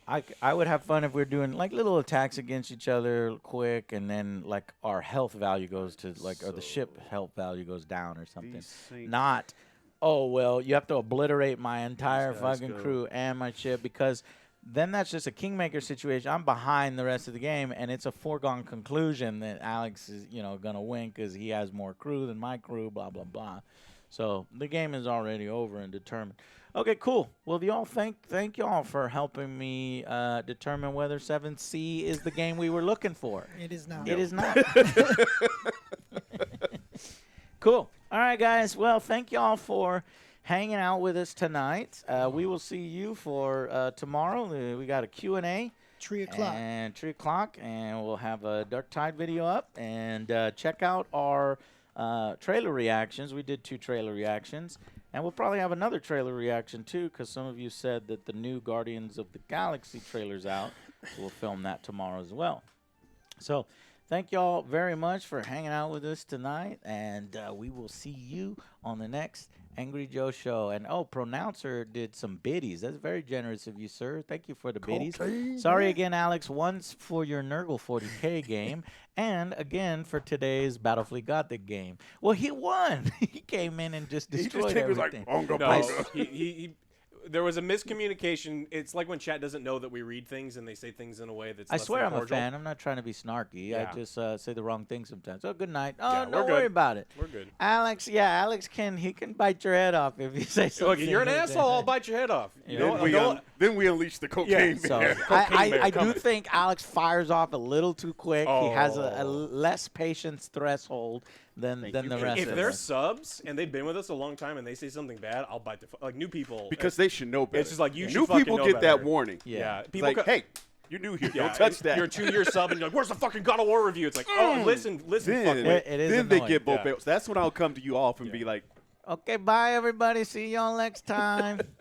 I would have fun if we're doing like little attacks against each other quick, and then like our health value goes to like, or the ship health value goes down or something. These Saints- Not, oh well, you have to obliterate my entire guys fucking go. crew and my ship, because then that's just a kingmaker situation. I'm behind the rest of the game, and it's a foregone conclusion that Alex is, gonna win because he has more crew than my crew. Blah blah blah. So the game is already over and determined. Okay, cool. Well, y'all thank y'all for helping me determine whether 7C is the game we were looking for. It is not. It is not. Cool. All right, guys. Well, thank y'all for hanging out with us tonight. We will see you for tomorrow. We got a Q&A. 3 o'clock. And 3 o'clock, and we'll have a Dark Tide video up. And check out our trailer reactions. We did 2 trailer reactions. And we'll probably have another trailer reaction, too, because some of you said that the new Guardians of the Galaxy trailer's out. We'll film that tomorrow as well. So thank y'all very much for hanging out with us tonight, and we will see you on the next Angry Joe show. And, Pronouncer did some biddies. That's very generous of you, sir. Thank you for the biddies. Sorry again, Alex, once for your Nurgle 40K game, and again for today's Battlefleet Gothic game. Well, he won. He came in and just destroyed everything. He there was a miscommunication. It's like when chat doesn't know that we read things and they say things in a way that's I less swear than I'm a cordial. fan. I'm not trying to be snarky. Yeah. I just say the wrong thing sometimes. Oh, good night. Oh, Yeah, don't we're worry good. about it. We're good. Alex can bite your head off if you say something. Look, you're an that- asshole. I'll bite your head off. You know, Then we unleash the cocaine So bear. I do coming. think Alex fires off a little too quick. He has a Oh. less patience threshold than the rest if of they're us. subs and they've been with us a long time and they say something bad, I'll bite like new people. Because they should know better. It's just like, you should New fucking people know get better. that warning. Yeah. It's People like, co- hey, you're new here. yeah, Don't touch that. You're a 2-year sub and you're like, where's the fucking God of War review? It's like, oh, listen, Then, fuck It is then they annoying. get both Yeah. barrels. That's when I'll come to you off and be like, Okay, bye everybody. See y'all next time.